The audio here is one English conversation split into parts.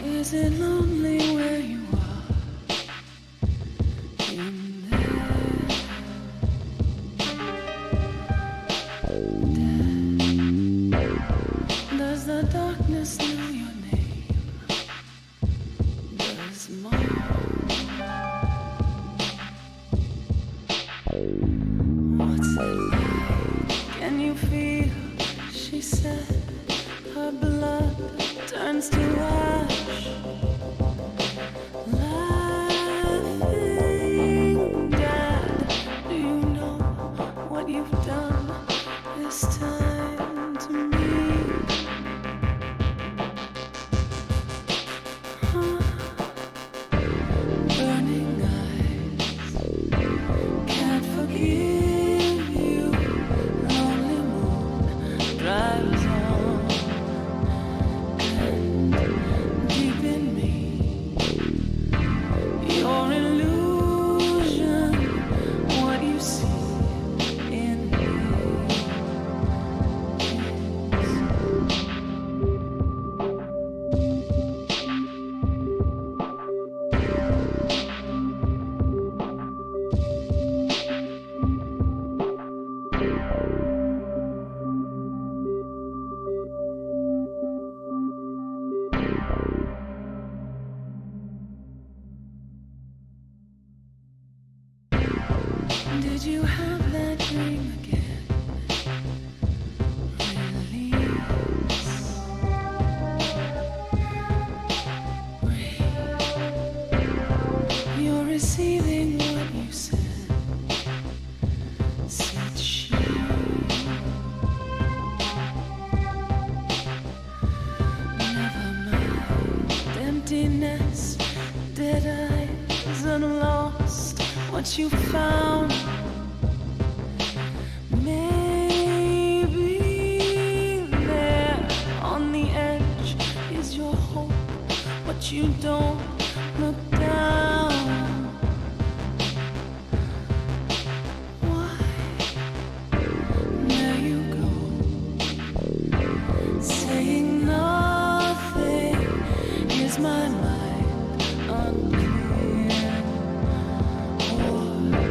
Is it lonely where you are? In there, dead. Does the darkness know your name? Does mine? What's it like? Can you feel? She said her blood turns to ash. Laughing, Dad, do you know what you've done this time to me? Huh? Burning eyes, can't forgive you. Lonely moon drives on, and deep in me, your illusion, what you see in me Did you have that dream again? Release. Breathe. You're receiving what you said, said she. Never mind. Emptiness, dead eyes, and lost what you found. Maybe there on the edge is your hope, but you don't look down. Why? There you go, saying nothing. Is my mind unclear? Or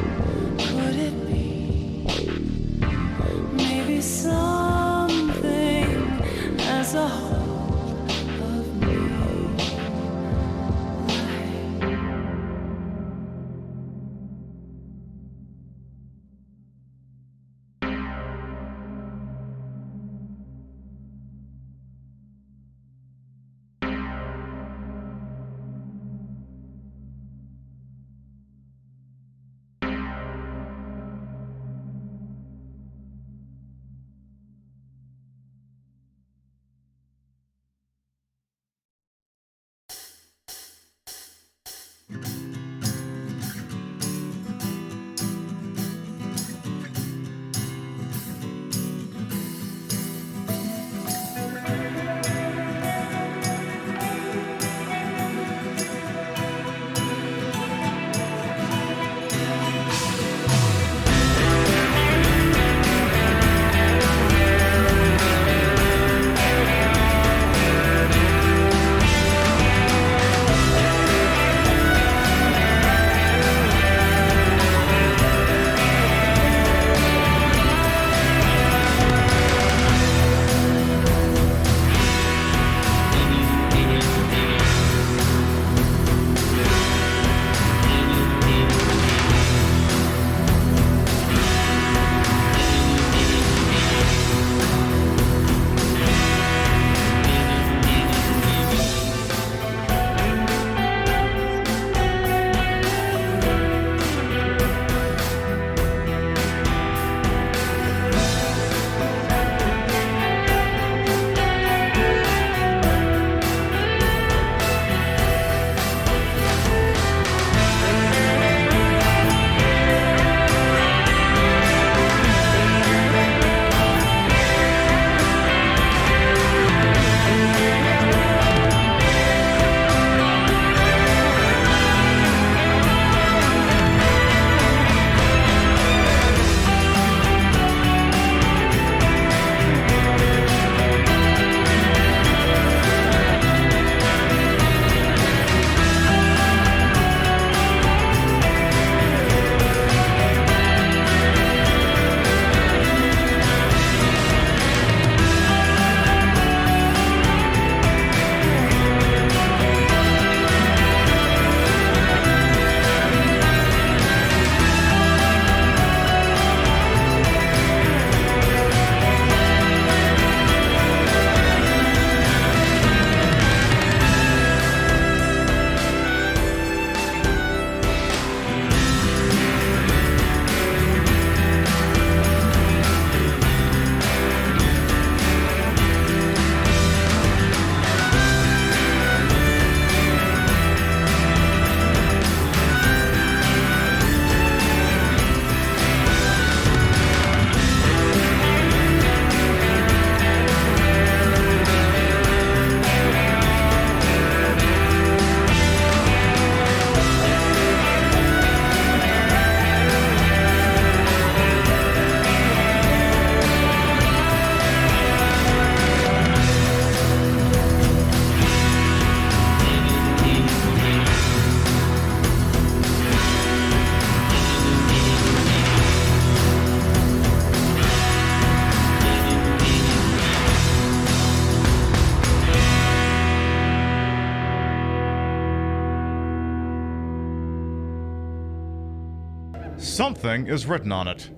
something is written on it.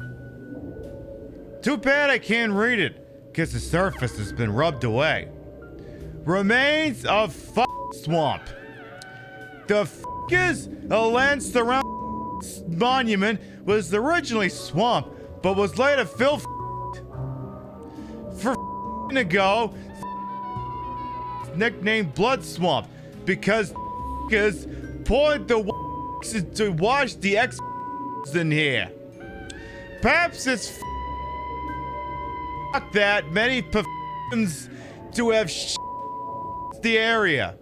Too bad I can't read it, because the surface has been rubbed away. Remains of swamp. The is a land surround monument was originally swamp, but was later filled for ago, nicknamed Blood Swamp, because poured the to wash the in here. Perhaps it's that many to have the area.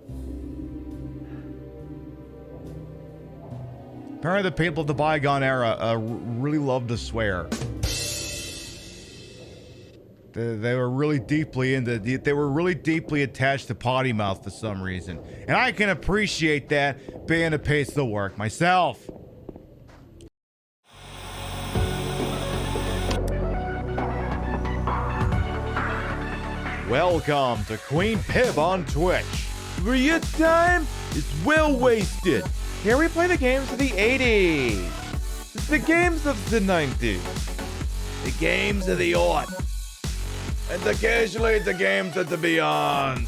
Apparently the people of the bygone era really loved to swear. They were really deeply they were really deeply attached to potty mouth for some reason. And I can appreciate that being a piece of work myself. Welcome to Queen Pib on Twitch, where your time is well wasted. Here we play the games of the 80s, the games of the 90s, the games of the aughts, and occasionally the games of the beyond.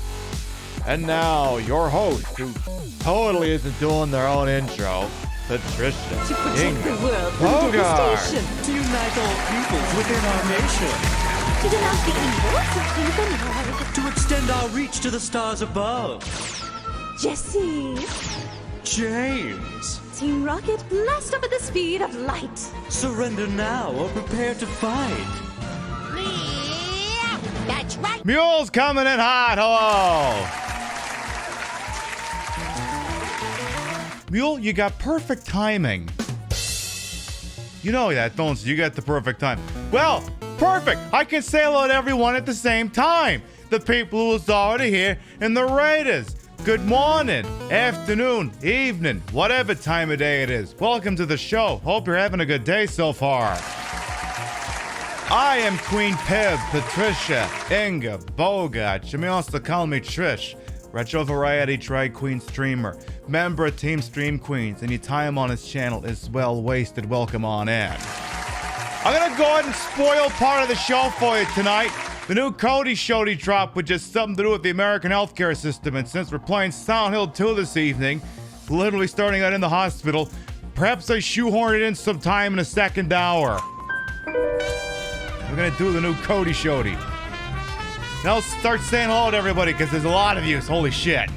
And now, your host, who totally isn't doing their own intro, Patricia. To protect the world from devastation. To unite all peoples within our nation. To denounce the evils of humankind. To extend our reach to the stars above. Jesse. James. Team Rocket, blast up at the speed of light. Surrender now or prepare to fight. That's right. Mule's coming in hot. Hello. Mule, you got perfect timing. You know that, don't you? You got the perfect time. Well, perfect. I can say hello to everyone at the same time. The people who was already here and the raiders. Good morning, afternoon, evening, whatever time of day it is. Welcome to the show. Hope you're having a good day so far. I am Queen Pib, Patricia, Inga, Bogart. You may also call me Trish. Retro Variety Drag Queen streamer. Member of Team Stream Queens. And your time on this channel is well wasted. Welcome on in. I'm gonna go ahead and spoil part of the show for you tonight. The new Cody Shody drop with just something to do with the American healthcare system. And since we're playing Silent Hill 2 this evening, literally starting out in the hospital, perhaps I shoehorn it in sometime in the second hour. We're gonna do the new Cody Shody. Now start saying hello to everybody because there's a lot of yous. Holy shit.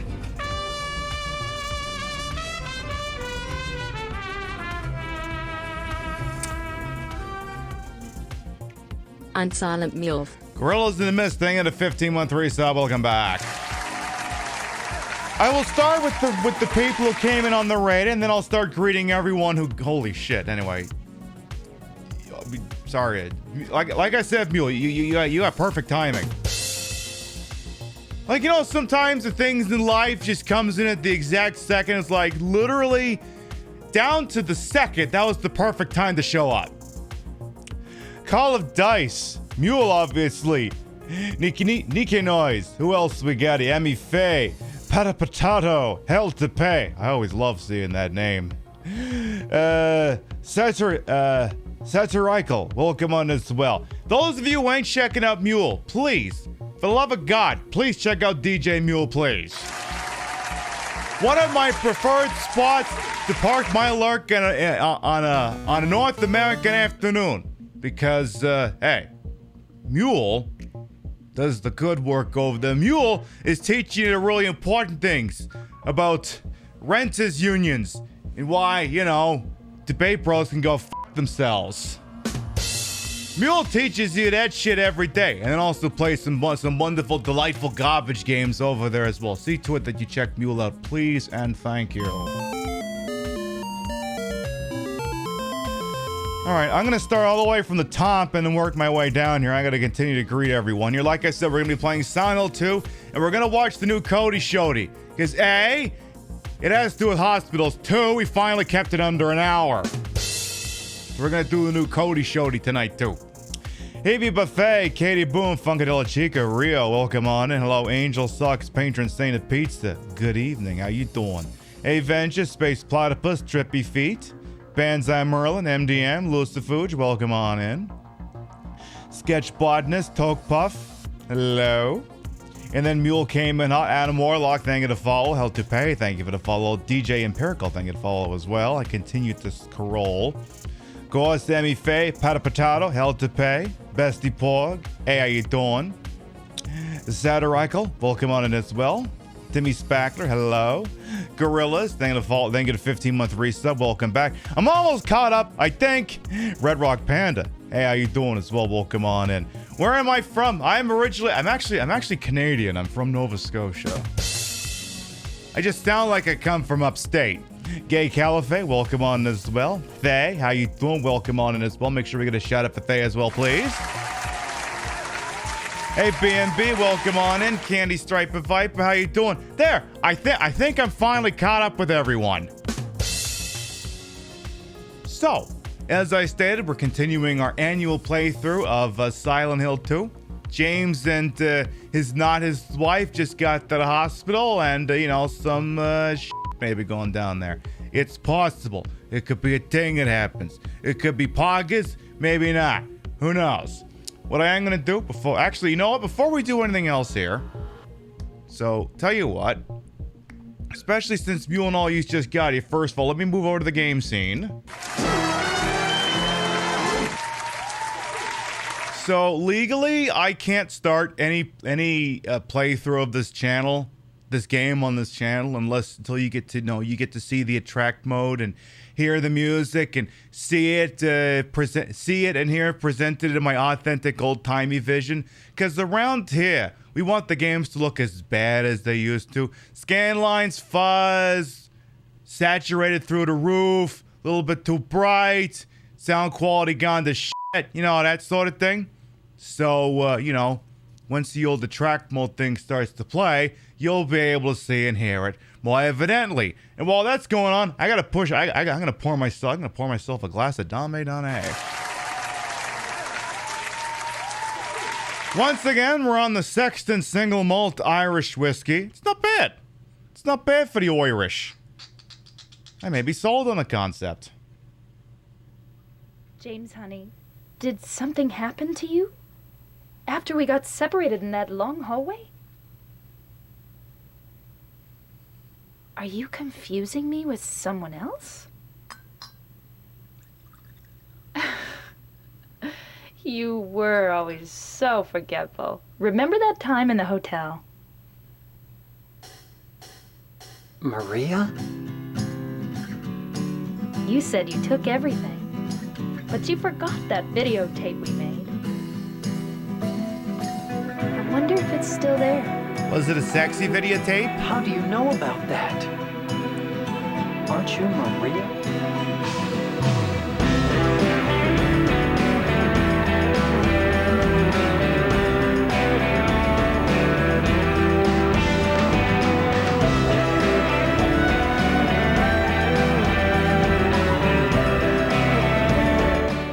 I'm Silent Mule. Gorillas in the Mist thing at a 15-month resub. Welcome back. I will start with the people who came in on the raid, and then I'll start greeting everyone who. Holy shit. Anyway, sorry. Like I said, Mule, you got perfect timing. Like, you know, sometimes the things in life just comes in at the exact second. It's like literally down to the second. That was the perfect time to show up. Call of Dice. Mule, obviously. Nicky Noise. Who else we got? Emmy Faye. Pata Potato. Hell to Pay. I always love seeing that name. Satirical. Welcome on as well. Those of you who ain't checking out Mule, please, for the love of God, please check out DJ Mule, please. One of my preferred spots to park my lurk on a North American afternoon. Because, hey, Mule does the good work over there. Mule is teaching you the really important things about renters unions and why, you know, debate bros can go f*** themselves. Mule teaches you that shit every day, and then also plays some wonderful, delightful garbage games over there as well. See to it that you check Mule out, please, and thank you. Alright, I'm gonna start all the way from the top and then work my way down here. I gotta continue to greet everyone here. Like I said, we're gonna be playing Silent Hill 2, and we're gonna watch the new Cody Shody. Because A, it has to do with hospitals. 2, we finally kept it under an hour. We're gonna do the new Cody Shody tonight too. Heavy Buffet, Katie Boom, Funkadilla Chica, Rio, welcome on in. Hello, Angel Sucks, Patron Saint of Pizza. Good evening, how you doing? Avenger, Space Platypus, Trippy Feet. Banzai Merlin, MDM, Lucifuge, welcome on in. Sketch Botanist, Toke Puff, hello. And then Mule came in hot. Adam Warlock, thank you to follow. Hell to pay, thank you for the follow. DJ Empirical, thank you to follow as well. I continue to scroll. Gore, Sammy Faye, Pata Potato, hell to pay. Bestie Porg, hey, how you doing? Zadarikel, welcome on in as well. Timmy Spackler, hello. Gorillas, thank you to follow. Thank you to 15-month resub, welcome back. I'm almost caught up, I think. Red Rock Panda, hey, how you doing as well? Welcome on in. Where am I from? I'm actually Canadian. I'm from Nova Scotia. I just sound like I come from upstate. Gay Caliphate, welcome on as well. Thay, how you doing? Welcome on in as well. Make sure we get a shout out for Thay as well, please. Hey BNB, welcome on in. Candy Stripe and Viper, how you doing? There, I think I'm finally caught up with everyone. So, as I stated, we're continuing our annual playthrough of Silent Hill 2. James and his wife just got to the hospital, and some shit maybe going down there. It's possible. It could be a thing that happens. It could be poggers, maybe not. Who knows? What I am gonna do before we do anything else here. So, tell you what. Especially since Mule and all you just got here. First of all, let me move over to the game scene. So legally, I can't start any playthrough of this game on this channel, until you get to see the attract mode and hear the music and see it and hear it presented in my authentic old-timey vision. Because around here, we want the games to look as bad as they used to. Scan lines, fuzz, saturated through the roof, a little bit too bright, sound quality gone to shit, that sort of thing. So, once the old attract mode thing starts to play, you'll be able to see and hear it more evidently. And while that's going on, I'm gonna pour myself a glass of Dame Donne. Once again, we're on the Sexton Single Malt Irish Whiskey. It's not bad. It's not bad for the Irish. I may be sold on the concept. James, honey, did something happen to you? After we got separated in that long hallway? Are you confusing me with someone else? You were always so forgetful. Remember that time in the hotel? Maria? You said you took everything, but you forgot that videotape we made. I wonder if it's still there. Was it a sexy videotape? How do you know about that? Aren't you Maria?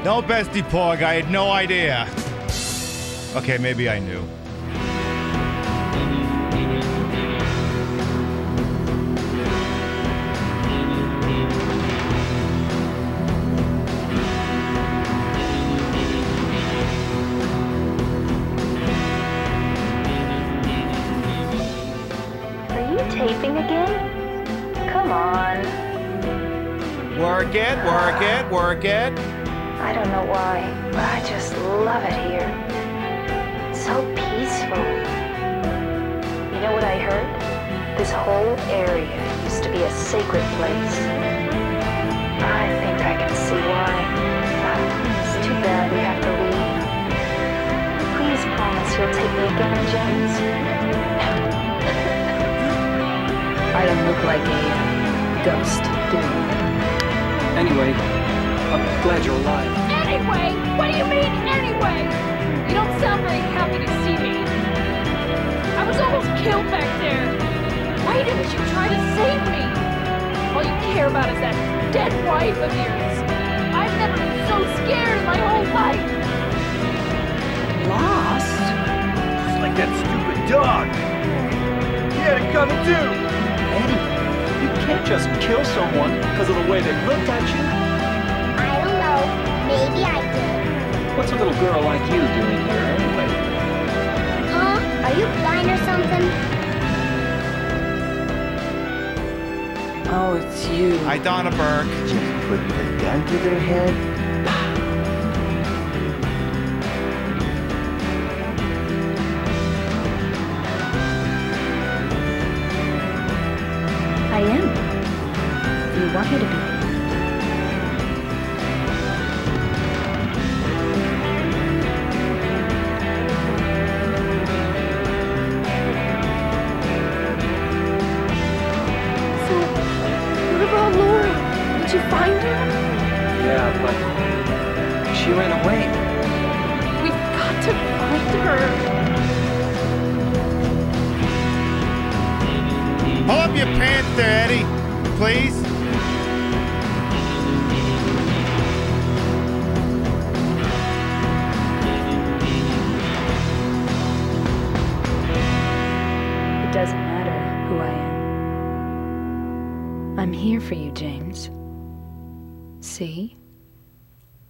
No, Bestie Porg, I had no idea. Okay, maybe I knew. Are you taping again? Come on. Work it, work it, work it. I don't know why, but I just love it here. It's so peaceful. You know what I heard? This whole area used to be a sacred place. I think I can see why. It's too bad we have to leave. Please promise you'll take me again, James. I don't look like a ghost, do I? Anyway, I'm glad you're alive. Anyway? What do you mean, anyway? You don't sound very happy to see me. I was almost killed back there. Why didn't you try to save me? All you care about is that dead wife of yours. I've never been so scared in my whole life. Lost? Just like that stupid dog. He had it coming too. Eddie, you can't just kill someone because of the way they looked at you. Maybe I did. What's a little girl like you doing here anyway? Huh? Are you blind or something? Oh, it's you. Hi, Donna Burke. Just putting a gun to their head? I am. You want me to be. So, what about Laura? Did you find her? Yeah, but she ran away. We've got to find her. Pull up your pants there, Eddie, please. It doesn't matter who I am. I'm here for you, James. See?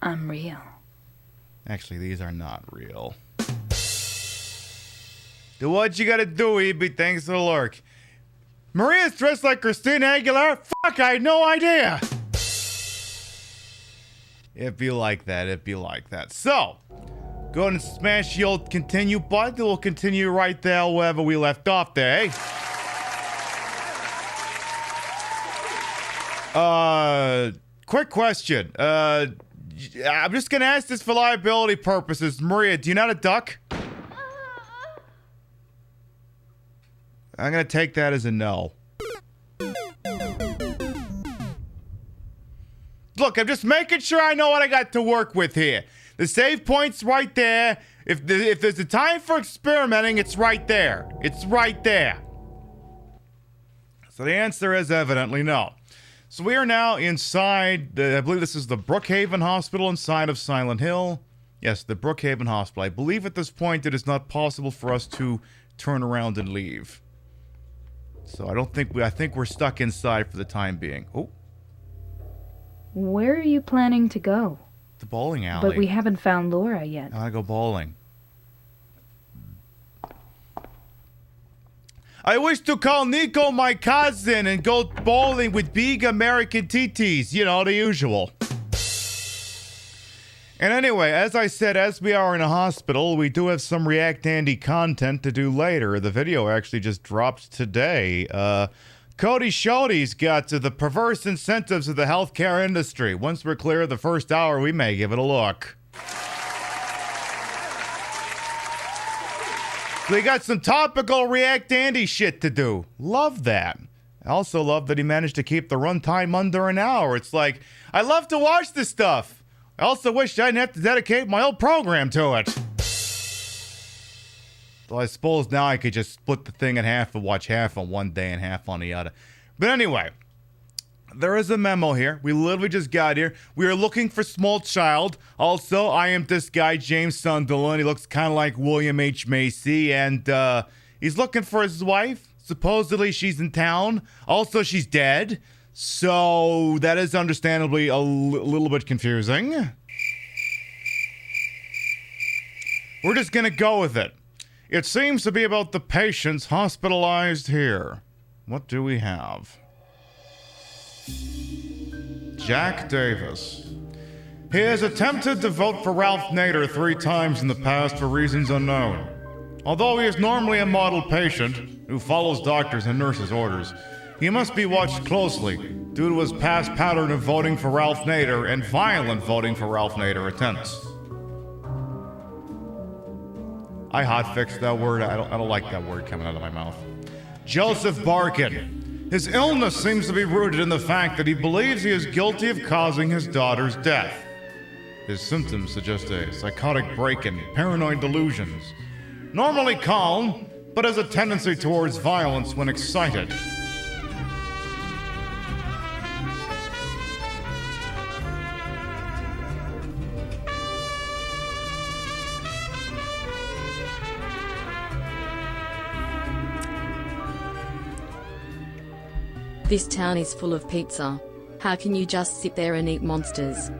I'm real. Actually, these are not real. Do what you gotta do, EB. Thanks for the lurk. Maria's dressed like Christina Aguilera? Fuck, I had no idea. It'd be like that. It'd be like that. So, go ahead and smash the old continue button. We'll continue right there wherever we left off there, eh? Quick question. I'm just gonna ask this for liability purposes. Maria, do you know how to duck? I'm gonna take that as a no. Look, I'm just making sure I know what I got to work with here. The save point's right there. If there's a time for experimenting, it's right there. It's right there. So the answer is evidently no. So we are now inside, I believe this is the Brookhaven Hospital inside of Silent Hill. Yes, the Brookhaven Hospital. I believe at this point it is not possible for us to turn around and leave. So I think we're stuck inside for the time being. Oh, Where are you planning to go? the bowling alley. But we haven't found Laura yet. I wanna go bowling. I wish to call Nico my cousin and go bowling with big American TTs. You know, the usual. And anyway, as I said, as we are in a hospital, we do have some React Andy content to do later. The video actually just dropped today. Cody Shody's got the perverse incentives of the healthcare industry. Once we're clear of the first hour, we may give it a look. We got some topical React Andy shit to do. Love that. I also love that he managed to keep the runtime under an hour. It's like, I love to watch this stuff. I also wish I didn't have to dedicate my whole program to it. So I suppose now I could just split the thing in half and watch half on one day and half on the other. But anyway, there is a memo here. We literally just got here. We are looking for small child. Also, I am this guy, James Sunderland. He looks kind of like William H. Macy. And he's looking for his wife. Supposedly she's in town. Also, she's dead. So that is understandably a little bit confusing. We're just gonna go with it. It seems to be about the patients hospitalized here. What do we have? Jack Davis. He has attempted to vote for Ralph Nader 3 times in the past for reasons unknown. Although he is normally a model patient who follows doctors' and nurses' orders, he must be watched closely due to his past pattern of voting for Ralph Nader and violent voting for Ralph Nader attempts. I hotfixed that word. I don't like that word coming out of my mouth. Joseph Barkin. His illness seems to be rooted in the fact that he believes he is guilty of causing his daughter's death. His symptoms suggest a psychotic break and paranoid delusions. Normally calm, but has a tendency towards violence when excited. This town is full of pizza. How can you just sit there and eat monsters?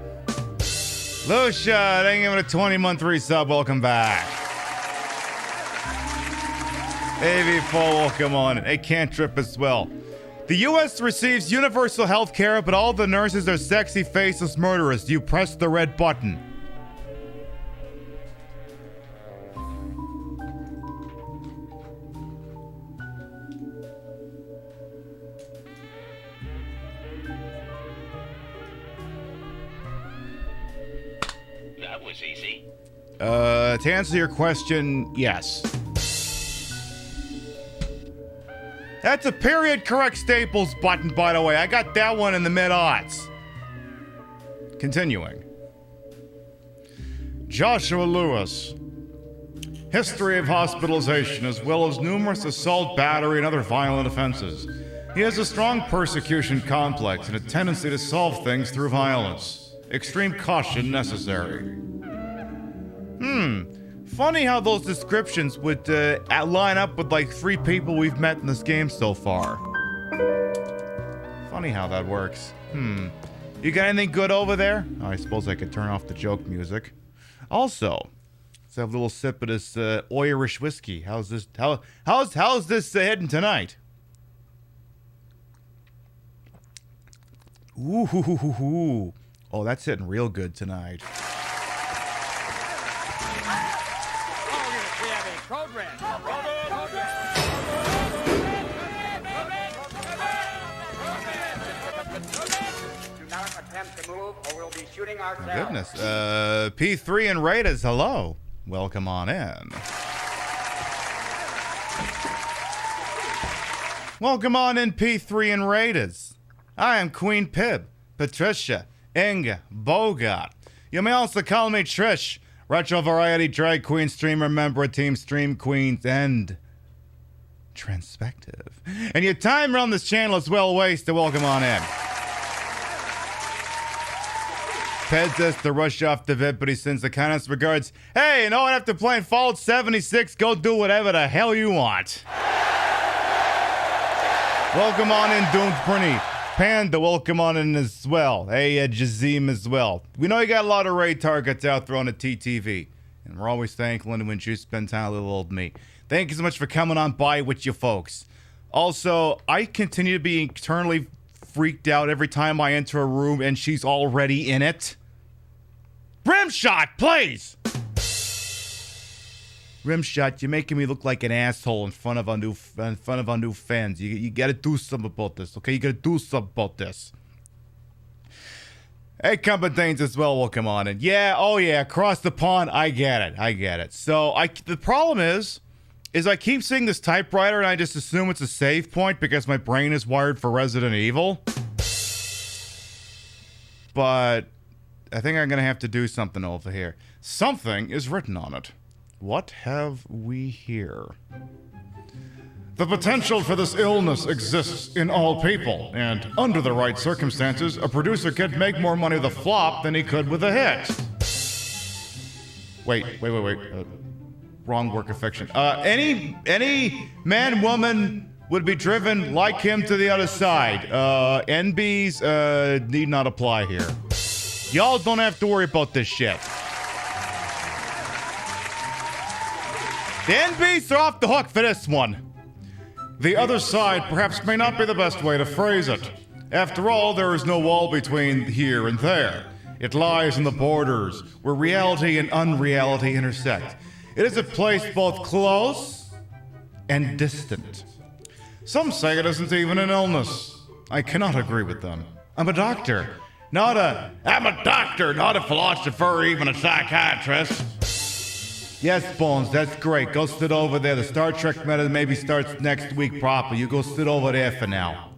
Lucia, thank you for a 20-month resub. Welcome back. AV4, welcome on. A cantrip as well. The U.S. receives universal health care, but all the nurses are sexy faceless murderers. You press the red button. That was easy. To answer your question, yes. That's a period correct Staples button, by the way. I got that one in the mid-aughts. Continuing. Joshua Lewis. History of hospitalization, as well as numerous assault, battery, and other violent offenses. He has a strong persecution complex and a tendency to solve things through violence. Extreme caution necessary. Funny how those descriptions would line up with like 3 people we've met in this game so far. Funny how that works. You got anything good over there? Oh, I suppose I could turn off the joke music. Also, let's have a little sip of this Irish whiskey. How's this? How's this heading tonight? Ooh. Oh, that's hitting real good tonight. My goodness. P3 and Raiders, hello. Welcome on in. Welcome on in, P3 and Raiders. I am Queen Pib, Patricia, Inga, Bogart. You may also call me Trish, retro variety drag queen streamer, member of Team Stream Queens, and Transpective. And your time around this channel is well wasted. Welcome on in. Ped says to rush off the vid, but he sends the kindest regards. Hey, you know what? After playing Fallout 76, go do whatever the hell you want. Welcome on in, Doomed Prinny. Panda, welcome on in as well. Hey, Jazim as well. We know you got a lot of raid targets out there on the TTV. And we're always thankful when you spend time with little old me. Thank you so much for coming on by with you folks. Also, I continue to be eternally freaked out every time I enter a room and she's already in it. Rimshot, please! Rimshot, you're making me look like an asshole in front of our new fans. You gotta do something about this, okay? You gotta do something about this. Hey, Competence as well, welcome on in. Yeah, oh yeah, across the pond, I get it. So, the problem is I keep seeing this typewriter and I just assume it's a save point because my brain is wired for Resident Evil. But I think I'm gonna have to do something over here. Something is written on it. What have we here? The potential for this illness exists in all people, and under the right circumstances, a producer could make more money with a flop than he could with a hit. Wait. Wrong work of fiction. Any man, woman would be driven like him to the other side. NBs need not apply here. Y'all don't have to worry about this shit. The NBs are off the hook for this one. The other side perhaps may not be the best way to phrase it. After all, there is no wall between here and there. It lies in the borders, where reality and unreality intersect. It is a place both close and distant. Some say it isn't even an illness. I cannot agree with them. I'm a doctor, not a philosopher or even a psychiatrist. Yes, Bones, that's great. Go sit over there. The Star Trek meta maybe starts next week proper. You go sit over there for now.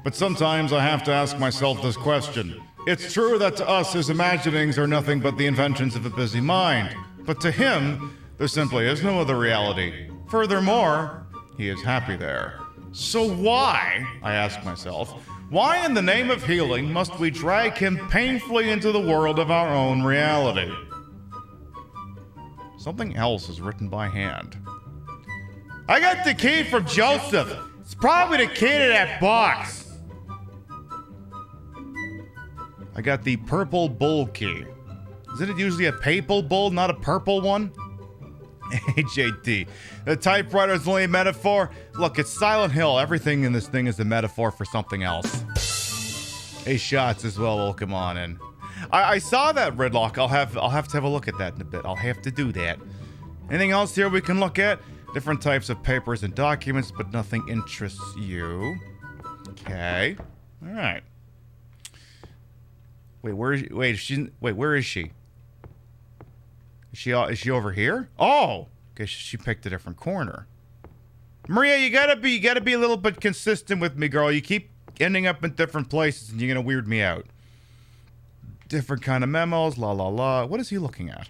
But sometimes I have to ask myself this question. It's true that to us his imaginings are nothing but the inventions of a busy mind. But to him, there simply is no other reality. Furthermore, he is happy there. So why, I ask myself, why in the name of healing must we drag him painfully into the world of our own reality? Something else is written by hand. I got the key from Joseph. It's probably the key to that box. I got the purple bull key. Isn't it usually a papal bull, not a purple one? AJT. The typewriter is only a metaphor. Look, it's Silent Hill. Everything in this thing is a metaphor for something else. Hey, shots as well. Welcome on in. I saw that, Redlock. I'll have to have a look at that in a bit. I'll have to do that. Anything else here we can look at? Different types of papers and documents, but nothing interests you. Okay. All right. Wait, where is she? Wait, where is she? Is she over here? Oh, okay. She picked a different corner. Maria, you gotta be a little bit consistent with me, girl. You keep ending up in different places, and you're gonna weird me out. Different kind of memos, la la la. What is he looking at?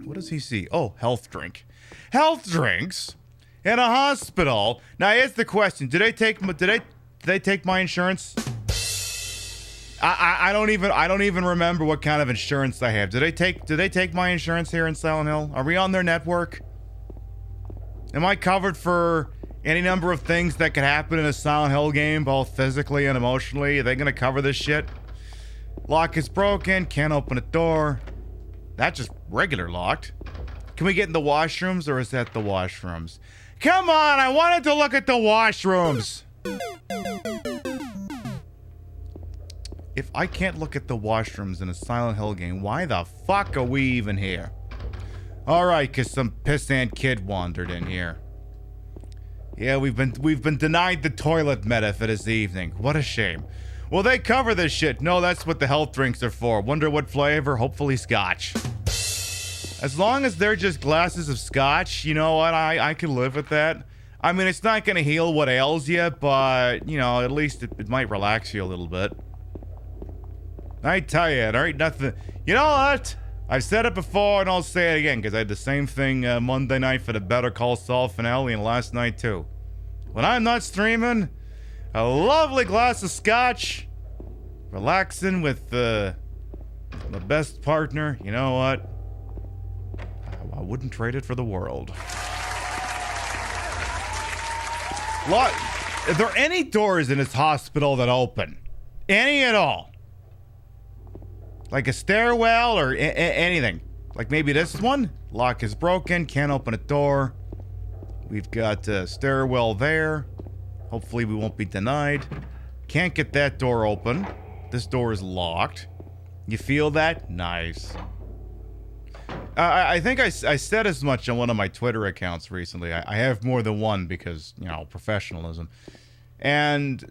What does he see? Oh, health drink. Health drinks in a hospital. Now here's the question: Did they take my insurance? I don't even remember what kind of insurance I have. Did they take my insurance here in Silent Hill? Are we on their network? Am I covered for any number of things that could happen in a Silent Hill game, both physically and emotionally? Are they gonna cover this shit? Lock is broken, can't open a door. That's just regular locked. Can we get in the washrooms, or is that the washrooms? Come on, I wanted to look at the washrooms. If I can't look at the washrooms in a Silent Hill game, why the fuck are we even here? Alright, cause some pissant kid wandered in here. Yeah, we've been denied the toilet meta for this evening. What a shame. Will they cover this shit? No, that's what the health drinks are for. Wonder what flavor? Hopefully scotch. As long as they're just glasses of scotch, you know what? I can live with that. I mean, it's not gonna heal what ails you, but, you know, at least it might relax you a little bit. I tell you, there ain't nothing. You know what? I've said it before and I'll say it again, because I had the same thing Monday night for the Better Call Saul finale and last night too. When I'm not streaming, a lovely glass of scotch, relaxing with my best partner, you know what? I wouldn't trade it for the world. Are there any doors in this hospital that open? Any at all? Like a stairwell or anything. Like maybe this one? Lock is broken, can't open a door. We've got a stairwell there. Hopefully we won't be denied. Can't get that door open. This door is locked. You feel that? Nice. I think I said as much on one of my Twitter accounts recently. I have more than one because, you know, professionalism. And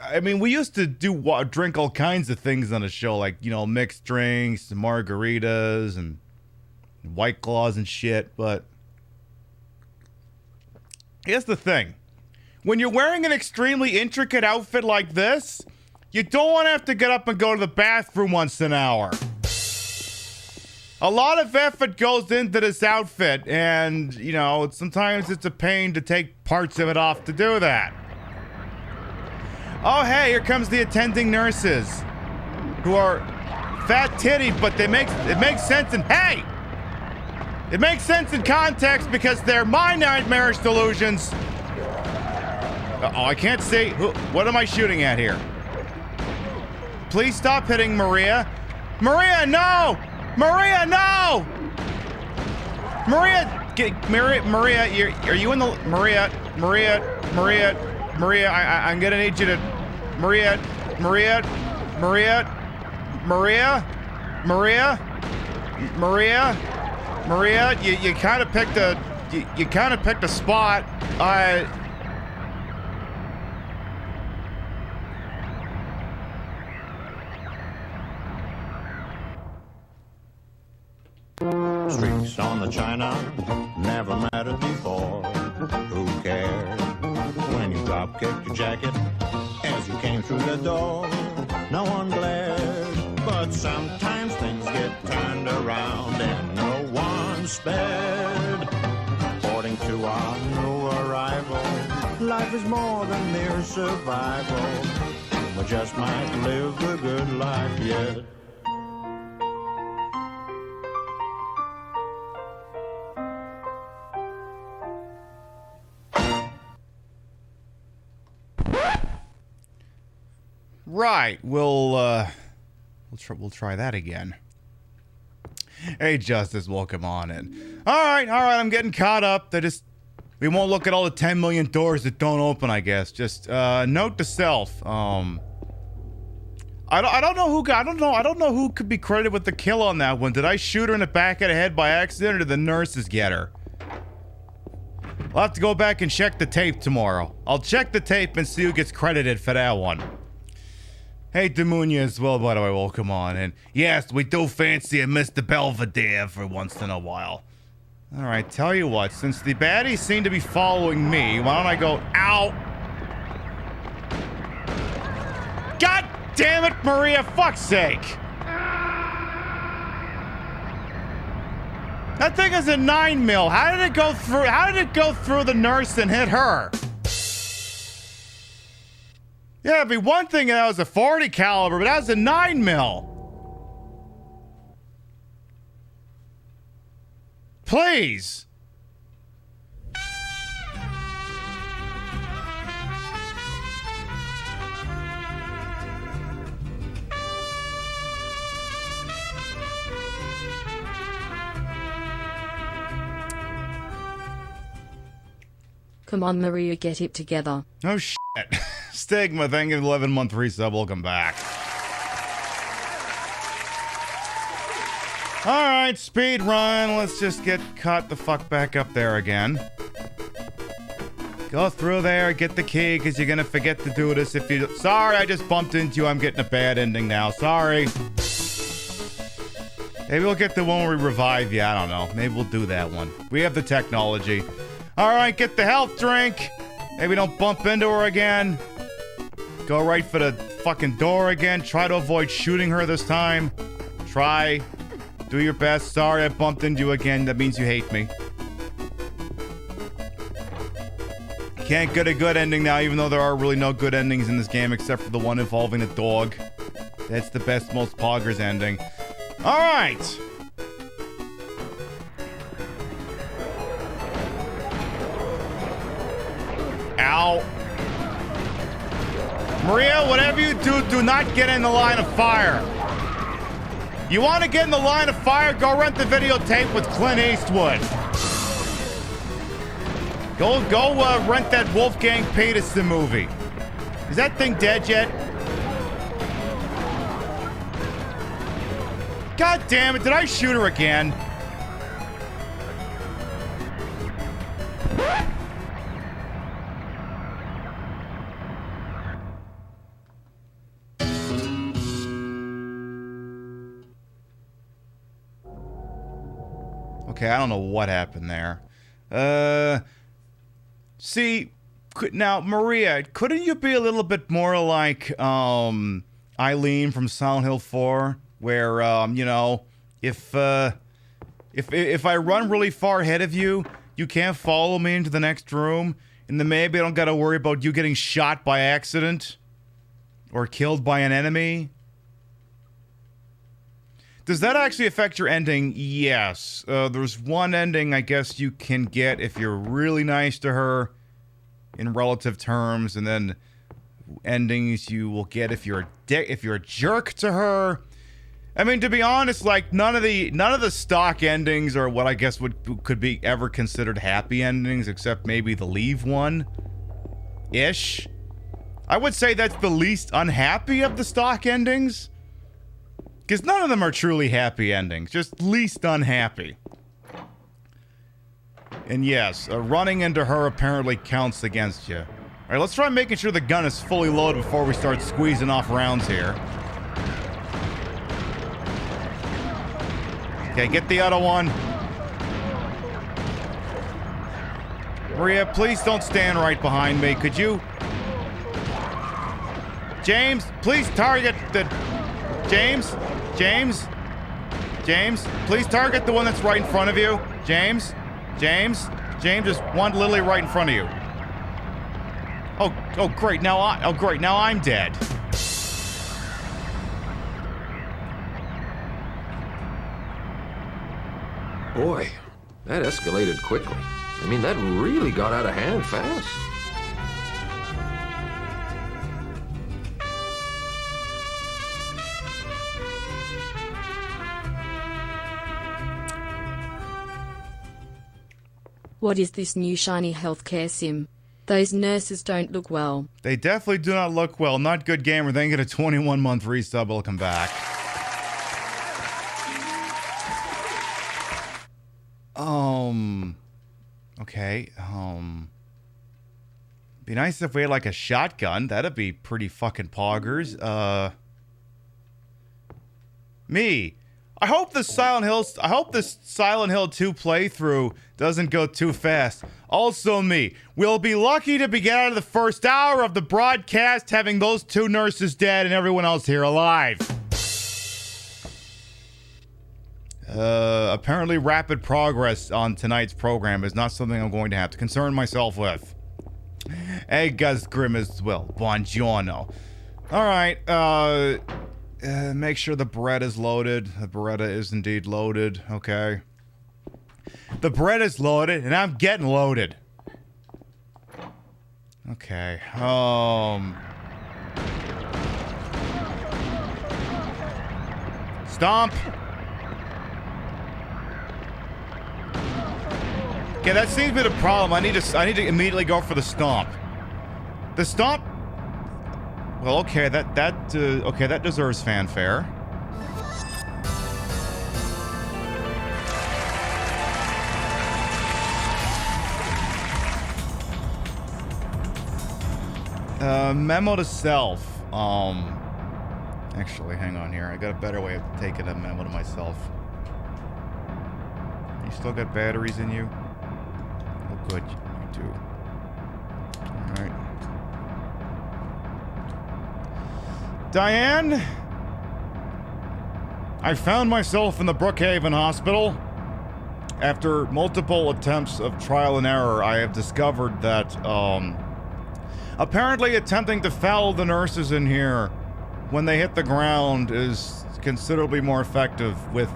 I mean, we used to drink all kinds of things on the show, like, you know, mixed drinks, and margaritas, and White Claws and shit, but here's the thing. When you're wearing an extremely intricate outfit like this, you don't want to have to get up and go to the bathroom once an hour. A lot of effort goes into this outfit, and, you know, sometimes it's a pain to take parts of it off to do that. Oh, hey, here comes the attending nurses, who are fat-tittied, but it makes sense in, hey! It makes sense in context because they're my nightmarish delusions. Oh, I can't see. What am I shooting at here? Please stop hitting Maria. Maria, no! Maria, no! Maria, are you in the... Maria, I'm gonna need you to... Maria, you kind of picked a... You kind of picked a spot. Streaks on the china, never mattered before. Who cared when you drop kicked your jacket as you came through the door? No one glared, but sometimes things get turned around and no one spared. According to our new arrival, life is more than mere survival. We just might live the good life yet. Right, we'll try that again. Hey, Justice, welcome on in. All right, I'm getting caught up. We won't look at all the 10 million doors that don't open, I guess. Just, note to self, I don't know who could be credited with the kill on that one. Did I shoot her in the back of the head by accident, or did the nurses get her? I'll have to go back and check the tape tomorrow. I'll check the tape and see who gets credited for that one. Hey, Demunia as well, by the way, welcome on in. Yes, we do fancy a Mr. Belvedere for once in a while. Alright, tell you what, since the baddies seem to be following me, why don't I go, ow! God damn it, Maria, fuck's sake! That thing is a 9mm. How did it go through the nurse and hit her? Yeah, it'd be one thing if that was a 40 caliber, but that was a 9mm. Please. Come on, Maria, get it together. Oh, shit. Stigma, thank you, 11-month resub. Welcome back. Alright, speed run. Let's just get caught the fuck back up there again. Go through there, get the key, because you're gonna forget to do this if you... Sorry, I just bumped into you. I'm getting a bad ending now. Sorry. Maybe we'll get the one where we revive you. I don't know. Maybe we'll do that one. We have the technology. Alright, get the health drink. Maybe don't bump into her again. Go right for the fucking door again. Try to avoid shooting her this time. Try. Do your best. Sorry I bumped into you again. That means you hate me. Can't get a good ending now, even though there are really no good endings in this game except for the one involving a dog. That's the best, most poggers ending. Alright. Ow. Maria, whatever you do, do not get in the line of fire. You want to get in the line of fire? Go rent the videotape with Clint Eastwood. Go rent that Wolfgang Peterson movie. Is that thing dead yet? God damn it, did I shoot her again? Okay, I don't know what happened there. See, now, Maria, couldn't you be a little bit more like, Eileen from Silent Hill 4? Where, you know, if I run really far ahead of you, you can't follow me into the next room, and then maybe I don't gotta worry about you getting shot by accident? Or killed by an enemy? Does that actually affect your ending? Yes. There's one ending I guess you can get if you're really nice to her in relative terms, and then endings you will get if you're a jerk to her. I mean, to be honest, like none of the stock endings are what I guess could be ever considered happy endings, except maybe the Leave one. Ish. I would say that's the least unhappy of the stock endings. Because none of them are truly happy endings, just least unhappy. And yes, running into her apparently counts against you. Alright, let's try making sure the gun is fully loaded before we start squeezing off rounds here. Okay, get the other one. Maria, please don't stand right behind me. Could you... James, please target the... James, please target the one that's right in front of you. James, just one literally right in front of you. Oh, great. Now I'm dead. Boy, that escalated quickly. I mean, that really got out of hand fast. What is this new shiny healthcare sim? Those nurses don't look well. They definitely do not look well. Not good gamer. They get a 21-month resub. Will come back. Okay. Be nice if we had like a shotgun. That'd be pretty fucking poggers. Me. I hope this Silent Hill 2 playthrough doesn't go too fast. Also me. We'll be lucky to get out of the first hour of the broadcast having those 2 nurses dead and everyone else here alive. Apparently rapid progress on tonight's program is not something I'm going to have to concern myself with. Hey, Gus Grim as well. Buongiorno. Alright, make sure the bread is loaded. The Beretta is indeed loaded. Okay. The bread is loaded, and I'm getting loaded. Okay. Stomp. Okay, that seems to be the problem. I need to immediately go for the stomp. The stomp. Well, okay, that deserves fanfare. Memo to self. Actually, hang on here. I got a better way of taking a memo to myself. You still got batteries in you? Oh, good. You do. All right. Diane? I found myself in the Brookhaven Hospital. After multiple attempts of trial and error, I have discovered that, apparently attempting to foul the nurses in here when they hit the ground is considerably more effective with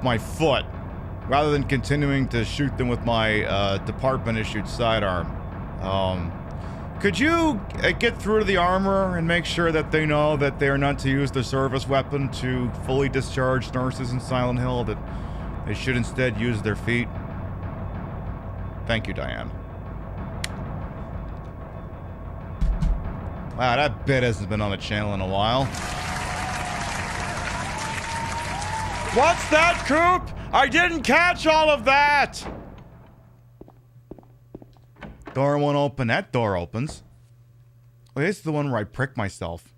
my foot, rather than continuing to shoot them with my, department-issued sidearm. Could you get through to the armorer and make sure that they know that they are not to use their service weapon to fully discharge nurses in Silent Hill, that they should instead use their feet? Thank you, Diane. Wow, that bit hasn't been on the channel in a while. What's that, Coop? I didn't catch all of that! Door won't open. That door opens. Oh, this is the one where I prick myself.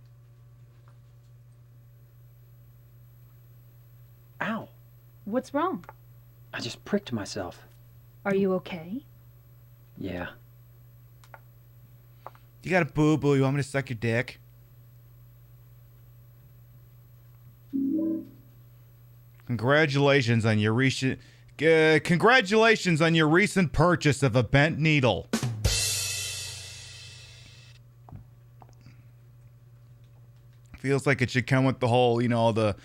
Ow. What's wrong? I just pricked myself. Are you okay? Yeah. You got a boo-boo. You want me to suck your dick? Congratulations on your recent... congratulations on your recent purchase of a bent needle. Feels like it should come with the whole, you know, the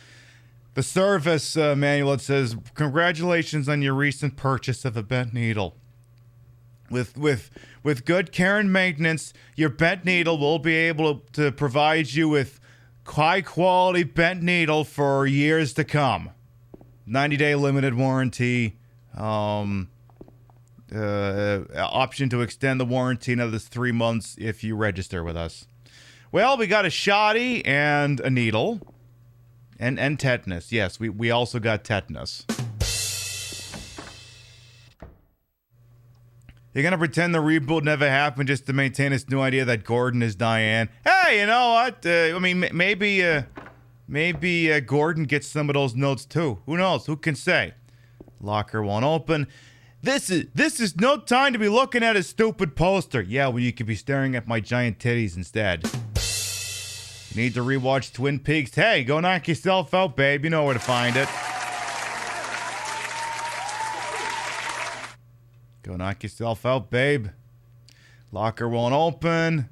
service manual that says, congratulations on your recent purchase of a bent needle. With good care and maintenance, your bent needle will be able to provide you with high quality bent needle for years to come. 90-day limited warranty. Option to extend the warranty another 3 months if you register with us. Well, we got a shoddy and a needle. And tetanus. Yes, we also got tetanus. You're gonna pretend the reboot never happened just to maintain this new idea that Gordon is Diane. Hey, you know what? I mean, maybe Gordon gets some of those notes too. Who knows? Who can say? Locker won't open. This is no time to be looking at a stupid poster. Yeah, well, you could be staring at my giant titties instead. You need to rewatch Twin Peaks. Hey, go knock yourself out, babe. You know where to find it. Go knock yourself out, babe. Locker won't open.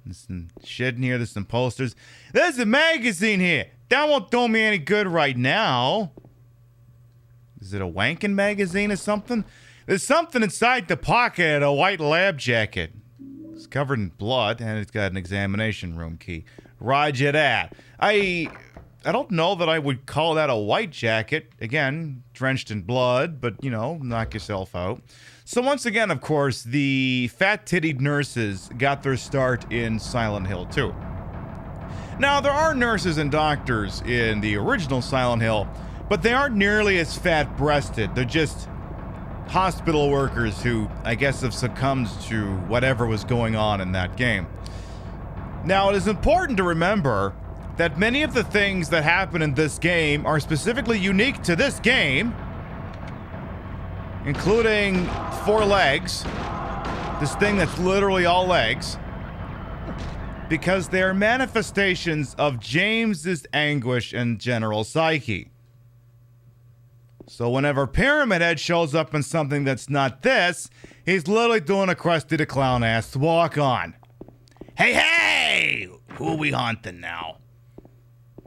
There's some shit in here. There's some posters. There's a magazine here. That won't do me any good right now. Is it a wanking magazine or something? There's something inside the pocket of a white lab jacket. It's covered in blood, and it's got an examination room key. Roger that. I don't know that I would call that a white jacket. Again, drenched in blood, but, you know, knock yourself out. So once again, of course, the fat-tittied nurses got their start in Silent Hill 2. Now, there are nurses and doctors in the original Silent Hill, but they aren't nearly as fat-breasted. They're just hospital workers who, I guess, have succumbed to whatever was going on in that game. Now, it is important to remember that many of the things that happen in this game are specifically unique to this game, including 4 legs, this thing that's literally all legs, because they are manifestations of James's anguish and general psyche. So whenever Pyramid Head shows up in something that's not this, he's literally doing a Krusty the Clown-ass walk-on. Hey, hey! Who are we haunting now?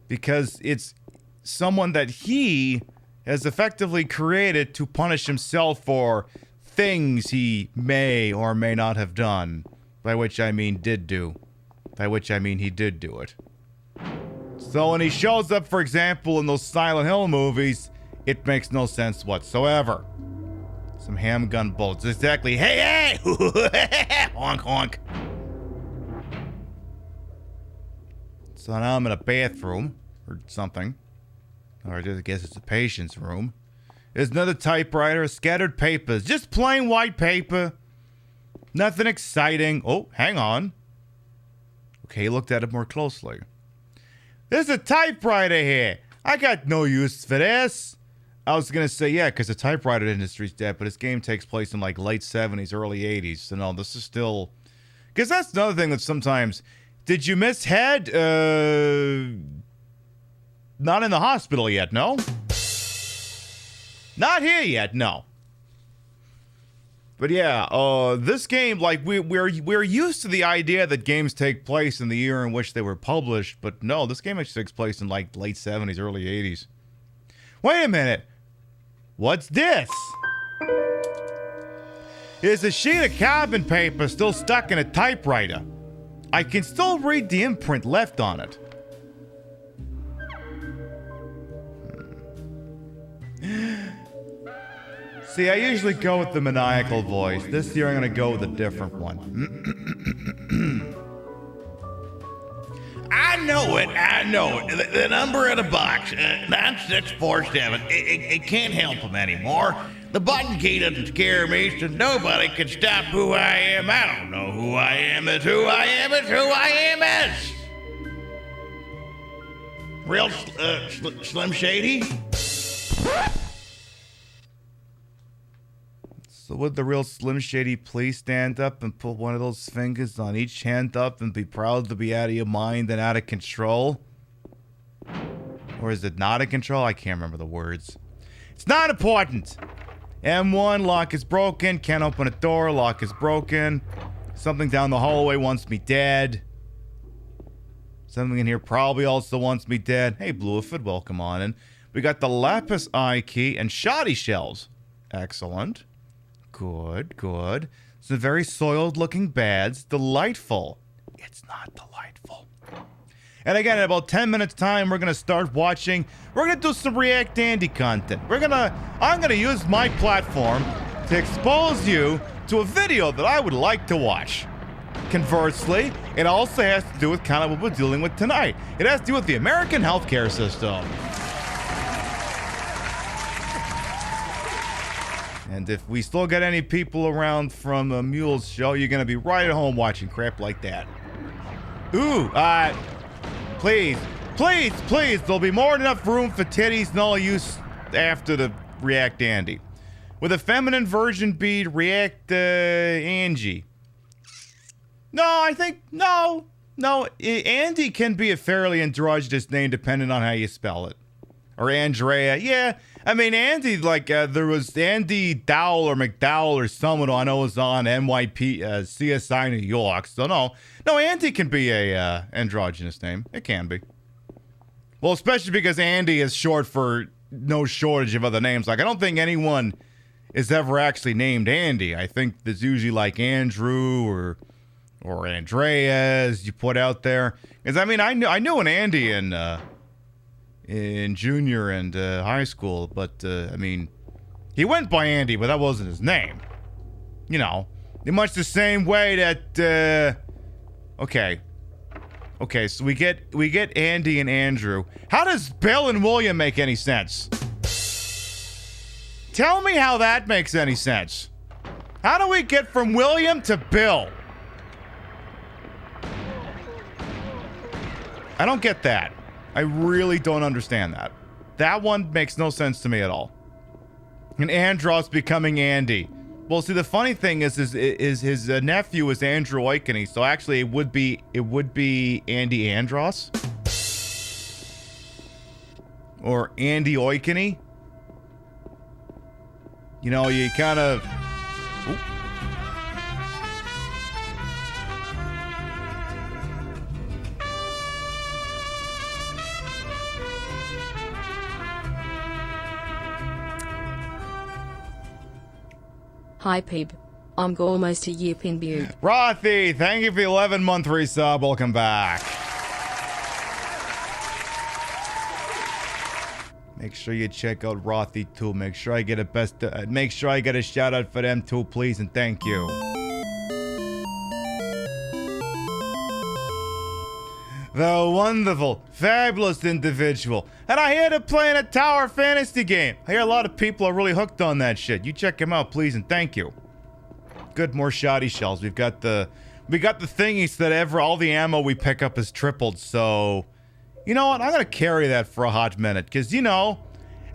Because it's someone that he has effectively created to punish himself for things he may or may not have done. By which I mean did do. By which I mean he did do it. So when he shows up, for example, in those Silent Hill movies, it makes no sense whatsoever. Some handgun bullets. Exactly. Hey, hey! Honk, honk. So now I'm in a bathroom. Or something. Or I guess it's a patient's room. There's another typewriter, scattered papers. Just plain white paper. Nothing exciting. Oh, hang on. Okay, looked at it more closely. There's a typewriter here. I got no use for this. I was going to say, yeah, because the typewriter industry's dead, but this game takes place in like late 70s, early 80s. So no, this is still... Because that's another thing that sometimes... Did you miss Head? Not in the hospital yet, no? Not here yet, no. But yeah, this game, like, we're used to the idea that games take place in the year in which they were published, but no, this game actually takes place in, like, late 70s, early 80s. Wait a minute. What's this? There's a sheet of carbon paper still stuck in a typewriter. I can still read the imprint left on it. See, I usually go with the maniacal voice. This year I'm going to go with a different one. I know it. The number in the box, 9647. It can't help him anymore. The button key doesn't scare me, so nobody can stop who I am. I don't know who I am is who I am is who I am is. Real Slim Shady? So would the real Slim Shady please stand up and put one of those fingers on each hand up and be proud to be out of your mind and out of control? Or is it not in control? I can't remember the words. It's not important. M1, lock is broken. Can't open a door, lock is broken. Something down the hallway wants me dead. Something in here probably also wants me dead. Hey, Bluefoot, welcome on in. We got the lapis eye key and shoddy shells. Excellent. Good, good. Some very soiled looking bads. Delightful. It's not delightful. And again, in about 10 minutes time, we're going to start watching. We're going to do some React Andy content. I'm going to use my platform to expose you to a video that I would like to watch. Conversely, it also has to do with kind of what we're dealing with tonight. It has to do with the American healthcare system. And if we still got any people around from Mule's show, you're going to be right at home watching crap like that. Ooh, please, please, please, there'll be more than enough room for titties and all use after the React Andy. With a feminine version be React Angie. No, I think, no, Andy can be a fairly androgynous name depending on how you spell it. Or Andrea, yeah. I mean, Andy, like, there was Andy Dowell or McDowell or someone who I know was on NYP, CSI New York. So, no, Andy can be a androgynous name. It can be. Well, especially because Andy is short for no shortage of other names. Like, I don't think anyone is ever actually named Andy. I think there's usually, like, Andrew or Andreas you put out there. Because, I mean, I knew an Andy in in junior and high school, but I mean, he went by Andy, but that wasn't his name. You know, in much the same way that okay, so we get Andy and Andrew. How does Bill and William make any sense? Tell me how that makes any sense. How do we get from William to Bill? I don't get that. I really don't understand that. That one makes no sense to me at all. And Andros becoming Andy. Well, see, the funny thing is his nephew is Andrew Oikeny, so actually it would be Andy Andros or Andy Oikeny. You know, you kind of. Ooh. Hi, Pib. I'm almost a year in Butte. Rothy, thank you for the 11-month resub. Welcome back. Make sure you check out Rothy too. Make sure I get a shout out for them too, please, and thank you. The wonderful, fabulous individual. And I hear they're playing a tower fantasy game. I hear a lot of people are really hooked on that shit. You check him out, please, and thank you. Good, more shoddy shells. We got the thingies that all the ammo we pick up is tripled, so you know what? I'm gonna carry that for a hot minute, because you know,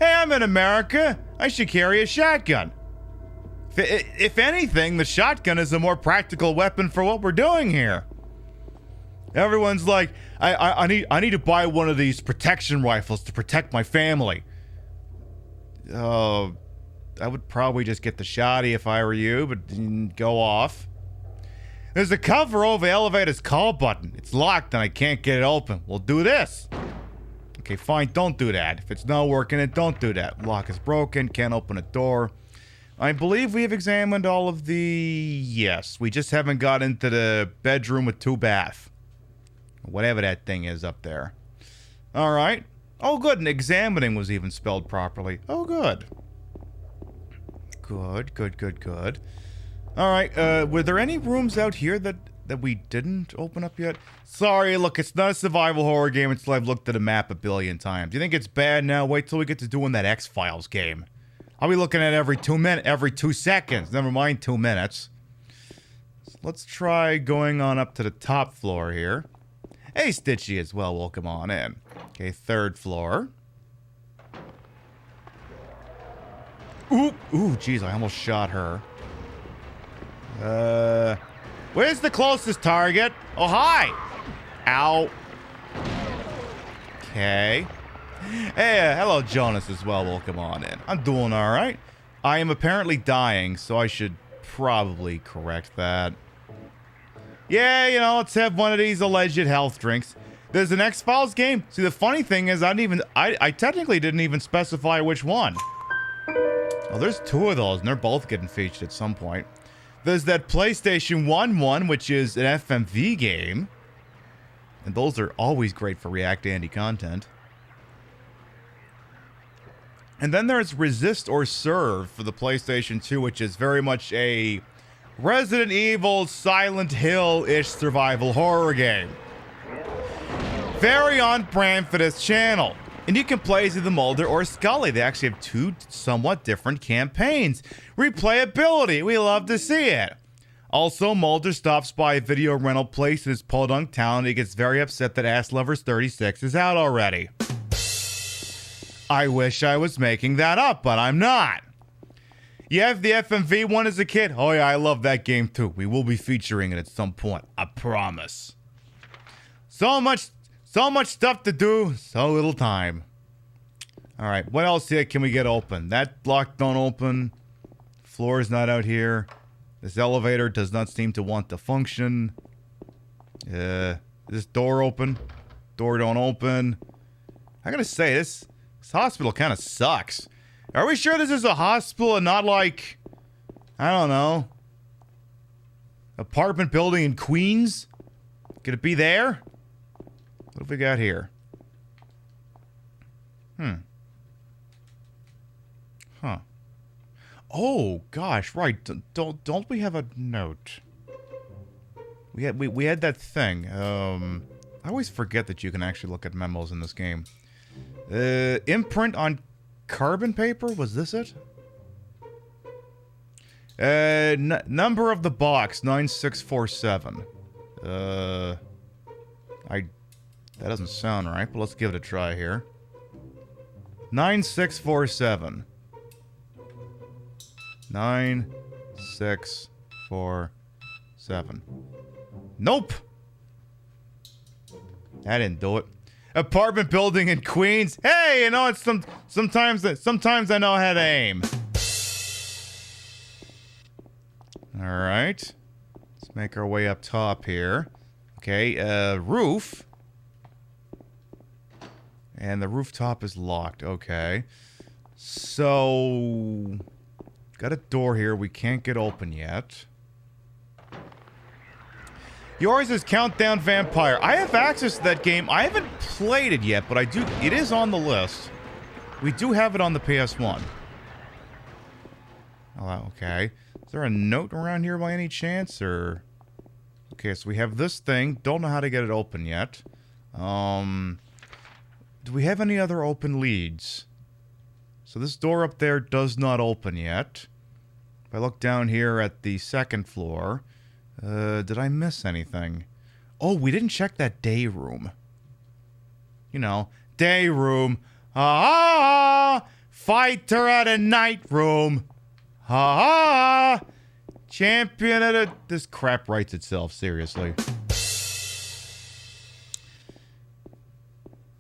hey, I'm in America. I should carry a shotgun. If anything, the shotgun is a more practical weapon for what we're doing here. Everyone's like, I need to buy one of these protection rifles to protect my family. I would probably just get the shotty if I were you, but go off. There's a cover over the elevator's call button. It's locked and I can't get it open. We'll do this. Okay, fine, don't do that. If it's not working, then don't do that. Lock is broken, can't open a door. I believe we have examined all of the... Yes, we just haven't got into the bedroom with 2 bath. Whatever that thing is up there. Alright. Oh, good. And examining was even spelled properly. Oh, good. Good. Alright, were there any rooms out here that we didn't open up yet? Sorry, look, it's not a survival horror game until I've looked at a map a billion times. You think it's bad now? Wait till we get to doing that X-Files game. I'll be looking at it every 2 seconds. Never mind 2 minutes. So let's try going on up to the top floor here. Hey, Stitchy as well. Welcome on in. Okay, 3rd floor. Ooh, jeez, I almost shot her. Where's the closest target? Oh, hi! Ow. Okay. Hey, hello, Jonas as well. Welcome on in. I'm doing alright. I am apparently dying, so I should probably correct that. Yeah, you know, let's have one of these alleged health drinks. There's an X-Files game. See, the funny thing is, I technically didn't even specify which one. Oh, there's 2 of those, and they're both getting featured at some point. There's that PlayStation 1 one, which is an FMV game. And those are always great for React Andy content. And then there's Resist or Serve for the PlayStation 2, which is very much a Resident Evil, Silent Hill-ish survival horror game. Very on brand for this channel. And you can play as either Mulder or Scully. They actually have 2 somewhat different campaigns. Replayability, we love to see it. Also, Mulder stops by a video rental place in his podunk town and he gets very upset that Ass Lovers 36 is out already. I wish I was making that up, but I'm not. You have the FMV one as a kid? Oh yeah, I love that game too. We will be featuring it at some point. I promise. So much stuff to do, so little time. Alright, what else here can we get open? That block don't open. Floor is not out here. This elevator does not seem to want to function. This door open? Door don't open. I gotta say, this hospital kind of sucks. Are we sure this is a hospital and not like, I don't know, apartment building in Queens? Could it be there? What have we got here? Huh. Oh gosh, right. Don't we have a note? We had that thing. I always forget that you can actually look at memos in this game. Imprint on carbon paper? Was this it? Number of the box 9647. That doesn't sound right, but let's give it a try here. 9647. 9647. Nope. I didn't do it. Apartment building in Queens. Hey, you know, it's sometimes I know how to aim. All right. Let's make our way up top here. Okay, roof. And the rooftop is locked. Okay. So, got a door here we can't get open yet. Yours is Countdown Vampire. I have access to that game. I haven't played it yet, but I do. It is on the list. We do have it on the PS1. Oh, okay. Is there a note around here by any chance, or? Okay, so we have this thing. Don't know how to get it open yet. Do we have any other open leads? So this door up there does not open yet. If I look down here at the second floor, did I miss anything? Oh, we didn't check that day room. You know, day room. Fighter at a night room. Champion at a... This crap writes itself, seriously.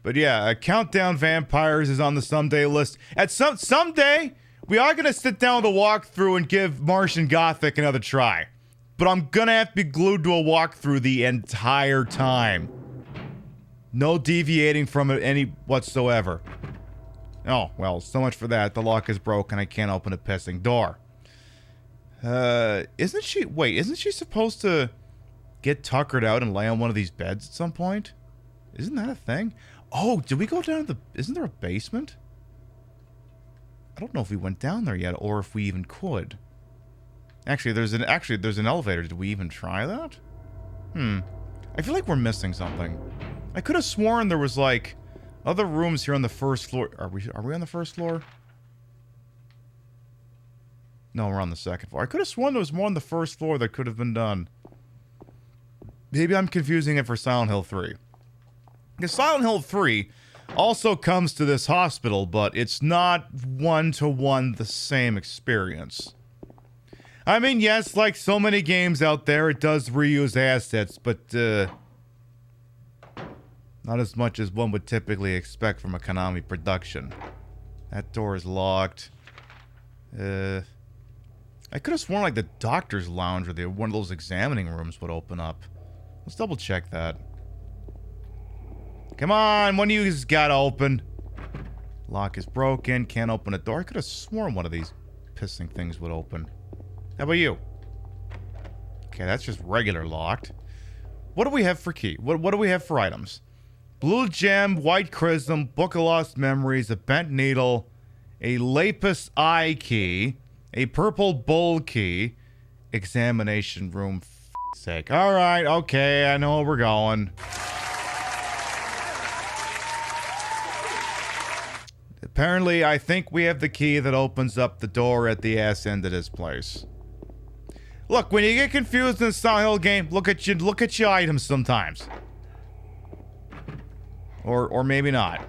But yeah, Countdown Vampires is on the someday list. At someday, we are going to sit down with a walkthrough and give Martian Gothic another try. But I'm going to have to be glued to a walkthrough the entire time. No deviating from it any whatsoever. Oh, well, so much for that. The lock is broken. I can't open a pissing door. Isn't she supposed to get tuckered out and lay on one of these beds at some point? Isn't that a thing? Oh, did we go down to the... Isn't there a basement? I don't know if we went down there yet, or if we even could. Actually, there's an elevator. Did we even try that? I feel like we're missing something. I could have sworn there was, like, other rooms here on the first floor. Are we on the first floor? No, we're on the second floor. I could have sworn there was more on the first floor that could have been done. Maybe I'm confusing it for Silent Hill 3. Because Silent Hill 3 also comes to this hospital, but it's not one-to-one the same experience. I mean, yes, like so many games out there, it does reuse assets, but, not as much as one would typically expect from a Konami production. That door is locked. I could have sworn, like, the doctor's lounge or one of those examining rooms would open up. Let's double check that. Come on, one of you has got to open. Lock is broken, can't open a door. I could have sworn one of these pissing things would open. How about you? Okay, that's just regular locked. What do we have for key? What do we have for items? Blue gem, white chrism, book of lost memories, a bent needle, a lapis eye key, a purple bowl key, examination room, f***'s sake. Alright, okay, I know where we're going. Apparently, I think we have the key that opens up the door at the ass end of this place. Look, when you get confused in a Silent Hill game, look at your items sometimes. Or maybe not.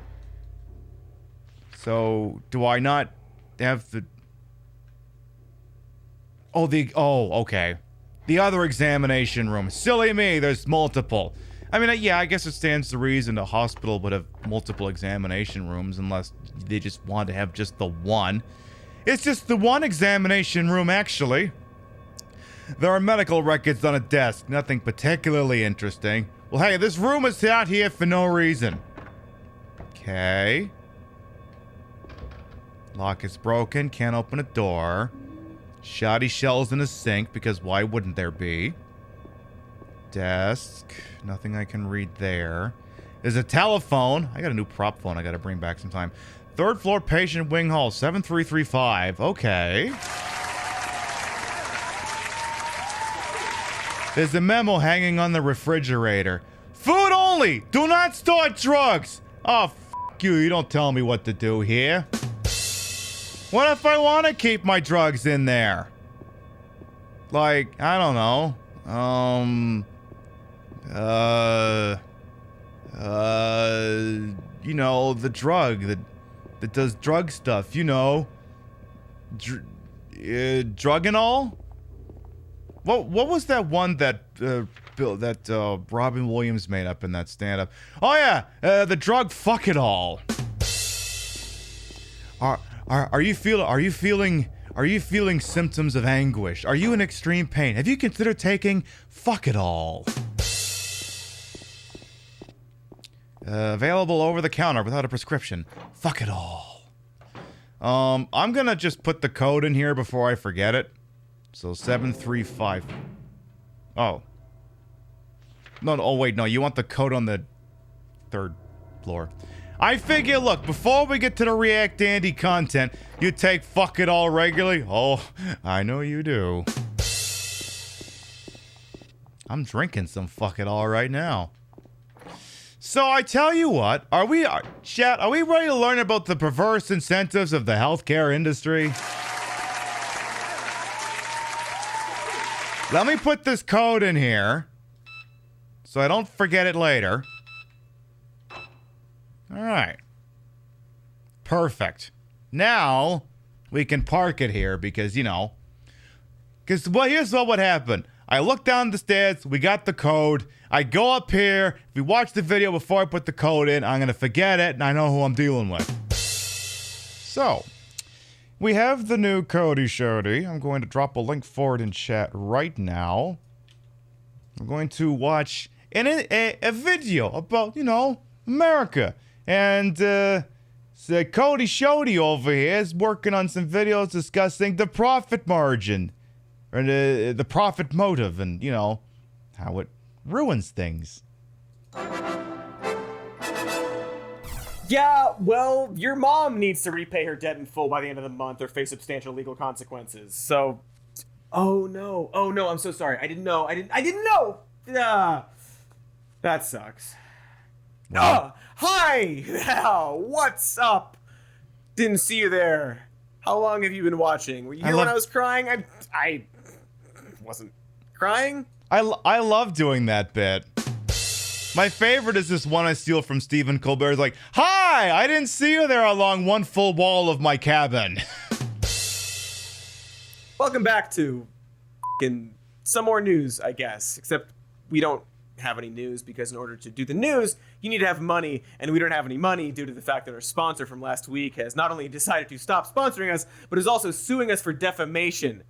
So, do I not have the... Oh, okay. The other examination room. Silly me, there's multiple. I mean, yeah, I guess it stands to reason a hospital would have multiple examination rooms unless they just want to have just the one. It's just the one examination room, actually. There are medical records on a desk. Nothing particularly interesting. Well, hey, this room is out here for no reason. Okay. Lock is broken. Can't open a door. Shoddy shells in a sink, because why wouldn't there be? Desk. Nothing I can read there. There's a telephone. I got a new prop phone I got to bring back sometime. 3rd floor patient wing hall, 7335. Okay. There's a memo hanging on the refrigerator. Food only! Do not store drugs! Oh, f*** you. You don't tell me what to do here. What if I want to keep my drugs in there? Like, I don't know. You know, the drug that does drug stuff, you know. Drug and all? What was that one that Robin Williams made up in that stand-up? Oh yeah, the drug fuck it all. Are you feeling symptoms of anguish? Are you in extreme pain? Have you considered taking fuck it all? Available over the counter without a prescription. Fuck it all. I'm gonna just put the code in here before I forget it. So 735. Oh. No, oh wait, no, you want the code on the 3rd floor. I figure, look, before we get to the React Andy content, you take fuck it all regularly? Oh, I know you do. I'm drinking some fuck it all right now. So I tell you what, chat, are we ready to learn about the perverse incentives of the healthcare industry? Let me put this code in here so I don't forget it later. All right. Perfect. Now we can park it here because, you know, well, here's what would happen. I look down the stairs, we got the code, I go up here, if we watch the video before I put the code in, I'm going to forget it and I know who I'm dealing with. So, we have the new Cody Shody. I'm going to drop a link for it in chat right now. I'm going to watch a video about, you know, America. And so Cody Shody over here is working on some videos discussing the profit margin. Or the profit motive and, you know, how it ruins things. Yeah, well, your mom needs to repay her debt in full by the end of the month or face substantial legal consequences. So, oh no, I'm so sorry. I didn't know. I didn't know. That sucks. Wow. Hi, what's up? Didn't see you there. How long have you been watching? Were you here when I was crying? I wasn't crying. I love doing that bit. My favorite is this one I steal from Stephen Colbert. It's like, hi, I didn't see you there along one full wall of my cabin. Welcome back to some more news, I guess. Except we don't have any news because in order to do the news, you need to have money, and we don't have any money due to the fact that our sponsor from last week has not only decided to stop sponsoring us, but is also suing us for defamation.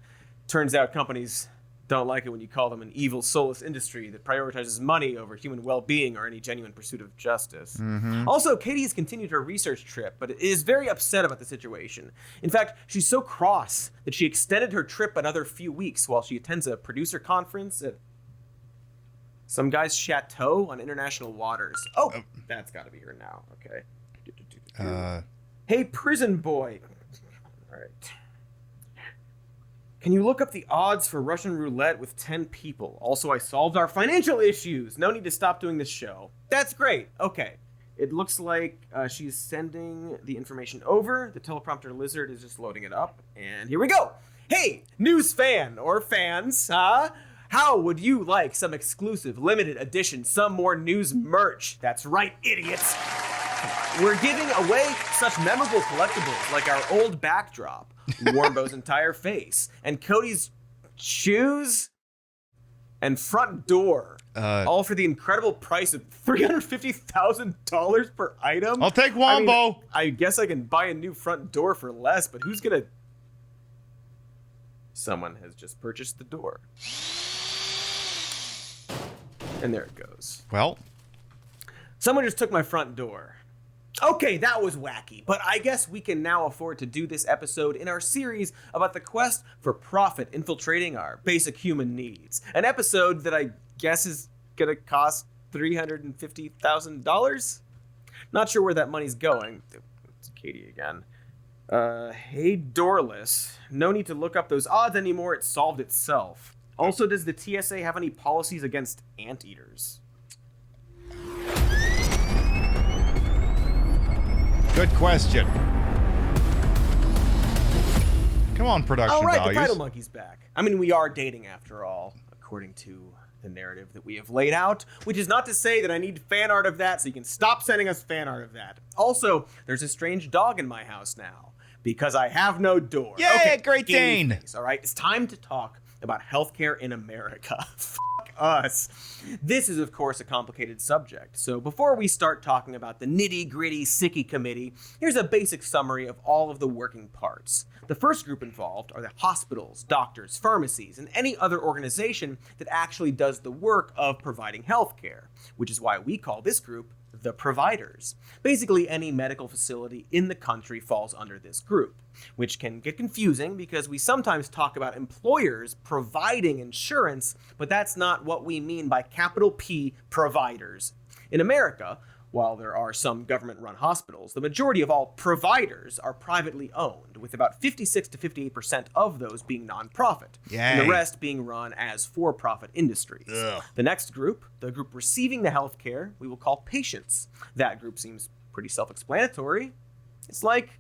Turns out companies don't like it when you call them an evil, soulless industry that prioritizes money over human well-being or any genuine pursuit of justice. Mm-hmm. Also, Katie has continued her research trip, but is very upset about the situation. In fact, she's so cross that she extended her trip another few weeks while she attends a producer conference at some guy's chateau on international waters. Oh, that's got to be her now. Okay. Hey, prison boy. All right. Can you look up the odds for Russian roulette with 10 people? Also, I solved our financial issues. No need to stop doing this show. That's great. Okay. It looks like she's sending the information over. The teleprompter lizard is just loading it up. And here we go. Hey, news fan or fans, huh? How would you like some exclusive, limited edition, some more news merch? That's right, idiots. We're giving away such memorable collectibles like our old backdrop, Warbo's entire face, and Cody's shoes and front door. All for the incredible price of $350,000 per item. I'll take Wombo. I guess I can buy a new front door for less, but who's gonna... Someone has just purchased the door. And there it goes. Well, someone just took my front door. Okay, that was wacky, but I guess we can now afford to do this episode in our series about the quest for profit infiltrating our basic human needs. An episode that I guess is gonna cost $350,000. Not sure where that money's going. It's Katie again. Hey, Doorless. No need to look up those odds anymore. It solved itself. Also, does the TSA have any policies against anteaters? Good question. Come on, production All right, values. the Title Monkey's back. I mean, we are dating after all, according to the narrative that we have laid out, which is not to say that I need fan art of that, so you can stop sending us fan art of that. Also, there's a strange dog in my house now, because I have no door. Yay, okay, Great game Dane! face, all right, it's time to talk about healthcare in America. Fuck us. This is, of course, a complicated subject, so before we start talking about the nitty-gritty sicky committee, here's a basic summary of all of the working parts. The first group involved are the hospitals, doctors, pharmacies, and any other organization that actually does the work of providing healthcare, which is why we call this group the providers. Basically, any medical facility in the country falls under this group, which can get confusing because we sometimes talk about employers providing insurance, but that's not what we mean by capital P providers. In America, while there are some government-run hospitals, the majority of all providers are privately owned, with about 56 to 58% of those being nonprofit, and the Yay. rest being run as for-profit industries. Ugh. The next group, the group receiving the healthcare, we will call patients. That group seems pretty self-explanatory. It's like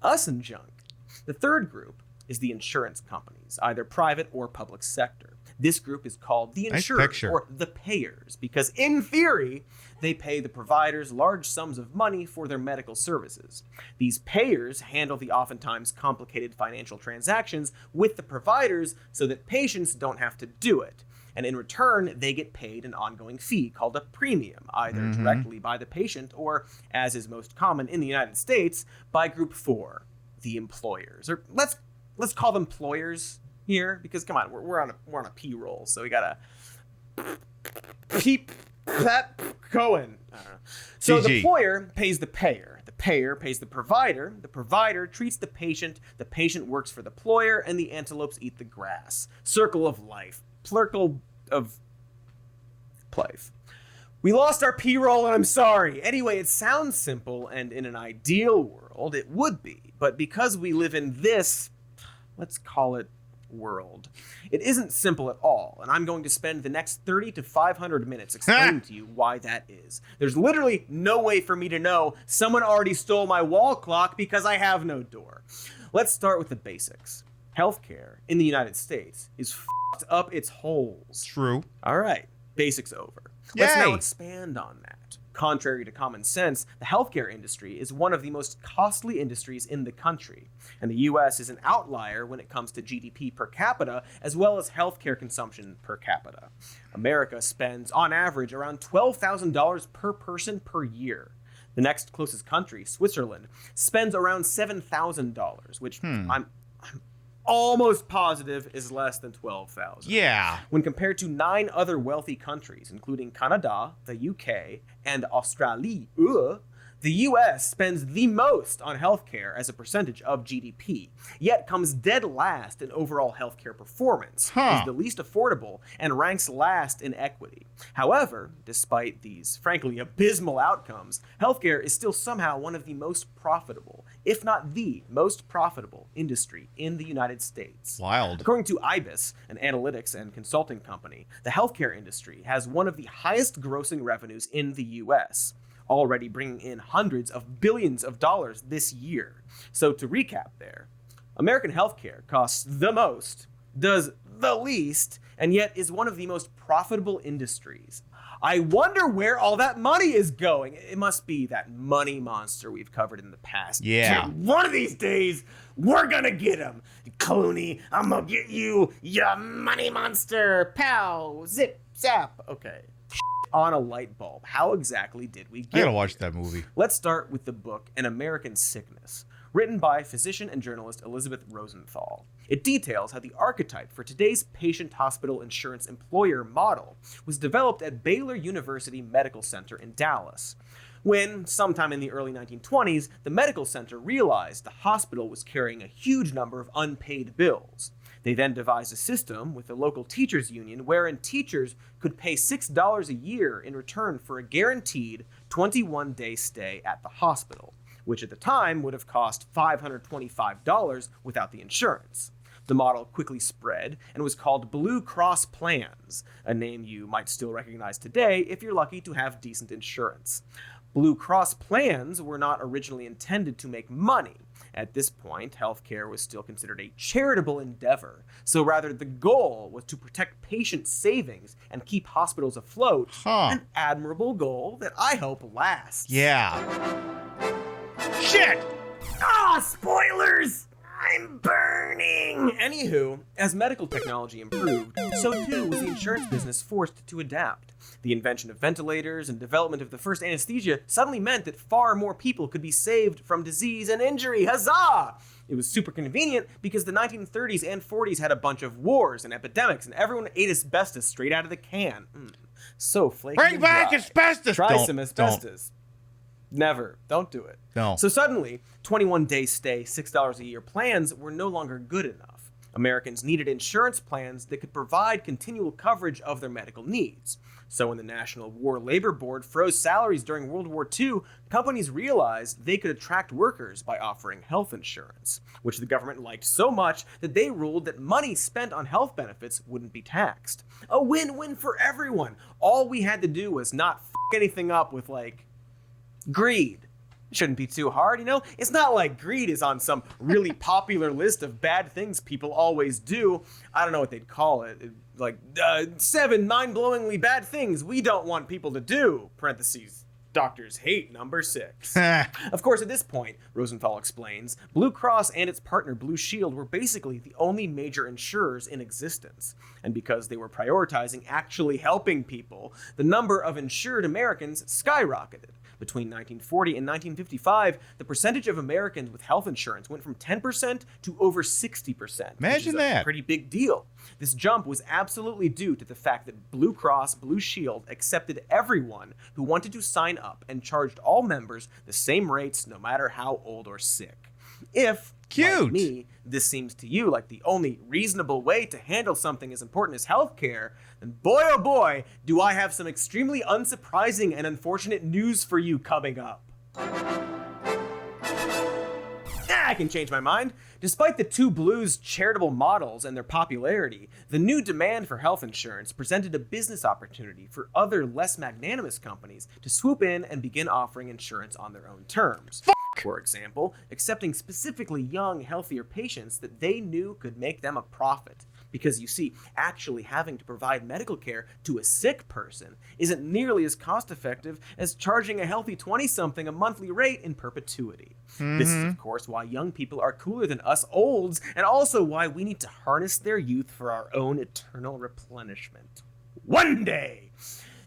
us and junk. The third group is the insurance companies, either private or public sector. This group is called the Nice insurers picture. or the payers because in theory, they pay the providers large sums of money for their medical services. These payers handle the oftentimes complicated financial transactions with the providers so that patients don't have to do it. And in return, they get paid an ongoing fee called a premium, either directly by the patient or, as is most common in the United States, by Group 4, the employers. Or let's call them employers here, because come on, we're on a P roll, so we gotta keep that going. I don't know. So the employer pays the payer pays the provider treats the patient works for the employer, and the antelopes eat the grass. Circle of life. Circle of life. We lost our P roll, and I'm sorry. Anyway, it sounds simple, and in an ideal world, it would be. But because we live in this, let's call it world, it isn't simple at all, and I'm going to spend the next 30 to 500 minutes explaining to you why that is. There's literally no way for me to know someone already stole my wall clock because I have no door. Let's start with the basics. Healthcare in the United States is f***ed up its holes. True. All right, basics over. Let's Yay. now expand on that. Contrary to common sense, the healthcare industry is one of the most costly industries in the country, and the U.S. is an outlier when it comes to GDP per capita as well as healthcare consumption per capita. America spends, on average, around $12,000 per person per year. The next closest country, Switzerland, spends around $7,000, which I'm almost positive is less than 12,000. Yeah. When compared to 9 other wealthy countries, including Canada, the UK, and Australia, the US spends the most on healthcare as a percentage of GDP, yet comes dead last in overall healthcare performance, is the least affordable, and ranks last in equity. However, despite these frankly abysmal outcomes, healthcare is still somehow one of the most profitable, if not the most profitable industry in the United States. Wild. According to IBIS, an analytics and consulting company, the healthcare industry has one of the highest grossing revenues in the US, already bringing in hundreds of billions of dollars this year. So to recap there, American healthcare costs the most, does the least, and yet is one of the most profitable industries. I wonder where all that money is going. It must be that money monster we've covered in the past. Yeah. One of these days, we're gonna get him. Clooney, I'm gonna get you, ya money monster. Pow, zip, zap. Okay. On a light bulb. How exactly did we get I gotta here? watch that movie. Let's start with the book An American Sickness, written by physician and journalist Elizabeth Rosenthal. It details how the archetype for today's patient hospital insurance employer model was developed at Baylor University Medical Center in Dallas, when, sometime in the early 1920s, the medical center realized the hospital was carrying a huge number of unpaid bills. They then devised a system with the local teachers union wherein teachers could pay $6 a year in return for a guaranteed 21-day stay at the hospital, which at the time would have cost $525 without the insurance. The model quickly spread and was called Blue Cross Plans, a name you might still recognize today if you're lucky to have decent insurance. Blue Cross Plans were not originally intended to make money. At this point, healthcare was still considered a charitable endeavor, so rather the goal was to protect patient savings and keep hospitals afloat, an admirable goal that I hope lasts. Yeah. Shit! Spoilers! I'm burning! Anywho, as medical technology improved, so too was the insurance business forced to adapt. The invention of ventilators and development of the first anesthesia suddenly meant that far more people could be saved from disease and injury. Huzzah! It was super convenient because the 1930s and 40s had a bunch of wars and epidemics, and everyone ate asbestos straight out of the can. So flaky. Bring and back dry. asbestos! Try Don't- some asbestos. Never. Don't do it. No. So suddenly, 21-day stay, $6 a year plans were no longer good enough. Americans needed insurance plans that could provide continual coverage of their medical needs. So when the National War Labor Board froze salaries during World War II, companies realized they could attract workers by offering health insurance, which the government liked so much that they ruled that money spent on health benefits wouldn't be taxed. A win-win for everyone. All we had to do was not f*** anything up with, greed. Shouldn't be too hard, you know? It's not like greed is on some really popular list of bad things people always do. I don't know what they'd call it. 7 mind-blowingly bad things we don't want people to do, parentheses, doctors hate number 6. Of course, at this point, Rosenthal explains, Blue Cross and its partner Blue Shield were basically the only major insurers in existence. And because they were prioritizing actually helping people, the number of insured Americans skyrocketed. Between 1940 and 1955, the percentage of Americans with health insurance went from 10% to over 60%. Imagine which is that. a pretty big deal. This jump was absolutely due to the fact that Blue Cross Blue Shield accepted everyone who wanted to sign up and charged all members the same rates no matter how old or sick. If, like me, this seems to you like the only reasonable way to handle something as important as healthcare, then boy oh boy, do I have some extremely unsurprising and unfortunate news for you coming up. I can change my mind. Despite the two Blues' charitable models and their popularity, the new demand for health insurance presented a business opportunity for other less magnanimous companies to swoop in and begin offering insurance on their own terms. For example, accepting specifically young, healthier patients that they knew could make them a profit. Because you see, actually having to provide medical care to a sick person isn't nearly as cost-effective as charging a healthy 20-something a monthly rate in perpetuity. This is, of course, why young people are cooler than us olds, and also why we need to harness their youth for our own eternal replenishment. One day!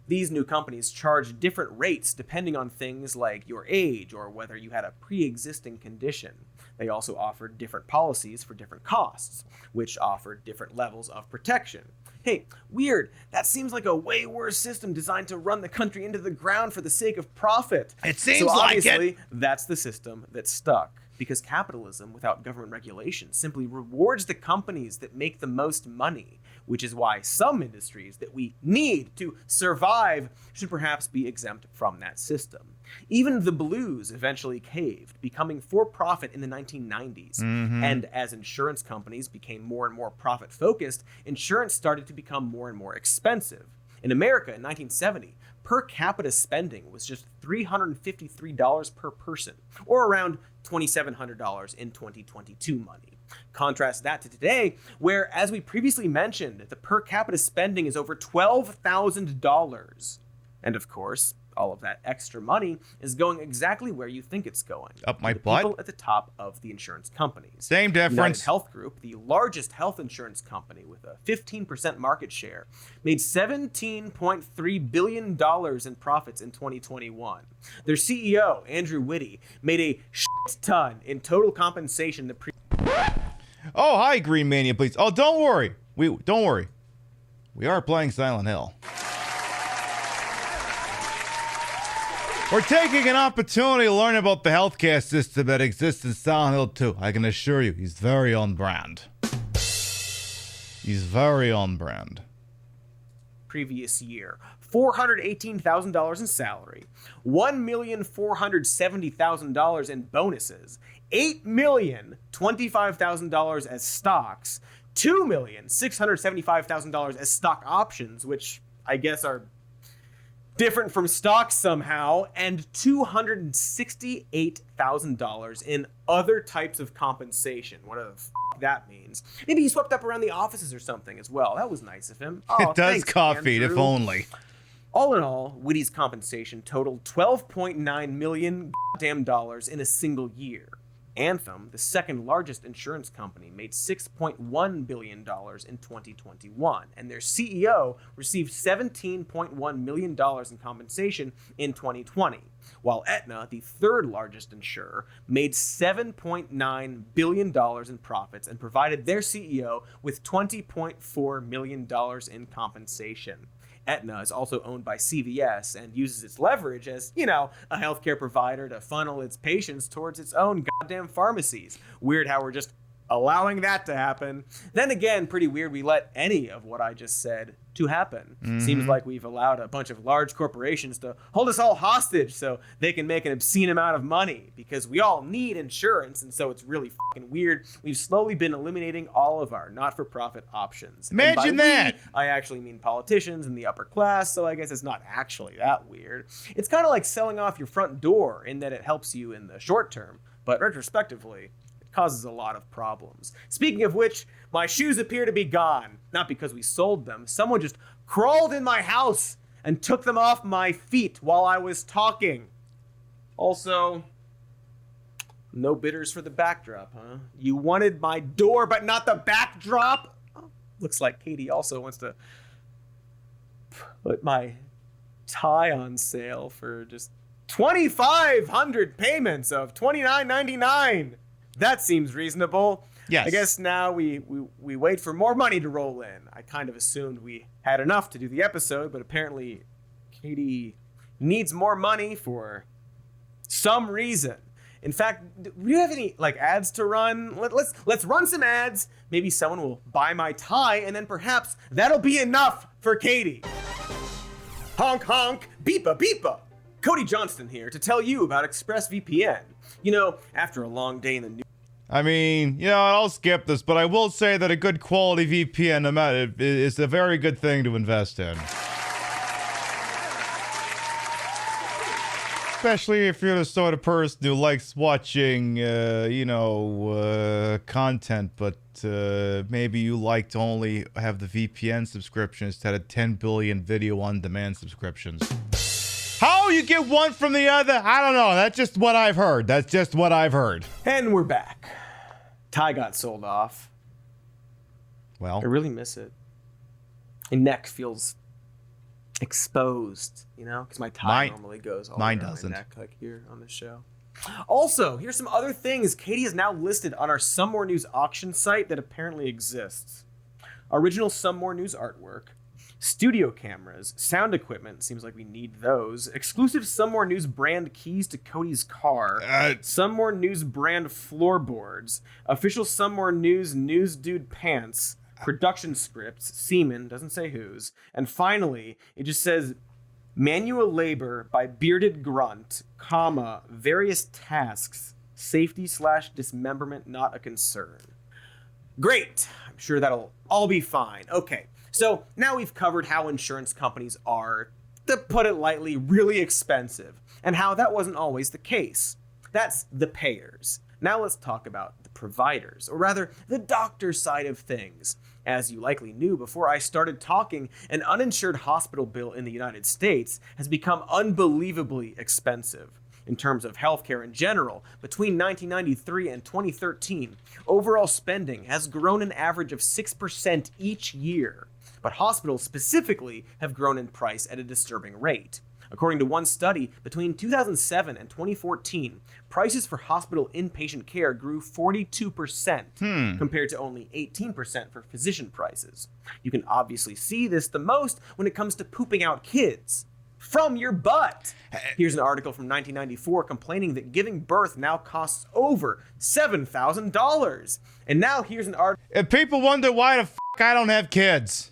These new companies charge different rates depending on things like your age or whether you had a pre-existing condition. They also offer different policies for different costs, which offer different levels of protection. Hey, weird. That seems like a way worse system designed to run the country into the ground for the sake of profit. It seems so like obviously, it. That's the system that stuck. Because capitalism without government regulation simply rewards the companies that make the most money, which is why some industries that we need to survive should perhaps be exempt from that system. Even the Blues eventually caved, becoming for-profit in the 1990s. And as insurance companies became more and more profit-focused, insurance started to become more and more expensive. In America in 1970, per capita spending was just $353 per person, or around $2,700 in 2022 money. Contrast that to today, where, as we previously mentioned, the per capita spending is over $12,000. And of course, all of that extra money is going exactly where you think it's going. Up my the butt? people at the top of the insurance companies. Same difference. United Health Group, the largest health insurance company with a 15% market share, made $17.3 billion in profits in 2021. Their CEO, Andrew Whitty, made a shit ton in total compensation the Oh, hi, Green Mania, please. Oh, don't worry. Don't worry. We are playing Silent Hill. We're taking an opportunity to learn about the healthcare system that exists in Silent Hill 2. I can assure you, he's very on brand. He's very on brand. Previous year, $418,000 in salary, $1,470,000 in bonuses, $8,025,000 as stocks, $2,675,000 as stock options, which I guess are different from stocks somehow, and $268,000 in other types of compensation. Whatever the that means. Maybe he swept up around the offices or something as well. That was nice of him. Oh, it does thanks, coffee, Andrew. if only. All in all, Whitty's compensation totaled $12.9 million dollars in a single year. Anthem, the second largest insurance company, made $6.1 billion in 2021, and their CEO received $17.1 million in compensation in 2020, while Aetna, the third largest insurer, made $7.9 billion in profits and provided their CEO with $20.4 million in compensation. Aetna is also owned by CVS and uses its leverage as, a healthcare provider to funnel its patients towards its own goddamn pharmacies. Weird how we're just allowing that to happen. Then again, pretty weird we let any of what I just said to happen. Seems like we've allowed a bunch of large corporations to hold us all hostage so they can make an obscene amount of money, because we all need insurance, and so it's really fucking weird. We've slowly been eliminating all of our not-for-profit options. Imagine that! I actually mean politicians and the upper class, so I guess it's not actually that weird. It's kind of like selling off your front door in that it helps you in the short term, but retrospectively, causes a lot of problems. Speaking of which, my shoes appear to be gone. Not because we sold them. Someone just crawled in my house and took them off my feet while I was talking. Also, no bidders for the backdrop, huh? You wanted my door, but not the backdrop? Oh, looks like Katie also wants to put my tie on sale for just 2,500 payments of $29.99. That seems reasonable. Yes. I guess now we wait for more money to roll in. I kind of assumed we had enough to do the episode, but apparently Katie needs more money for some reason. In fact, do you have any ads to run? Let's run some ads. Maybe someone will buy my tie, and then perhaps that'll be enough for Katie. Honk honk, beepa beepa. Cody Johnston here to tell you about ExpressVPN. After a long day in the news. I mean, I'll skip this, but I will say that a good quality VPN is a very good thing to invest in. Especially if you're the sort of person who likes watching, content, but maybe you like to only have the VPN subscription instead of 10 billion video-on-demand subscriptions. How you get one from the other? I don't know. That's just what I've heard. And we're back. Tie got sold off. Well, I really miss it. My neck feels exposed, because my tie normally goes all around my neck, like here on the show. Also, here's some other things Katie is now listed on our Some More News auction site that apparently exists. Original Some More News artwork. Studio cameras, sound equipment, seems like we need those. Exclusive Some More News brand keys to Cody's car. Some More News brand floorboards. Official Some More News News Dude pants. Production scripts, semen, doesn't say whose. And finally, it just says manual labor by bearded grunt, comma, various tasks, safety/dismemberment not a concern. Great, I'm sure that'll all be fine. Okay. So now we've covered how insurance companies are, to put it lightly, really expensive, and how that wasn't always the case. That's the payers. Now let's talk about the providers, or rather, the doctor side of things. As you likely knew before I started talking, an uninsured hospital bill in the United States has become unbelievably expensive. In terms of healthcare in general, between 1993 and 2013, overall spending has grown an average of 6% each year. But hospitals specifically have grown in price at a disturbing rate. According to one study, between 2007 and 2014, prices for hospital inpatient care grew 42% compared to only 18% for physician prices. You can obviously see this the most when it comes to pooping out kids. from your butt. Here's an article from 1994 complaining that giving birth now costs over $7,000. And now here's an article. If people wonder why the f I don't have kids.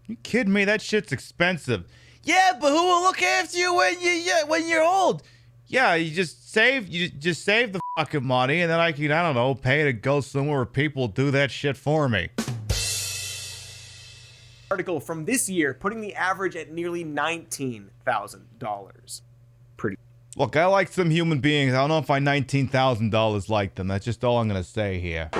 You kidding me? That shit's expensive. Yeah, but who will look after you when you're old? Yeah, you just save the fucking money, and then I can, I don't know, pay to go somewhere where people do that shit for me. Article from this year putting the average at nearly $19,000. Pretty. Look, I like some human beings. I don't know if I $19,000 like them. That's just all I'm gonna say here.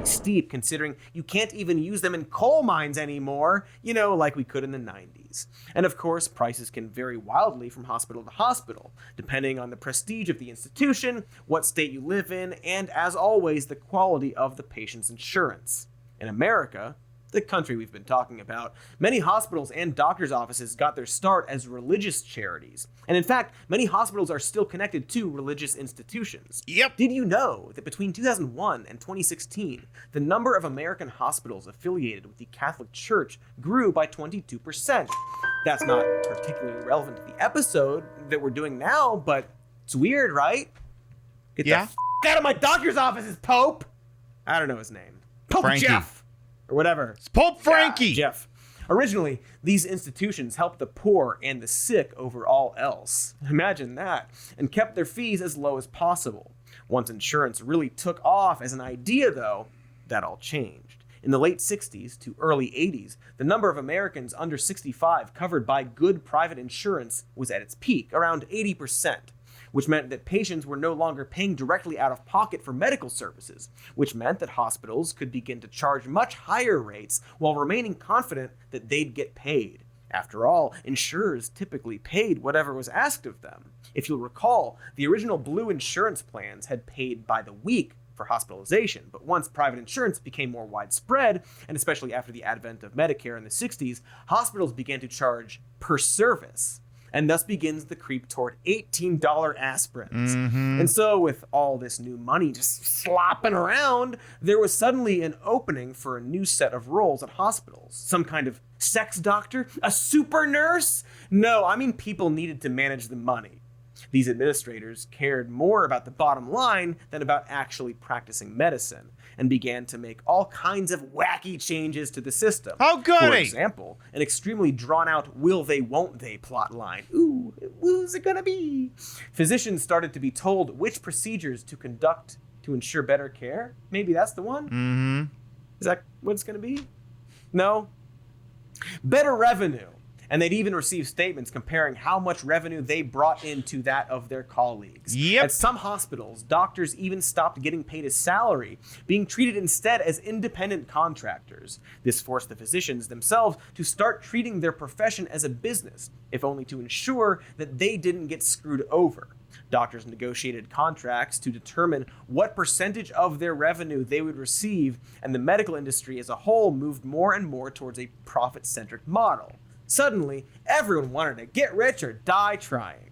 Steep, considering you can't even use them in coal mines anymore, you know, like we could in the 90s. And of course, prices can vary wildly from hospital to hospital, depending on the prestige of the institution, what state you live in, and as always, the quality of the patient's insurance. In America, the country we've been talking about, many hospitals and doctors' offices got their start as religious charities. And in fact, many hospitals are still connected to religious institutions. Yep. Did you know that between 2001 and 2016, the number of American hospitals affiliated with the Catholic Church grew by 22%? That's not particularly relevant to the episode that we're doing now, but it's weird, right? Get the f out of my doctor's offices, Pope! I don't know his name. Pope Frankie. Jeff! Or whatever. It's Pope Frankie! Yeah, Jeff. Originally, these institutions helped the poor and the sick over all else. Imagine that. And kept their fees as low as possible. Once insurance really took off as an idea, though, that all changed. In the late 60s to early 80s, the number of Americans under 65 covered by good private insurance was at its peak, around 80%. Which meant that patients were no longer paying directly out of pocket for medical services, which meant that hospitals could begin to charge much higher rates while remaining confident that they'd get paid. After all, insurers typically paid whatever was asked of them. If you'll recall, the original blue insurance plans had paid by the week for hospitalization, but once private insurance became more widespread, and especially after the advent of Medicare in the 60s, hospitals began to charge per service. And thus begins the creep toward $18 aspirins. And so with all this new money just slopping around, there was suddenly an opening for a new set of roles at hospitals. Some kind of sex doctor? A super nurse? No, I mean people needed to manage the money. These administrators cared more about the bottom line than about actually practicing medicine, and began to make all kinds of wacky changes to the system. Oh, goody! For example, an extremely drawn-out will they, won't they plot line. Ooh, who's it gonna be? Physicians started to be told which procedures to conduct to ensure better care. Maybe that's the one? Mm-hmm. Is that what it's gonna be? No? Better revenue. And they'd even receive statements comparing how much revenue they brought into that of their colleagues. Yep. At some hospitals, doctors even stopped getting paid a salary, being treated instead as independent contractors. This forced the physicians themselves to start treating their profession as a business, if only to ensure that they didn't get screwed over. Doctors negotiated contracts to determine what percentage of their revenue they would receive, and the medical industry as a whole moved more and more towards a profit-centric model. Suddenly, everyone wanted to get rich or die trying.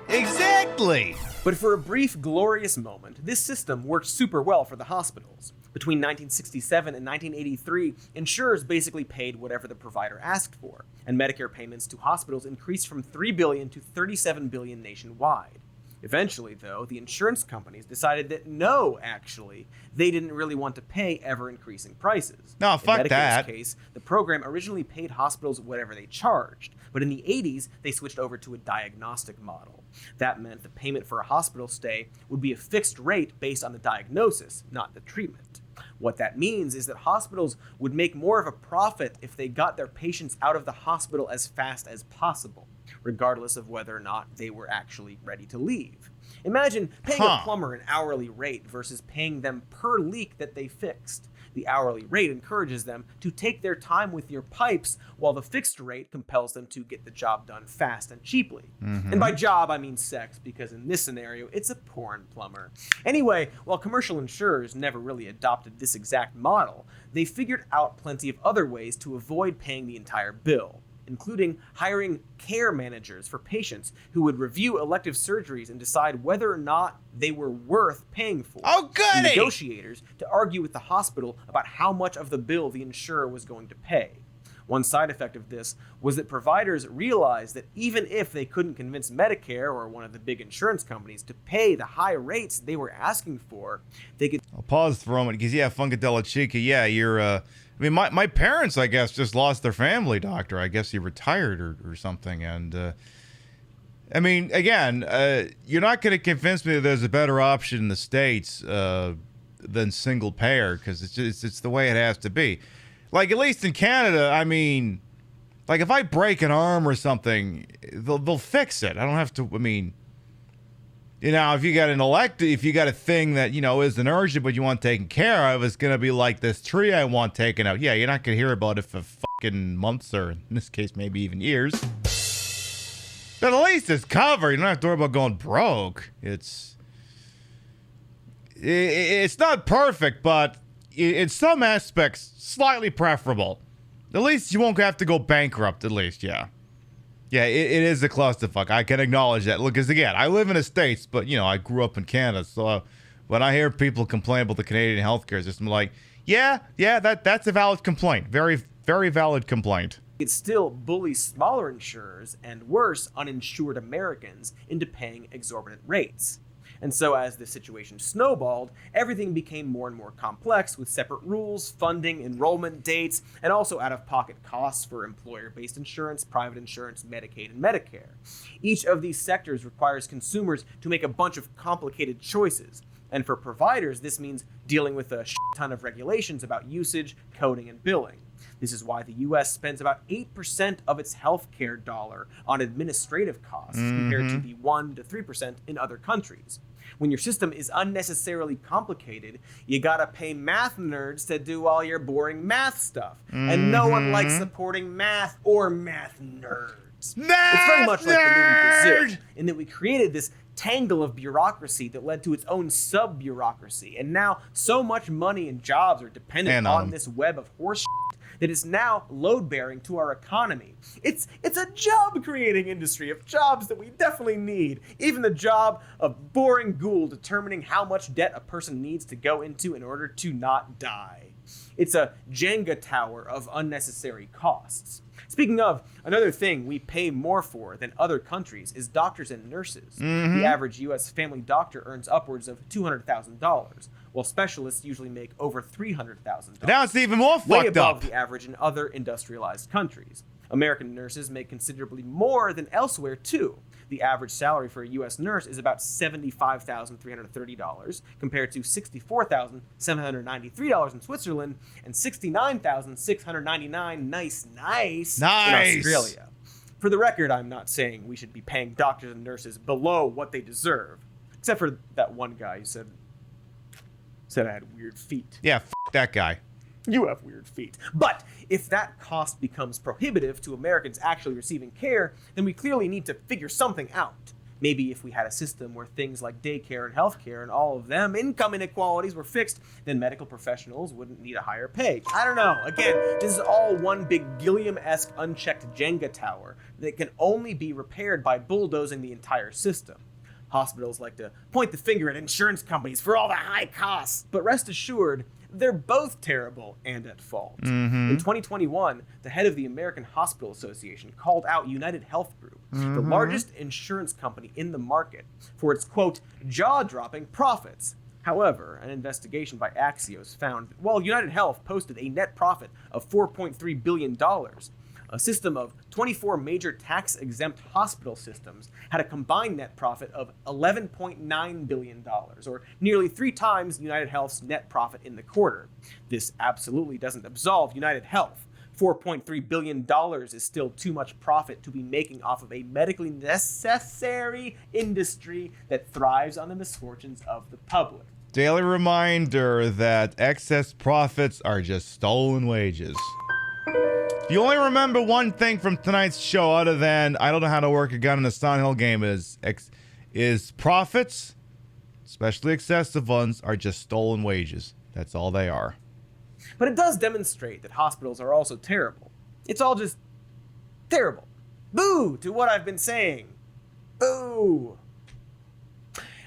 Exactly! But for a brief, glorious moment, this system worked super well for the hospitals. Between 1967 and 1983, insurers basically paid whatever the provider asked for, and Medicare payments to hospitals increased from $3 billion to $37 billion nationwide. Eventually, though, the insurance companies decided that no, actually, they didn't really want to pay ever-increasing prices. No, fuck in Medicare's that. case, the program originally paid hospitals whatever they charged, but in the 80s, they switched over to a diagnostic model. That meant the payment for a hospital stay would be a fixed rate based on the diagnosis, not the treatment. What that means is that hospitals would make more of a profit if they got their patients out of the hospital as fast as possible, regardless of whether or not they were actually ready to leave. Imagine paying a plumber an hourly rate versus paying them per leak that they fixed. The hourly rate encourages them to take their time with your pipes, while the fixed rate compels them to get the job done fast and cheaply. And by job, I mean sex, because in this scenario, it's a porn plumber. Anyway, while commercial insurers never really adopted this exact model, they figured out plenty of other ways to avoid paying the entire bill, including hiring care managers for patients who would review elective surgeries and decide whether or not they were worth paying for. Oh, goody! And negotiators to argue with the hospital about how much of the bill the insurer was going to pay. One side effect of this was that providers realized that even if they couldn't convince Medicare or one of the big insurance companies to pay the high rates they were asking for, they could... I'll pause for a moment because, yeah, Funkadella Chica, yeah, you're, I mean, my parents, I guess, just lost their family doctor. I guess he retired or something. And, I mean, again, you're not going to convince me that there's a better option in the States than single payer because it's the way it has to be. Like, at least in Canada, I mean, like, if I break an arm or something, they'll fix it. I don't have to, I mean, you know, if you got if you got a thing that, you know, isn't urgent but you want taken care of, it's going to be like this tree I want taken out. Yeah, you're not going to hear about it for fucking months or, in this case, maybe even years. But at least it's covered. You don't have to worry about going broke. It's not perfect, but in some aspects, slightly preferable. At least you won't have to go bankrupt, at least, yeah. Yeah, it is a clusterfuck. I can acknowledge that. Look, because again, I live in the States, but, you know, I grew up in Canada. So when I hear people complain about the Canadian healthcare system, I'm like, yeah, that's a valid complaint. Very, very valid complaint. It still bullies smaller insurers and, worse, uninsured Americans into paying exorbitant rates. And so as the situation snowballed, everything became more and more complex with separate rules, funding, enrollment dates, and also out-of-pocket costs for employer-based insurance, private insurance, Medicaid, and Medicare. Each of these sectors requires consumers to make a bunch of complicated choices. And for providers, this means dealing with a shit ton of regulations about usage, coding, and billing. This is why the U.S. spends about 8% of its healthcare dollar on administrative costs compared to the 1 to 3% in other countries. When your system is unnecessarily complicated, you gotta pay math nerds to do all your boring math stuff. And no one likes supporting math or math nerds. It's very much like the movie Brazil, in that we created this tangle of bureaucracy that led to its own sub-bureaucracy. And now so much money and jobs are dependent on this web of horse that is now load-bearing to our economy. It's a job-creating industry of jobs that we definitely need. Even the job of boring ghoul determining how much debt a person needs to go into in order to not die. It's a Jenga tower of unnecessary costs. Speaking of, another thing we pay more for than other countries is doctors and nurses. The average U.S. family doctor earns upwards of $200,000, while specialists usually make over $300,000. Now it's even more fucked up. Way above the average in other industrialized countries. American nurses make considerably more than elsewhere, too. The average salary for a U.S. nurse is about $75,330, compared to $64,793 in Switzerland and $69,699 nice in Australia. For the record, I'm not saying we should be paying doctors and nurses below what they deserve, except for that one guy who said I had weird feet. Yeah, that guy. You have weird feet. But if that cost becomes prohibitive to Americans actually receiving care, then we clearly need to figure something out. Maybe if we had a system where things like daycare and healthcare and all of them income inequalities were fixed, then medical professionals wouldn't need a higher pay. I don't know. Again, this is all one big Gilliam-esque unchecked Jenga tower that can only be repaired by bulldozing the entire system. Hospitals like to point the finger at insurance companies for all the high costs, but rest assured, they're both terrible and at fault. In 2021, the head of the American Hospital Association called out United Health Group, the largest insurance company in the market, for its, quote, jaw-dropping profits. However, an investigation by Axios found that while United Health posted a net profit of $4.3 billion, a system of 24 major tax-exempt hospital systems had a combined net profit of $11.9 billion, or nearly 3 times United Health's net profit in the quarter. This absolutely doesn't absolve United Health. $4.3 billion is still too much profit to be making off of a medically necessary industry that thrives on the misfortunes of the public. Daily reminder that excess profits are just stolen wages. If you only remember one thing from tonight's show other than I don't know how to work a gun in a Silent Hill game is profits, especially excessive ones, are just stolen wages. That's all they are. But it does demonstrate that hospitals are also terrible. It's all just terrible. Boo to what I've been saying. Boo.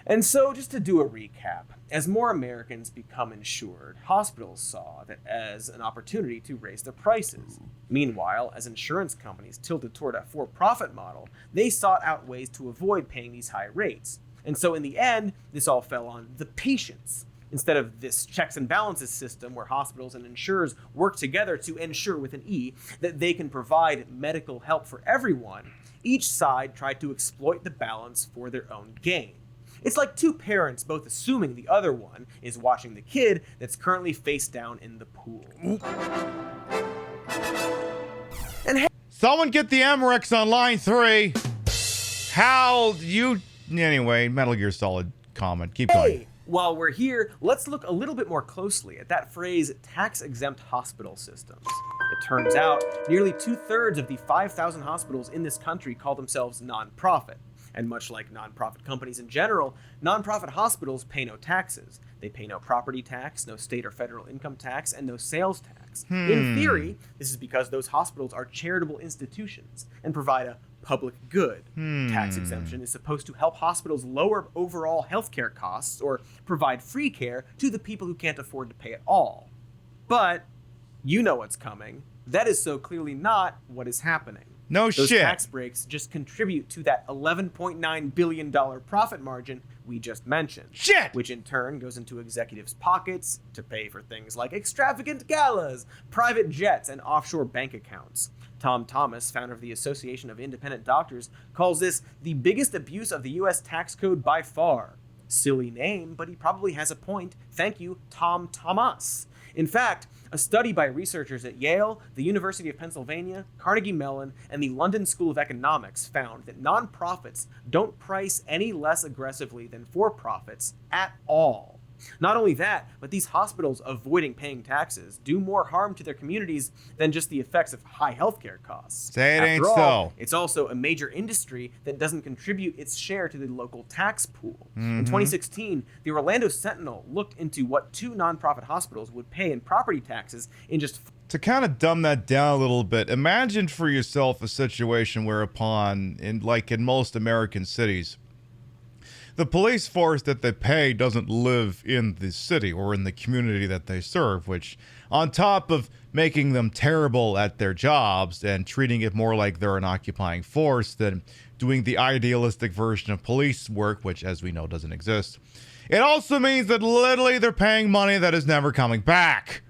And so, just to do a recap, as more Americans become insured, hospitals saw that as an opportunity to raise their prices. Meanwhile, as insurance companies tilted toward a for-profit model, they sought out ways to avoid paying these high rates. And so in the end, this all fell on the patients. Instead of this checks and balances system where hospitals and insurers work together to ensure with an E that they can provide medical help for everyone, each side tried to exploit the balance for their own gain. It's like two parents both assuming the other one is watching the kid that's currently face down in the pool. And someone get the Emmerich on line 3. How you... Anyway, Metal Gear Solid comment. Keep going. While we're here, let's look a little bit more closely at that phrase, tax-exempt hospital systems. It turns out nearly 2/3 of the 5,000 hospitals in this country call themselves nonprofit. And much like nonprofit companies in general, nonprofit hospitals pay no taxes. They pay no property tax, no state or federal income tax, and no sales tax. In theory, this is because those hospitals are charitable institutions and provide a public good. Tax exemption is supposed to help hospitals lower overall healthcare costs or provide free care to the people who can't afford to pay it all. But you know what's coming. That is so clearly not what is happening. Those shit. Tax breaks just contribute to that $11.9 billion profit margin we just mentioned. Shit! Which in turn goes into executives' pockets to pay for things like extravagant galas, private jets, and offshore bank accounts. Tom Thomas, founder of the Association of Independent Doctors, calls this the biggest abuse of the U.S. tax code by far. Silly name, but he probably has a point. Thank you, Tom Thomas. In fact, a study by researchers at Yale, the University of Pennsylvania, Carnegie Mellon, and the London School of Economics found that nonprofits don't price any less aggressively than for-profits at all. Not only that, but these hospitals avoiding paying taxes do more harm to their communities than just the effects of high healthcare costs. Say it ain't After all, so. It's also a major industry that doesn't contribute its share to the local tax pool. In 2016, the Orlando Sentinel looked into what 2 nonprofit hospitals would pay in property taxes in just... To kind of dumb that down a little bit, imagine for yourself a situation whereupon, in most American cities, the police force that they pay doesn't live in the city or in the community that they serve, which, on top of making them terrible at their jobs and treating it more like they're an occupying force than doing the idealistic version of police work, which, as we know, doesn't exist, it also means that literally they're paying money that is never coming back.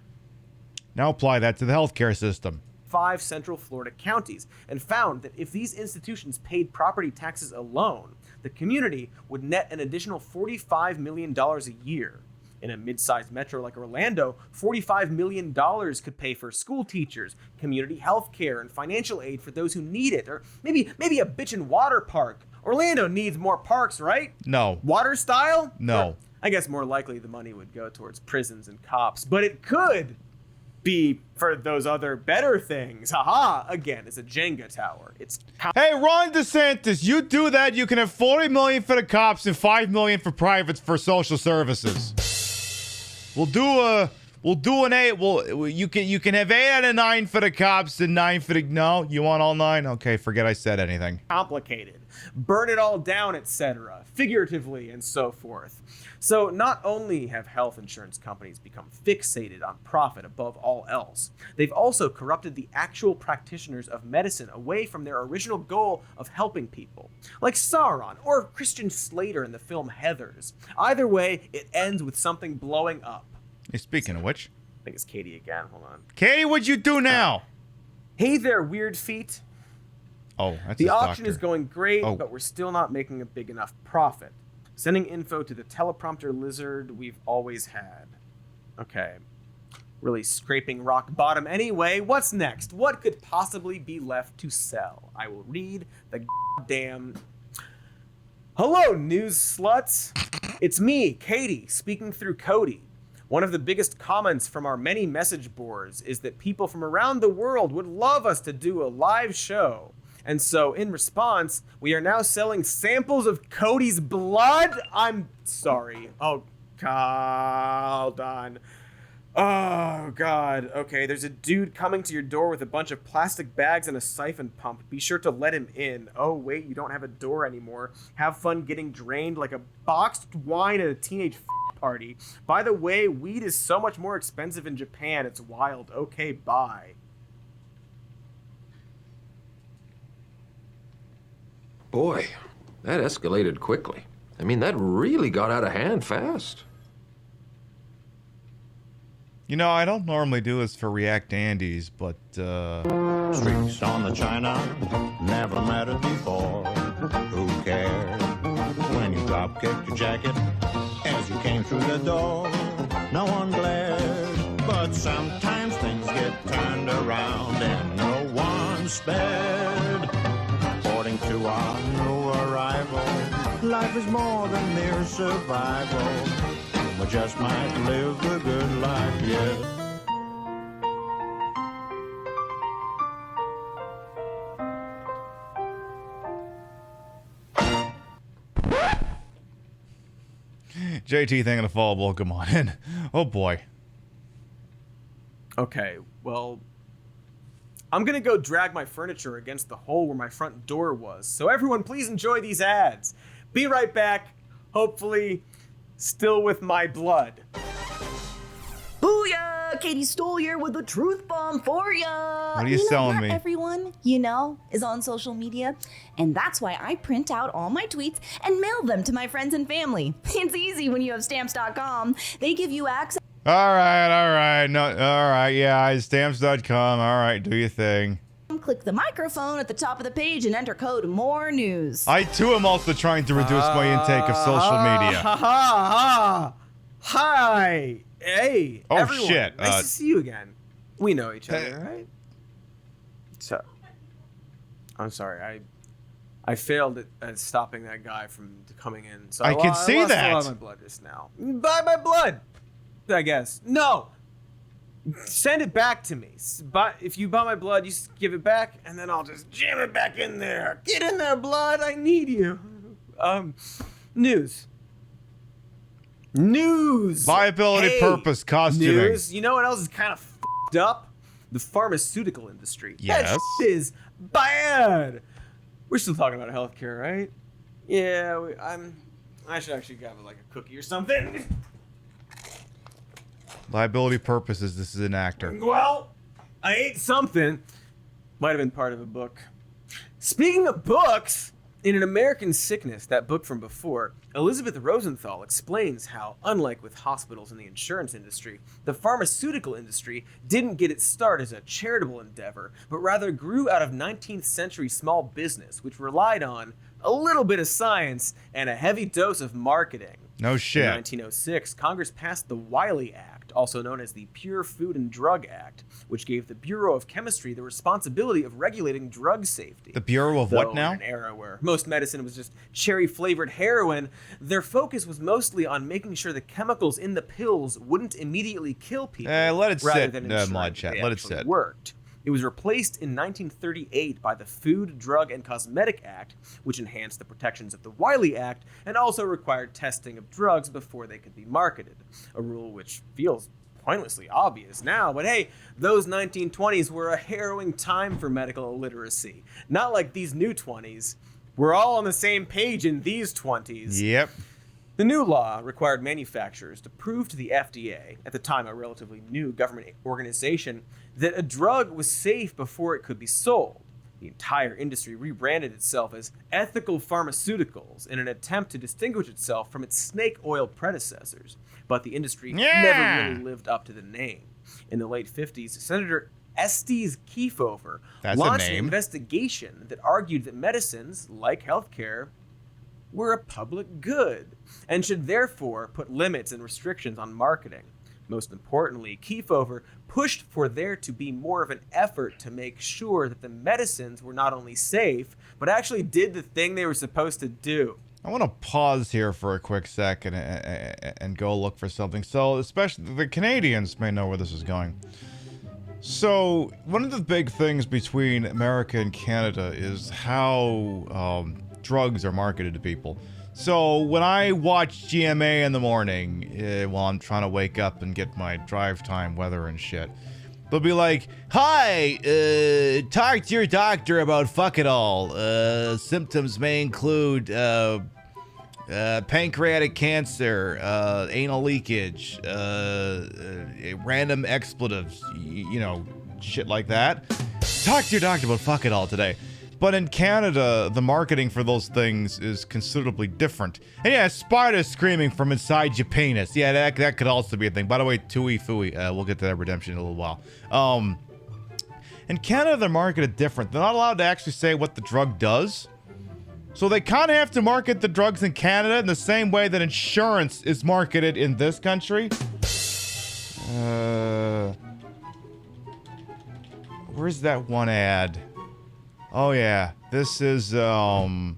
Now apply that to the healthcare system. 5 Central Florida counties and found that if these institutions paid property taxes alone, the community would net an additional $45 million a year. In a mid-sized metro like Orlando, $45 million could pay for school teachers, community health care, and financial aid for those who need it. Or maybe a bitchin' water park. Orlando needs more parks, right? No. Water style? No. Or, I guess more likely the money would go towards prisons and cops, but it could be for those other better things. Haha, again, it's a Jenga tower. Hey, Ron DeSantis, you do that, you can have $40 million for the cops and $5 million for privates for social services. You can have 8 out of 9 for the cops and 9 for the... No? You want all 9? Okay, forget I said anything. Complicated. Burn it all down, etc. Figuratively and so forth. So not only have health insurance companies become fixated on profit above all else, they've also corrupted the actual practitioners of medicine away from their original goal of helping people. Like Sauron or Christian Slater in the film Heathers. Either way, it ends with something blowing up. Hey, speaking of which... I think it's Katie again. Hold on. Katie, what'd you do now? Hey there, Weird Feet. Oh, that's The his auction doctor. is going great, Oh. but we're still not making a big enough profit. Sending info to the teleprompter lizard we've always had. Okay. Really scraping rock bottom anyway. What's next? What could possibly be left to sell? I will read the goddamn... Hello, news sluts. It's me, Katie, speaking through Cody. One of the biggest comments from our many message boards is that people from around the world would love us to do a live show. And so, in response, we are now selling samples of Cody's blood. I'm sorry. Oh, God. Hold on. Oh, God. Okay, there's a dude coming to your door with a bunch of plastic bags and a siphon pump. Be sure to let him in. Oh, wait, you don't have a door anymore. Have fun getting drained like a boxed wine at a teenage party. By the way, weed is so much more expensive in Japan. It's wild. Okay, bye. Boy, that escalated quickly. I mean, that really got out of hand fast. You know, I don't normally do this for React Andes, but, Streaks on the china never mattered before. Who cared when you drop kicked your jacket as you came through the door? No one glared, but sometimes things get turned around and no one spared. According to our new arrival, life is more than mere survival. We just might live the good life yet. JT thinking of fall blow, come on in. Oh boy. Okay, well, I'm gonna go drag my furniture against the hole where my front door was. So everyone, please enjoy these ads. Be right back, hopefully still with my blood. Booyah! Katie Stoll here with the truth bomb for ya! What are you selling not me? Everyone, is on social media, and that's why I print out all my tweets and mail them to my friends and family. It's easy when you have Stamps.com. They give you access. All right. No, all right. Yeah, stamps.com. All right, do your thing. Click the microphone at the top of the page and enter code MORE NEWS. I too am also trying to reduce my intake of social media. Hi. Hey. Oh, everyone. shit. Nice to see you again. We know each other, right? So, I'm sorry. I failed at stopping that guy from coming in. So I can see lost that. a lot of my blood just now. Buy my blood, I guess. No. Send it back to me. If you buy my blood, you just give it back, and then I'll just jam it back in there. Get in there, blood. I need you. News. Viability, purpose, costuming. News. You know what else is kind of f***ed up? The pharmaceutical industry. Yes. That shit is bad. We're still talking about healthcare, right? Yeah. I should actually grab like a cookie or something. Liability purposes, this is an actor. Well, I ate something. Might have been part of a book. Speaking of books, in An American Sickness, that book from before, Elizabeth Rosenthal explains how, unlike with hospitals and the insurance industry, the pharmaceutical industry didn't get its start as a charitable endeavor, but rather grew out of 19th century small business, which relied on a little bit of science and a heavy dose of marketing. No shit. In 1906, Congress passed the Wiley Act, also known as the Pure Food and Drug Act, which gave the Bureau of Chemistry the responsibility of regulating drug safety. The Bureau of what now? In an era where most medicine was just cherry-flavored heroin, their focus was mostly on making sure the chemicals in the pills wouldn't immediately kill people. Let it rather sit, than ensuring Mod that Chat. they Let it actually sit. worked. It was replaced in 1938 by the Food, Drug, and Cosmetic Act, which enhanced the protections of the Wiley Act and also required testing of drugs before they could be marketed, a rule which feels pointlessly obvious now, but hey, those 1920s were a harrowing time for medical illiteracy. Not like these new 20s. We're all on the same page in these 20s. Yep. The new law required manufacturers to prove to the FDA, at the time a relatively new government organization, that a drug was safe before it could be sold. The entire industry rebranded itself as Ethical Pharmaceuticals in an attempt to distinguish itself from its snake oil predecessors. But the industry never really lived up to the name. In the late 50s, Senator Estes Kefauver launched an investigation that argued that medicines, like healthcare, were a public good and should therefore put limits and restrictions on marketing. Most importantly, Kefauver pushed for there to be more of an effort to make sure that the medicines were not only safe, but actually did the thing they were supposed to do. I want to pause here for a quick second and go look for something. So, especially the Canadians may know where this is going. So, one of the big things between America and Canada is how drugs are marketed to people. So, when I watch GMA in the morning, while I'm trying to wake up and get my drive time weather and shit, they'll be like, "Hi, talk to your doctor about fuck it all. Symptoms may include pancreatic cancer, anal leakage, random expletives, shit like that. Talk to your doctor about fuck it all today. But in Canada, the marketing for those things is considerably different. And yeah, spiders screaming from inside your penis. Yeah, that could also be a thing. By the way, tooey fooey. We'll get to that redemption in a little while. In Canada, they're marketed different. They're not allowed to actually say what the drug does. So they kind of have to market the drugs in Canada in the same way that insurance is marketed in this country. Where's that one ad? Oh yeah, this is, the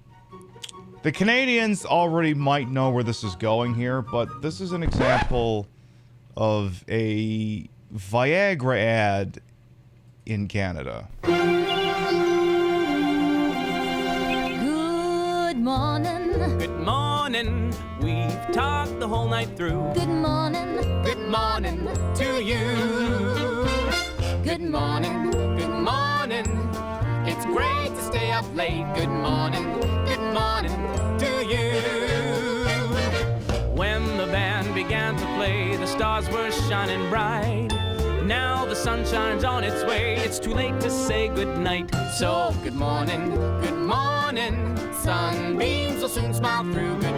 Canadians already might know where this is going here, but this is an example of a Viagra ad in Canada. Good morning. Good morning. We've talked the whole night through. Good morning. Good morning to you. Good morning. Good morning. It's great to stay up late. Good morning to you. When the band began to play, the stars were shining bright. Now the sun shines on its way. It's too late to say goodnight. So good morning, sunbeams will soon smile through. Good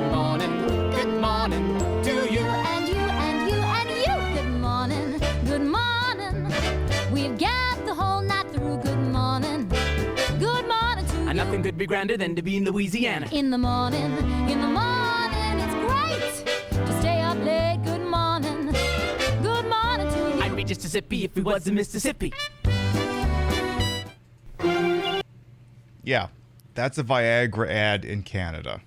morning to you. And you, and you, and you. Good morning, good morning. We've got the whole night through. Good morning to you. And nothing could be grander than to be in Louisiana. In the morning, it's great to stay up late. Good morning to you. I'd be just as hippie if we was in Mississippi. Yeah, that's a Viagra ad in Canada.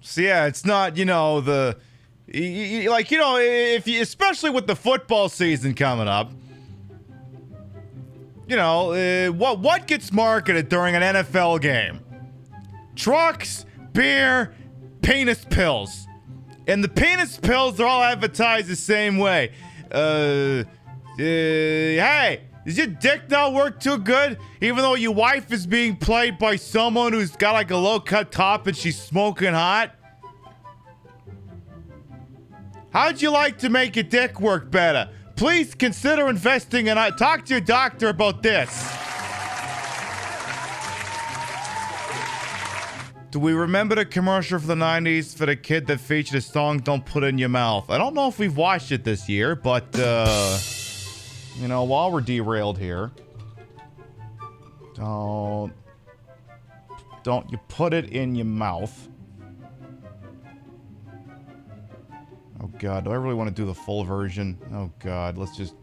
So yeah, it's not, if you, especially with the football season coming up, what gets marketed during an NFL game? Trucks, beer, penis pills. And the penis pills are all advertised the same way. Hey, does your dick not work too good? Even though your wife is being played by someone who's got like a low-cut top and she's smoking hot? How'd you like to make your dick work better? Please consider investing in it. Talk to your doctor about this. Do we remember the commercial for the 90s for the kid that featured a song, Don't Put It in Your Mouth? I don't know if we've watched it this year, but, while we're derailed here, don't you put it in your mouth. Oh God, do I really want to do the full version? Oh God, let's just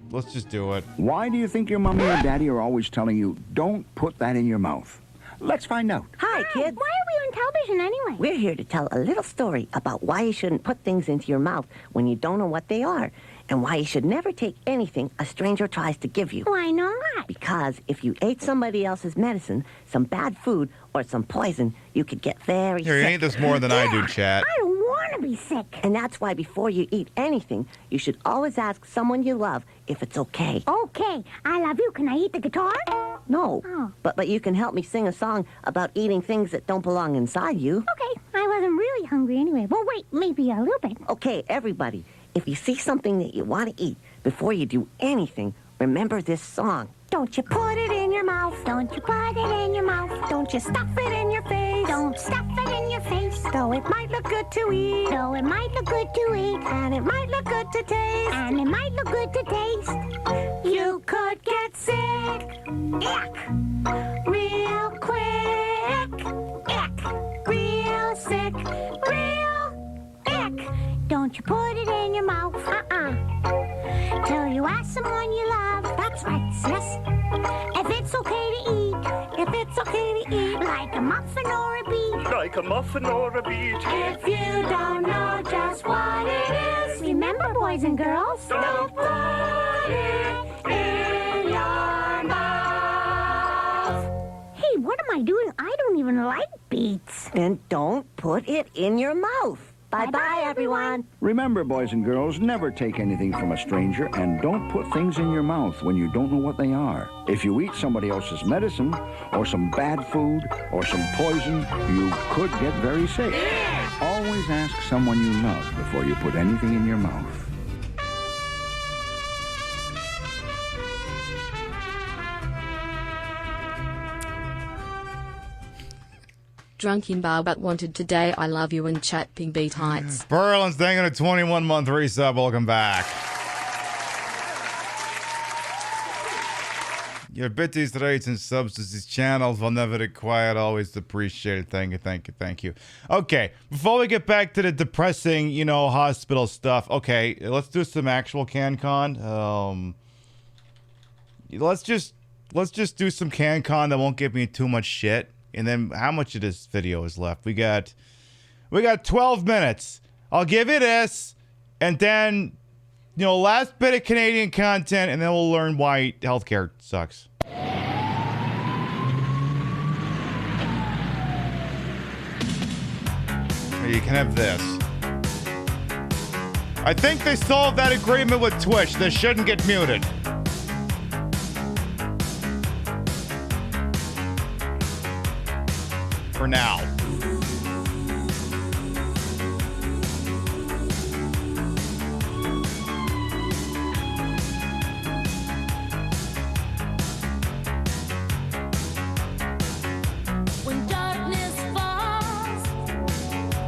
do it. Why do you think your mommy or daddy are always telling you, don't put that in your mouth? Let's find out. Hi, kids. Why are we on television anyway? We're here to tell a little story about why you shouldn't put things into your mouth when you don't know what they are, and why you should never take anything a stranger tries to give you. Why not? Because if you ate somebody else's medicine, some bad food, or some poison, you could get very sick. Here, you ain't this more than I do, chat. I don't want to be sick. And that's why before you eat anything, you should always ask someone you love if it's okay. Okay, I love you. Can I eat the guitar? No, Oh. but you can help me sing a song about eating things that don't belong inside you. Okay, I wasn't really hungry anyway. Well, wait, maybe a little bit. Okay, everybody, if you see something that you want to eat, before you do anything, remember this song. Don't you put it in your mouth. Don't you put it in your mouth. Don't you stuff it in your face. Don't stuff it in your face. Though it might look good to eat. Though it might look good to eat. And it might look good to taste. And it might look good to taste. You could get sick. Ick. Real quick. Ick. Real sick. Real ick. Don't you put it in your mouth. Till you ask someone you love. That's right, sis. If it's okay to eat. If it's okay to eat. Like a muffin or a beet. Like a muffin or a beet. If you don't know just what it is. Remember, boys and girls. Don't put it in your mouth. Hey, what am I doing? I don't even like beets. Then don't put it in your mouth. Bye-bye, everyone. Remember, boys and girls, never take anything from a stranger and don't put things in your mouth when you don't know what they are. If you eat somebody else's medicine or some bad food or some poison, you could get very sick. Always ask someone you love before you put anything in your mouth. Drunk in bar but wanted today. I love you and chat ping beat heights. Berlin's thanking a 21-month resub. Welcome back. Your bitties, rates, and subs to these channels will never required. Always appreciated. Thank you, thank you, thank you. Okay, before we get back to the depressing, you know, hospital stuff. Okay, let's do some actual CanCon. Let's just do some CanCon that won't give me too much shit. And then how much of this video is left? We got 12 minutes. I'll give you this, and then, you know, last bit of Canadian content, and then we'll learn why healthcare sucks. You can have this. I think they solved that agreement with Twitch. They shouldn't get muted. For now. When darkness falls,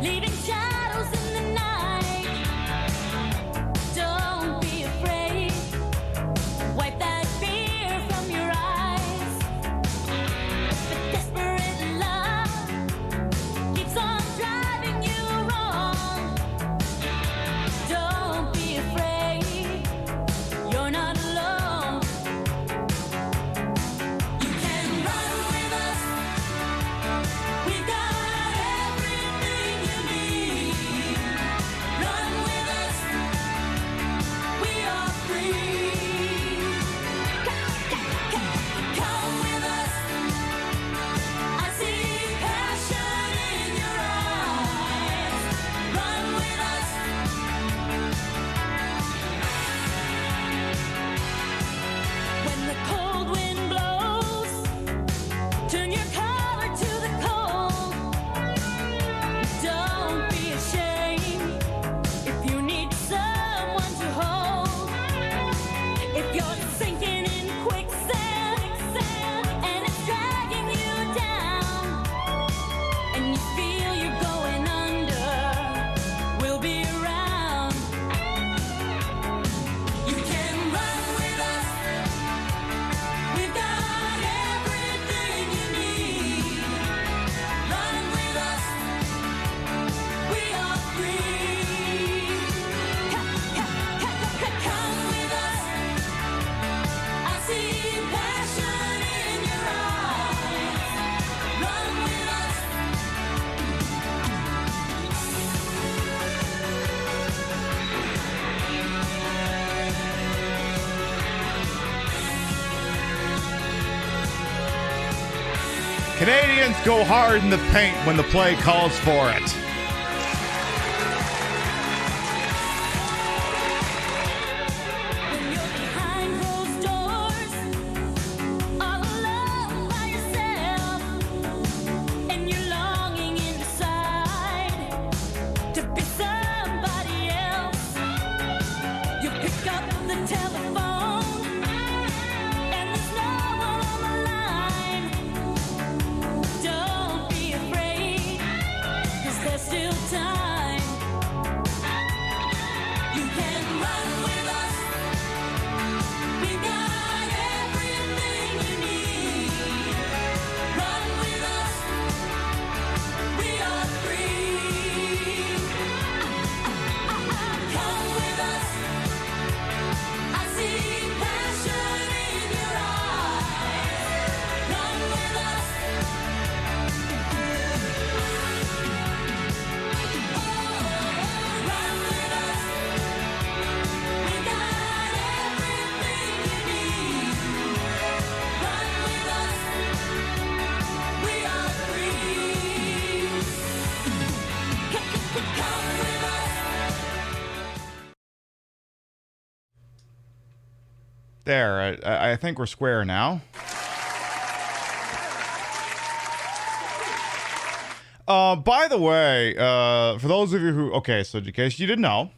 leaving shadows in the night, don't be afraid. Wipe that fear from your eyes. The desperate love keeps on driving you wrong. Don't be afraid. You're not alone. You can run with us. We've got everything you need. Run with us. We are free. Come with us. I see passion in your eyes. Run with us. When the cold wind blows, turn your collar to the cold. Don't be ashamed if you need someone to hold. If you're sinking in quicksand and it's dragging you down, and you feel you're going under, we'll be around. You can run with us. We've got everything you need. Run with us. We are free. Come with us. I see passion in your eyes. Run with us. Canadians go hard in the paint when the play calls for it. Behind closed doors, all alone by yourself, and you're longing inside to be somebody else. You pick up the telephone, and there's no one on the line. Don't be afraid, 'cause there's There, I think we're square now. By the way, for those of you who... Okay, so in case you didn't know,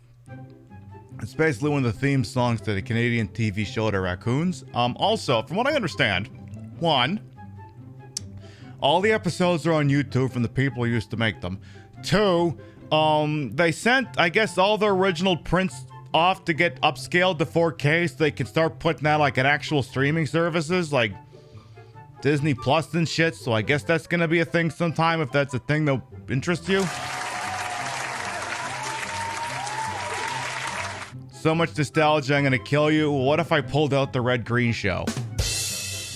it's basically one of the theme songs to the Canadian TV show The Raccoons. Also, from what I understand, one, all the episodes are on YouTube from the people who used to make them. Two, they sent, I guess, all the original prints off to get upscaled to 4K so they can start putting that like at actual streaming services like Disney Plus and shit. So I guess that's gonna be a thing sometime if that's a thing that interests you. So much nostalgia, I'm gonna kill you. What if I pulled out the Red Green show?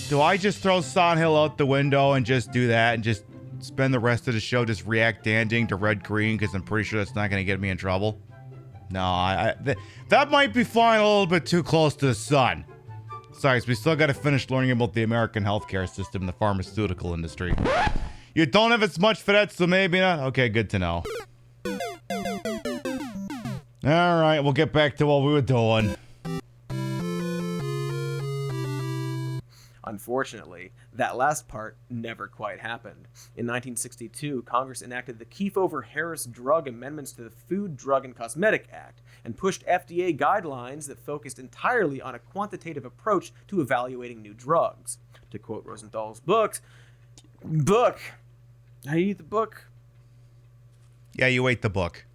Do I just throw Silent Hill out the window and just do that and just spend the rest of the show just reacting to Red Green because I'm pretty sure that's not gonna get me in trouble? No, that might be flying a little bit too close to the sun. Besides, we still gotta finish learning about the American healthcare system and the pharmaceutical industry. You don't have as much for that, so maybe not? Okay, good to know. Alright, we'll get back to what we were doing. Unfortunately, that last part never quite happened. In 1962, Congress enacted the Kefauver-Harris Drug Amendments to the Food, Drug, and Cosmetic Act and pushed FDA guidelines that focused entirely on a quantitative approach to evaluating new drugs. To quote Rosenthal's book, I eat the book? Yeah, you ate the book.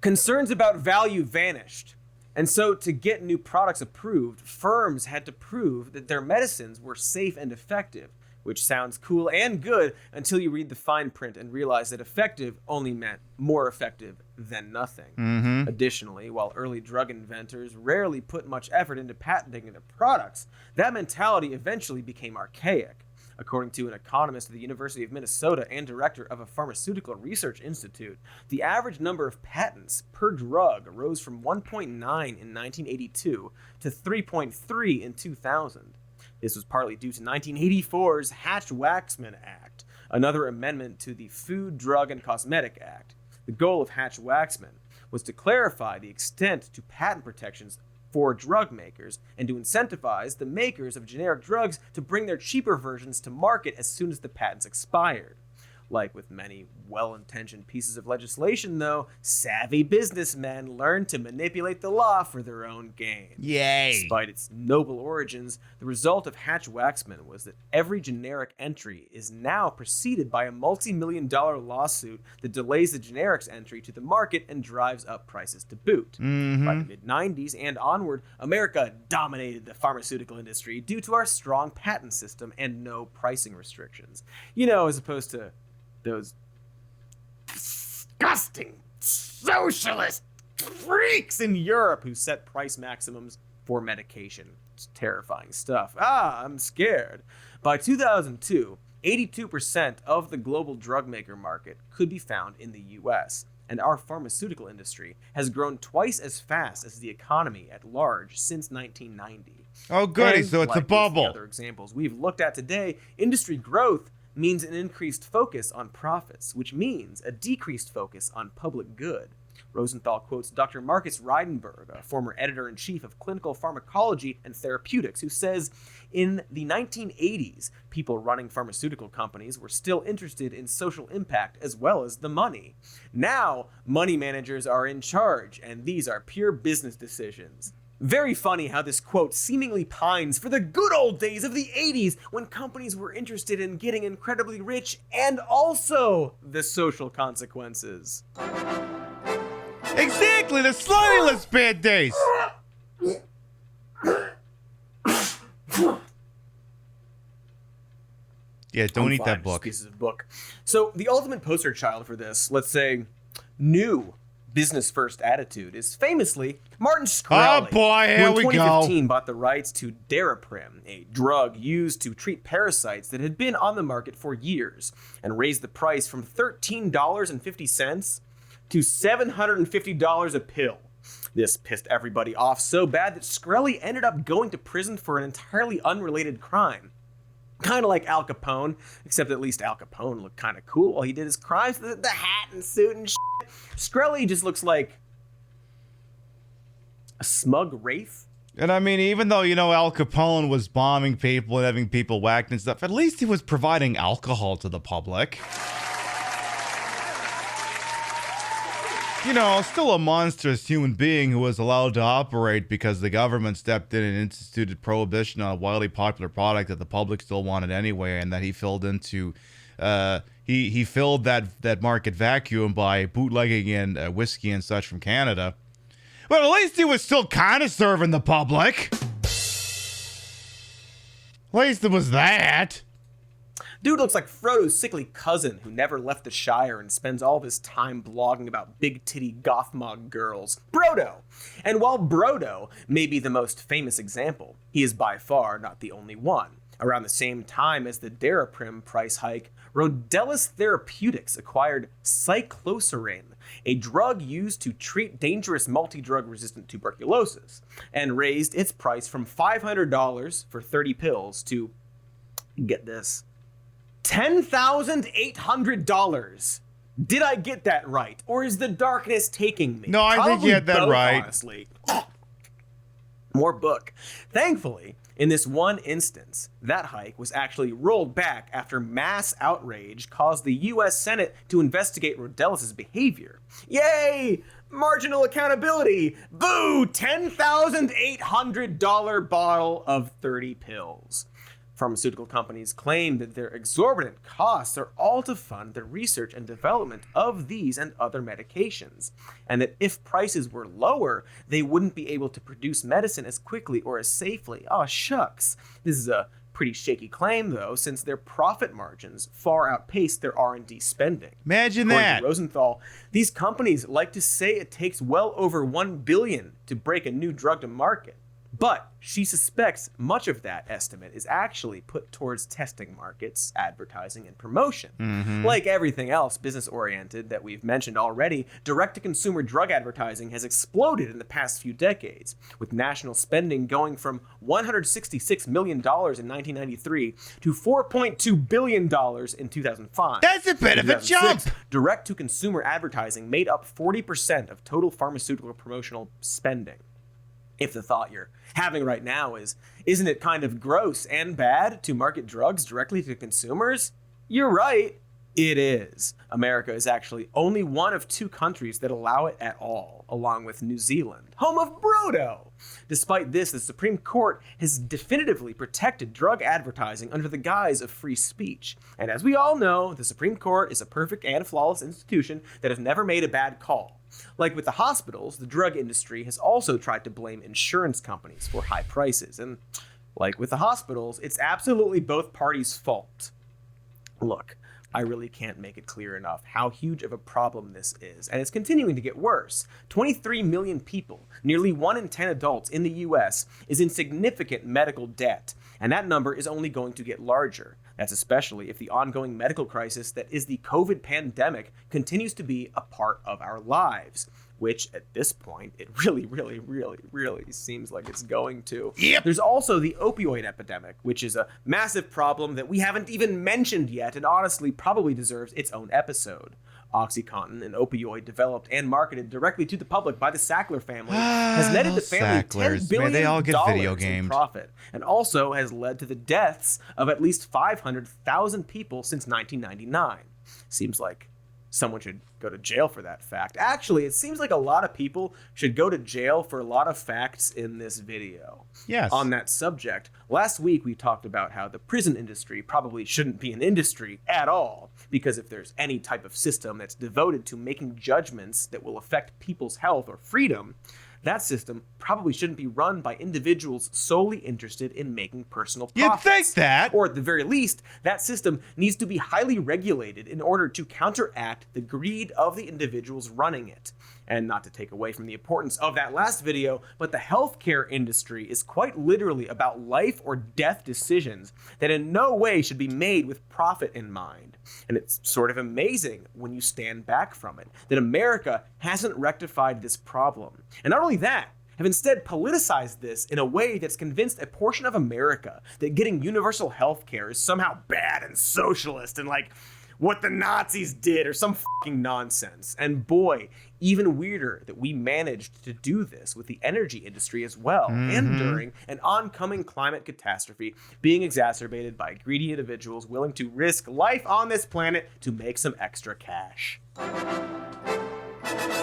Concerns about value vanished. And so to get new products approved, firms had to prove that their medicines were safe and effective, which sounds cool and good until you read the fine print and realize that effective only meant more effective than nothing. Mm-hmm. Additionally, while early drug inventors rarely put much effort into patenting their products, that mentality eventually became archaic. According to an economist at the University of Minnesota and director of a pharmaceutical research institute, the average number of patents per drug rose from 1.9 in 1982 to 3.3 in 2000. This was partly due to 1984's Hatch-Waxman Act, another amendment to the Food, Drug, and Cosmetic Act. The goal of Hatch-Waxman was to clarify the extent to patent protections for drug makers and to incentivize the makers of generic drugs to bring their cheaper versions to market as soon as the patents expired. Like with many well-intentioned pieces of legislation, though, savvy businessmen learned to manipulate the law for their own gain. Yay! Despite its noble origins, the result of Hatch-Waxman was that every generic entry is now preceded by a multi-million-dollar lawsuit that delays the generic's entry to the market and drives up prices to boot. Mm-hmm. By the mid-90s and onward, America dominated the pharmaceutical industry due to our strong patent system and no pricing restrictions. You know, as opposed to those disgusting socialist freaks in Europe who set price maximums for medication. It's terrifying stuff. I'm scared. By 2002, 82% of the global drug maker market could be found in the US, and our pharmaceutical industry has grown twice as fast as the economy at large since 1990. Oh, goody, And so it's a like bubble. with the other examples we've looked at today, industry growth means an increased focus on profits, which means a decreased focus on public good. Rosenthal quotes Dr. Marcus Reidenberg, a former editor-in-chief of Clinical Pharmacology and Therapeutics, who says, in the 1980s, people running pharmaceutical companies were still interested in social impact as well as the money. Now, money managers are in charge, and these are pure business decisions. Very funny how this quote seemingly pines for the good old days of the 80s when companies were interested in getting incredibly rich and also the social consequences. Exactly, the slutty list bad days. Yeah, don't eat that book. Pieces of book. So the ultimate poster child for this, let's say, new business first attitude is famously Martin Shkreli. Oh boy, here we who in go. 2015 bought the rights to Daraprim, a drug used to treat parasites that had been on the market for years, and raised the price from $13.50 to $750 a pill. This pissed everybody off so bad that Shkreli ended up going to prison for an entirely unrelated crime. Kind of like Al Capone, except at least Al Capone looked kind of cool while he did his crimes. The hat and suit and shit. Shkreli just looks like A smug wraith? And I mean, even though, Al Capone was bombing people and having people whacked and stuff, at least he was providing alcohol to the public. Still a monstrous human being who was allowed to operate because the government stepped in and instituted prohibition on a widely popular product that the public still wanted anyway, and that he filled into, he filled that market vacuum by bootlegging in whiskey and such from Canada. But at least he was still kind of serving the public. At least it was that. Dude looks like Frodo's sickly cousin who never left the Shire and spends all of his time blogging about big-titty goth-mog girls. Brodo! And while Brodo may be the most famous example, he is by far not the only one. Around the same time as the Daraprim price hike, Rodellis Therapeutics acquired cycloserine, a drug used to treat dangerous multi-drug-resistant tuberculosis, and raised its price from $500 for 30 pills to, get this, $10,800. Did I get that right? Or is the darkness taking me? No, I think you had that both, right. Honestly. More book. Thankfully, in this one instance, that hike was actually rolled back after mass outrage caused the U.S. Senate to investigate Rodellis' behavior. Yay! Marginal accountability! Boo! $10,800 bottle of 30 pills. Pharmaceutical companies claim that their exorbitant costs are all to fund the research and development of these and other medications, and that if prices were lower, they wouldn't be able to produce medicine as quickly or as safely. Aw, shucks. This is a pretty shaky claim, though, since their profit margins far outpace their R&D spending. Imagine According that. to Rosenthal, these companies like to say it takes well over $1 billion to break a new drug to market. But she suspects much of that estimate is actually put towards testing markets, advertising, and promotion. Mm-hmm. Like everything else business-oriented that we've mentioned already, direct-to-consumer drug advertising has exploded in the past few decades, with national spending going from $166 million in 1993 to $4.2 billion in 2005. That's a bit of a jump! Direct-to-consumer advertising made up 40% of total pharmaceutical promotional spending. If the thought you're having right now is, isn't it kind of gross and bad to market drugs directly to consumers? You're right. It is. America is actually only one of 2 countries that allow it at all, along with New Zealand, home of Brodo. Despite this, the Supreme Court has definitively protected drug advertising under the guise of free speech. And as we all know, the Supreme Court is a perfect and flawless institution that has never made a bad call. Like with the hospitals, the drug industry has also tried to blame insurance companies for high prices. And like with the hospitals, it's absolutely both parties' fault. Look, I really can't make it clear enough how huge of a problem this is, and it's continuing to get worse. 23 million people, nearly 1 in 10 adults in the US, is in significant medical debt, and that number is only going to get larger. That's especially if the ongoing medical crisis that is the COVID pandemic continues to be a part of our lives, which at this point, it really seems like it's going to. Yep. There's also the opioid epidemic, which is a massive problem that we haven't even mentioned yet and honestly probably deserves its own episode. OxyContin, an opioid developed and marketed directly to the public by the Sackler family, has netted the family $10 billion they all get video gamed. in profit, and also has led to the deaths of at least 500,000 people since 1999. Seems like someone should go to jail for that fact. Actually, it seems like a lot of people should go to jail for a lot of facts in this video. Yes. On that subject, last week we talked about how the prison industry probably shouldn't be an industry at all, because if there's any type of system that's devoted to making judgments that will affect people's health or freedom, that system probably shouldn't be run by individuals solely interested in making personal profits. You'd think that. Or at the very least, that system needs to be highly regulated in order to counteract the greed of the individuals running it. And not to take away from the importance of that last video, but the healthcare industry is quite literally about life or death decisions that in no way should be made with profit in mind. And it's sort of amazing when you stand back from it that America hasn't rectified this problem. And not only that, have instead politicized this in a way that's convinced a portion of America that getting universal health care is somehow bad and socialist and like what the Nazis did or some fucking nonsense. And boy, even weirder that we managed to do this with the energy industry as well, and during an oncoming climate catastrophe being exacerbated by greedy individuals willing to risk life on this planet to make some extra cash.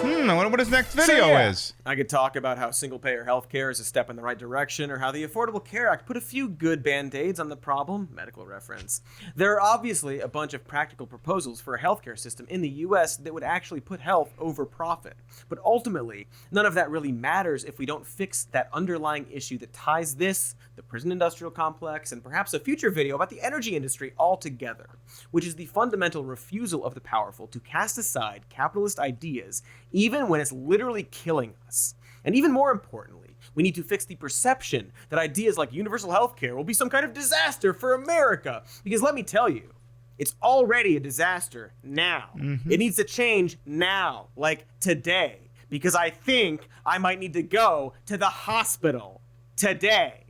I wonder what his next video is. I could talk about how single-payer healthcare is a step in the right direction, or how the Affordable Care Act put a few good band-aids on the problem, medical reference. There are obviously a bunch of practical proposals for a healthcare system in the US that would actually put health over profit. But ultimately, none of that really matters if we don't fix that underlying issue that ties this, the prison industrial complex, and perhaps a future video about the energy industry all together, which is the fundamental refusal of the powerful to cast aside capitalist ideas even when it's literally killing us. And even more importantly, we need to fix the perception that ideas like universal healthcare will be some kind of disaster for America. Because let me tell you, it's already a disaster now. It needs to change now, like today. Because I think I might need to go to the hospital today.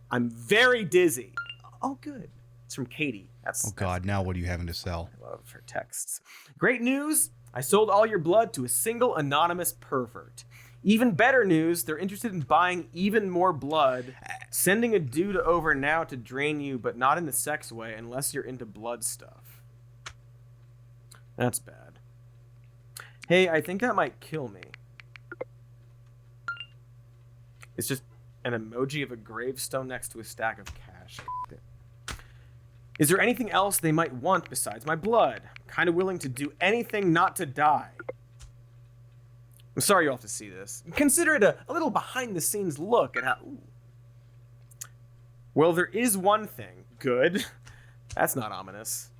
I'm very dizzy. Oh, good. It's from Katie. Oh God, now what are you having to sell? I love her texts. Great news. I sold all your blood to a single anonymous pervert. Even better news, they're interested in buying even more blood, sending a dude over now to drain you, but not in the sex way unless you're into blood stuff. That's bad. Hey, I think that might kill me. It's just an emoji of a gravestone next to a stack of cash. Is there anything else they might want besides my blood? I'm kind of willing to do anything not to die. I'm sorry you all have to see this. Consider it a little behind-the-scenes look at how... Ooh. Well, there is one thing. Good. That's not ominous.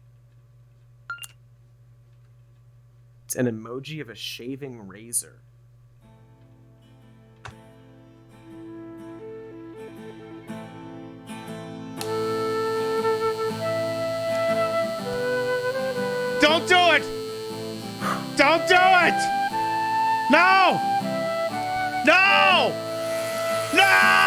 It's an emoji of a shaving razor. Don't do it! Don't do it! No! No! No!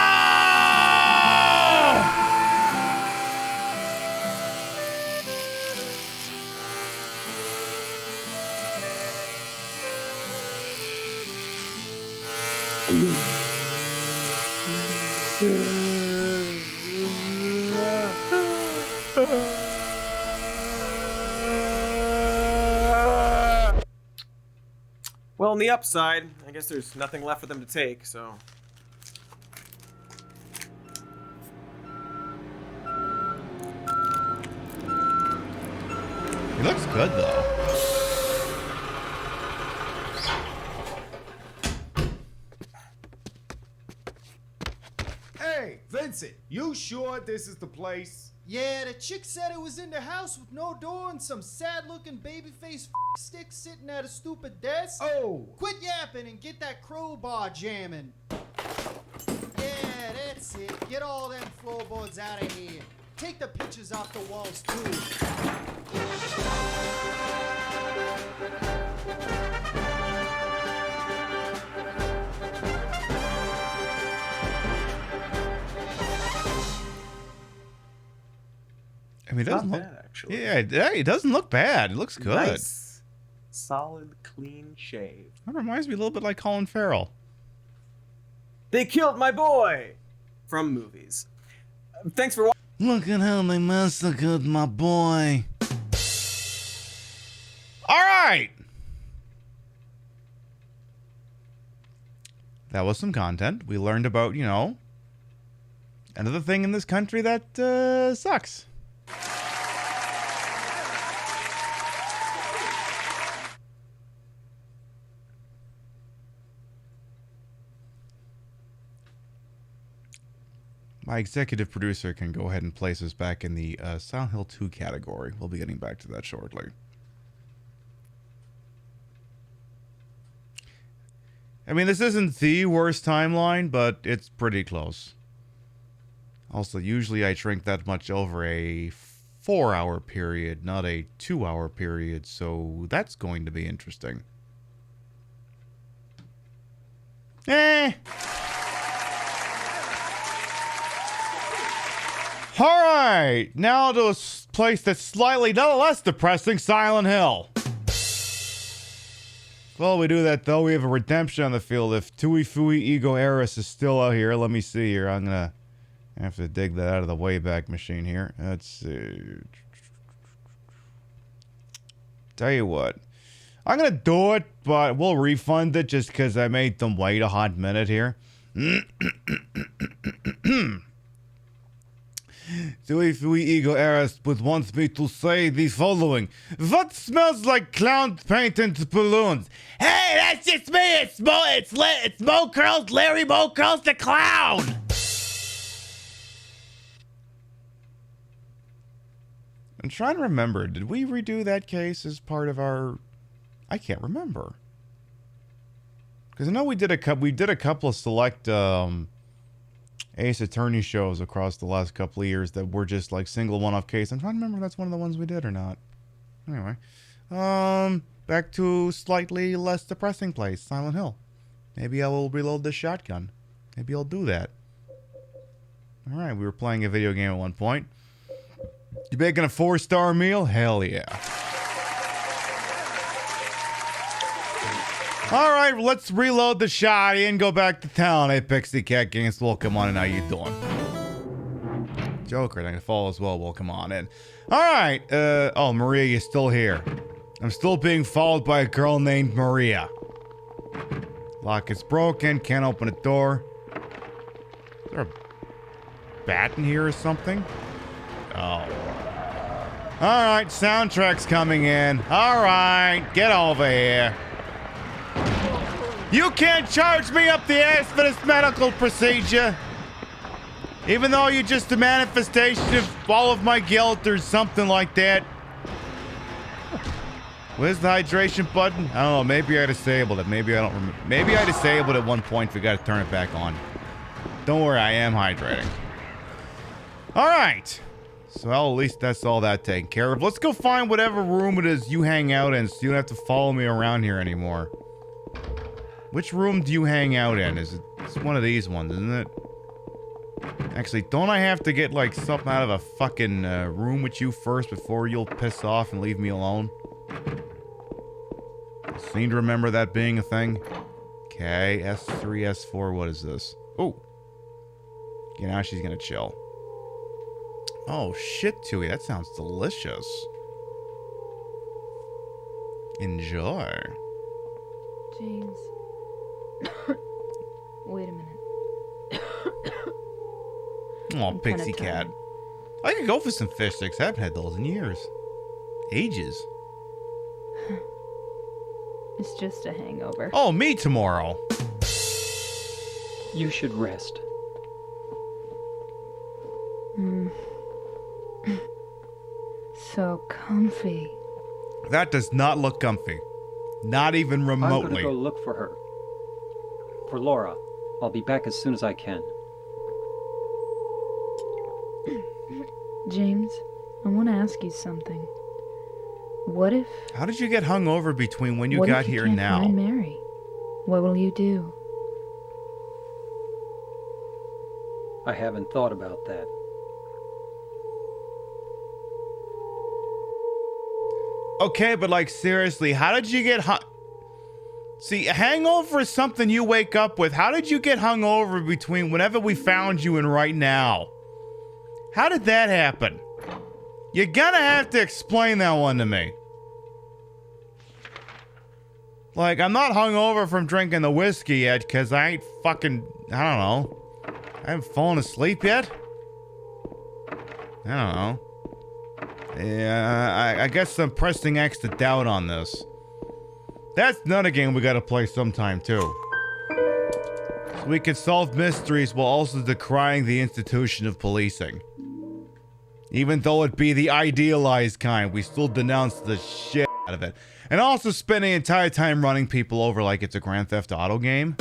Well, on the upside, I guess there's nothing left for them to take, so... He looks good, though. Hey, Vincent, you sure this is the place? Yeah, the chick said it was in the house with no door and some sad-looking baby-faced stick sitting at a stupid desk. Oh! Quit yapping and get that crowbar jamming. Yeah, that's it. Get all them floorboards out of here. Take the pictures off the walls, too. I mean, it doesn't look bad, actually. Yeah, it doesn't look bad. It looks good. Nice. Solid, clean shave. That reminds me a little bit like Colin Farrell. They killed my boy! From movies. Thanks for watching. Look at how they massacred my boy. All right. That was some content. We learned about, you know, another thing in this country that sucks. My executive producer can go ahead and place us back in the Silent Hill 2 category. We'll be getting back to that shortly. I mean, this isn't the worst timeline, but it's pretty close. Also, usually I shrink that much over a 4-hour period, not a 2-hour period, so that's going to be interesting. All right, now to a place that's slightly not less depressing, Silent Hill. Well, we do that though. We have a redemption on the field. If Tui Fui Ego Eris is still out here, let me see here. I'm gonna have to dig that out of the Wayback Machine here. Let's see. Tell you what, I'm gonna do it, but we'll refund it just because I made them wait a hot minute here. Tui Fui Ego Eris wants me to say the following. What smells like clown paint and balloons? Hey, that's just me. It's Mo Curls, Larry Mo Curls the clown. I'm trying to remember. Did we redo that case as part of our? I can't remember. Because I know we did a couple of select Ace Attorney shows across the last couple of years that were just like single one-off case. I'm trying to remember if that's one of the ones we did or not. Anyway, back to slightly less depressing place, Silent Hill. Maybe I will reload the shotgun. Maybe I'll do that. All right, we were playing a video game at one point. You making a 4-star meal? Hell yeah. All right, let's reload the shotty and go back to town. Hey, Pixie Cat Gangsta, welcome on in. How you doing? Joker, I'm gonna follow as well. Welcome on in. All right. Oh, Maria, you're still here. I'm still being followed by a girl named Maria. Lock is broken. Can't open the door. Is there a bat in here or something? Oh. All right, soundtrack's coming in. All right, get over here. You can't charge me up the ass for this medical procedure. Even though you're just a manifestation of all of my guilt or something like that. Where's the hydration button? I don't know, maybe I disabled it. Maybe I don't remember. Maybe I disabled it at one point. We gotta turn it back on. Don't worry, I am hydrating. All right. So well, at least that's all that taken care of. Let's go find whatever room it is you hang out in so you don't have to follow me around here anymore. Which room do you hang out in? It's one of these ones, isn't it? Actually, don't I have to get like something out of a fucking room with you first before you'll piss off and leave me alone? I seem to remember that being a thing. Okay, S3, S4, what is this? Oh. Okay, now she's gonna chill. Oh, shit, Tui, that sounds delicious. Enjoy. James. Wait a minute. Oh, Pixie Cat. I could go for some fish sticks. I haven't had those in years. Ages. It's just a hangover. Oh, me tomorrow. You should rest. So comfy. That does not look comfy. Not even remotely. I'm gonna go look for her. For Laura. I'll be back as soon as I can. James, I want to ask you something. What if... How did you get hung over between when you got here and now? What if you can't find Mary? What will you do? I haven't thought about that. Okay, but like seriously, how did you get hung... See, a hangover is something you wake up with. How did you get hung over between whenever we found you and right now? How did that happen? You're gonna have to explain that one to me. Like, I'm not hungover from drinking the whiskey yet, because I ain't fucking... I don't know. I haven't fallen asleep yet? I don't know. Yeah, I guess I'm pressing X to doubt on this. That's another game we gotta play sometime, too. So we can solve mysteries while also decrying the institution of policing. Even though it be the idealized kind, we still denounce the shit out of it. And also spend the entire time running people over like it's a Grand Theft Auto game.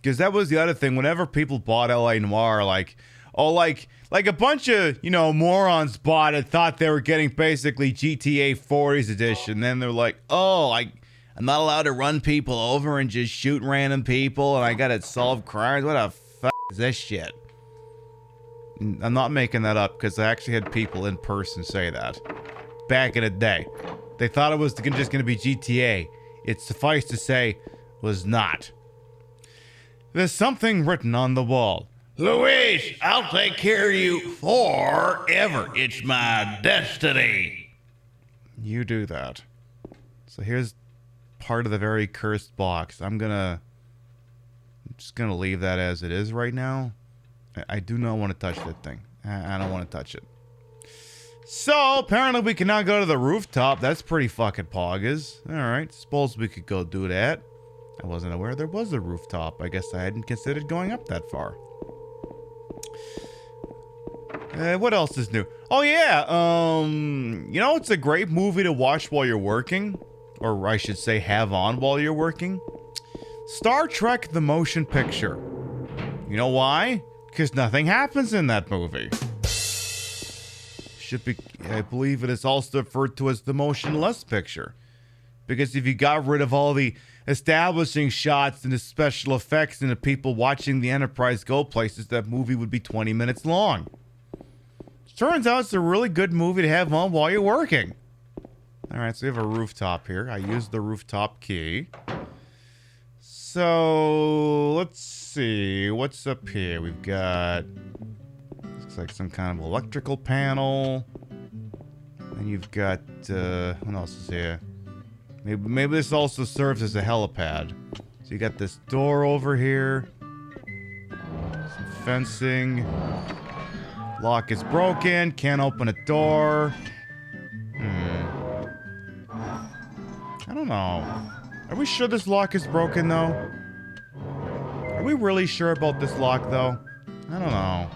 Because that was the other thing. Whenever people bought L.A. Noire, like... Oh, like a bunch of, you know, morons bought it, thought they were getting basically GTA 40's edition. Then they're like, oh, I'm not allowed to run people over and just shoot random people, and I gotta solve crimes. What the fuck is this shit? I'm not making that up because I actually had people in person say that. Back in the day. They thought it was just going to be GTA. It suffice to say, was not. There's something written on the wall. Luis, I'll take care of you forever. It's my destiny. You do that. So here's part of the very cursed box. I'm just gonna leave that as it is right now. I do not want to touch that thing. I don't want to touch it. So apparently we can now go to the rooftop. That's pretty fucking poggers. Alright, suppose we could go do that. I wasn't aware there was a rooftop. I guess I hadn't considered going up that far. What else is new? Oh yeah, you know it's a great movie to watch while you're working? Or I should say have on while you're working? Star Trek the Motion Picture. You know why? Because nothing happens in that movie. Should be, I believe it is also referred to as the motionless picture. Because if you got rid of all the establishing shots and the special effects and the people watching the Enterprise go places, that movie would be 20 minutes long. Turns out it's a really good movie to have on while you're working. Alright, so we have a rooftop here. I used the rooftop key. So, let's see. What's up here? We've got... looks like some kind of electrical panel. And you've got... what else is here? Maybe this also serves as a helipad. So you got this door over here. Some fencing. Lock is broken. Can't open a door. I don't know. Are we sure this lock is broken, though? Are we really sure about this lock, though? I don't know.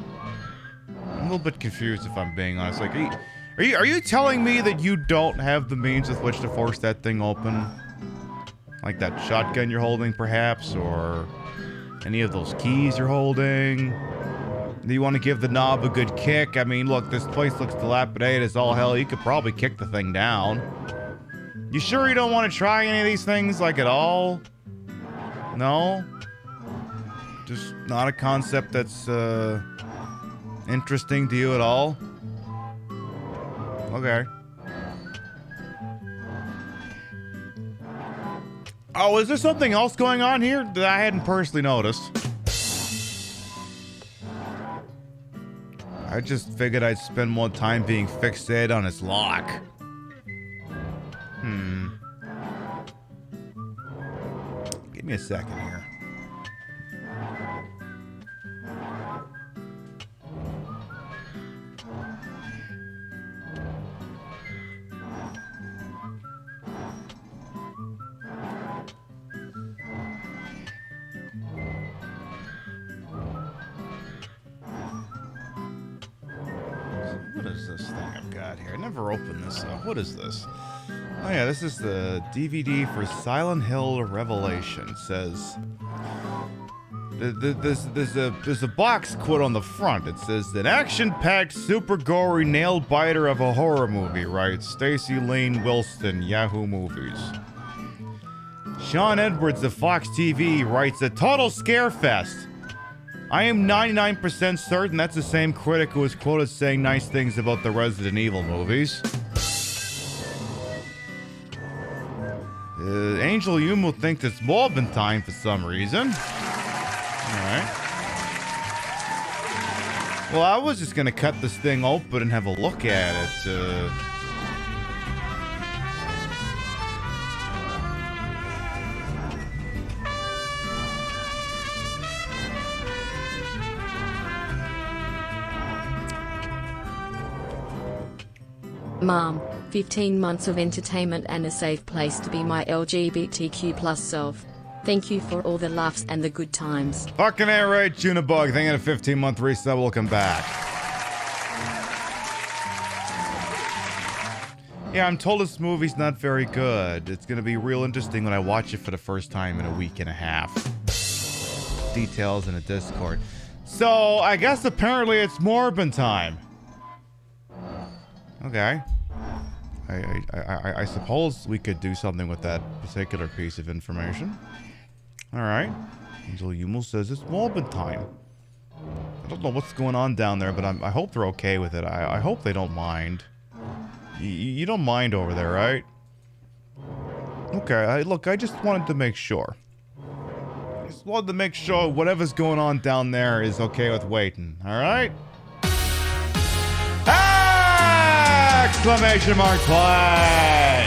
I'm a little bit confused, if I'm being honest. Like, are you telling me that you don't have the means with which to force that thing open? Like that shotgun you're holding, perhaps? Or any of those keys you're holding? Do you want to give the knob a good kick? I mean, look, this place looks dilapidated as all hell. You could probably kick the thing down. You sure you don't want to try any of these things, like, at all? No? Just not a concept that's, interesting to you at all? Okay. Oh, is there something else going on here that I hadn't personally noticed? I just figured I'd spend more time being fixated on its lock. Give me a second here. What is this thing I've got here? I never opened this up. What is this? Oh yeah, this is the DVD for Silent Hill Revelation. It says there's a box quote on the front. It says an action-packed, super gory nail biter of a horror movie, writes Stacy Lane Wilson, Yahoo Movies. Sean Edwards of Fox TV writes a total scare fest. I am 99% certain that's the same critic who was quoted saying nice things about the Resident Evil movies. Angel Yumo thinks it's Morbin time for some reason. Alright. Well, I was just gonna cut this thing open and have a look at it. Mom, 15 months of entertainment and a safe place to be my LGBTQ plus self. Thank you for all the laughs and the good times. Fucking A right, Junibug. Thinking a 15-month resub will come back. Yeah, I'm told this movie's not very good. It's gonna be real interesting when I watch it for the first time in a week and a half. Details in a Discord. So, I guess apparently it's Morbin time. Okay. I suppose we could do something with that particular piece of information. Alright. Angel Yumo says it's Morbin time. I don't know what's going on down there, but I hope they're okay with it. I hope they don't mind. You don't mind over there, right? Okay, look, I just wanted to make sure. Just wanted to make sure whatever's going on down there is okay with waiting, alright? Exclamation mark play!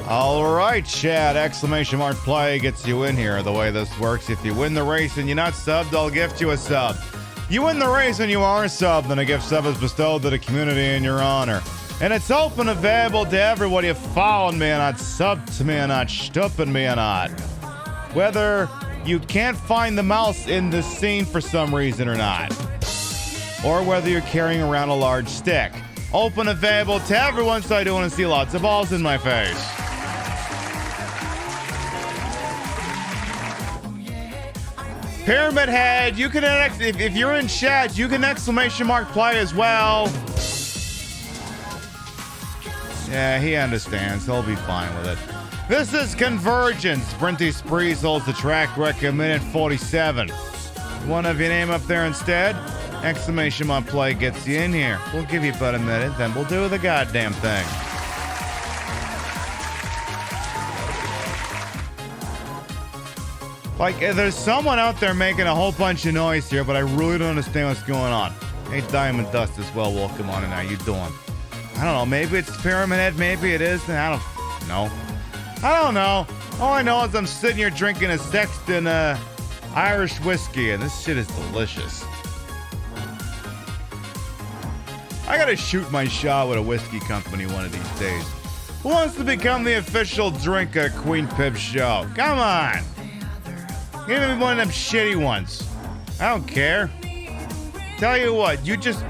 Alright, Chad, exclamation mark play gets you in here. The way this works, if you win the race and you're not subbed, I'll gift you a sub. You win the race and you are subbed, then a gift sub is bestowed to the community in your honor. And it's open and available to everybody who followed me or not, subbed to me or not, stupid me or not. Whether you can't find the mouse in this scene for some reason or not. Or whether you're carrying around a large stick. Open and available to everyone, so I do want to see lots of balls in my face. Pyramid Head, you can if you're in chat, you can exclamation mark play as well. Yeah, he understands. He'll be fine with it. This is Convergence. Sprinty Sprees holds the track record, a minute 47. One of your name up there instead. Exclamation mark play gets you in here. We'll give you about a minute, then we'll do the goddamn thing. Like, there's someone out there making a whole bunch of noise here, but I really don't understand what's going on. Hey, Diamond Dust as well. Welcome on in. How you doing? I don't know. Maybe it's Pyramid Head. Maybe it is. I don't know. I don't know. All I know is I'm sitting here drinking a Sexton Irish whiskey, and this shit is delicious. I gotta shoot my shot with a whiskey company one of these days. Who wants to become the official drink of Queen Pip's show? Come on. Give me one of them shitty ones. I don't care. Tell you what, you just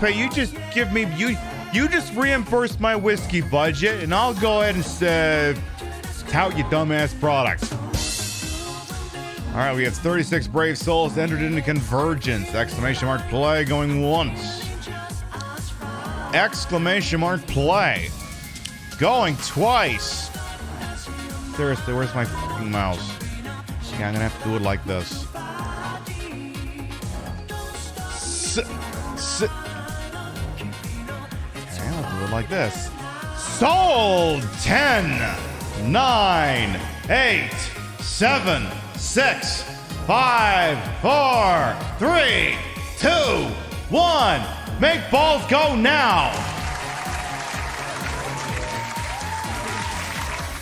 reimburse my whiskey budget, and I'll go ahead and tout your dumbass products. All right, we have 36 brave souls entered into Convergence. Exclamation mark play going once. Exclamation mark play going twice. Seriously, where's my fucking mouse? Yeah, I'm gonna have to do it like this. Okay, I'll do it like this. Sold! 10, 9, 8, 7, 6, 5, 4, 3, 2, 1. Make balls go now!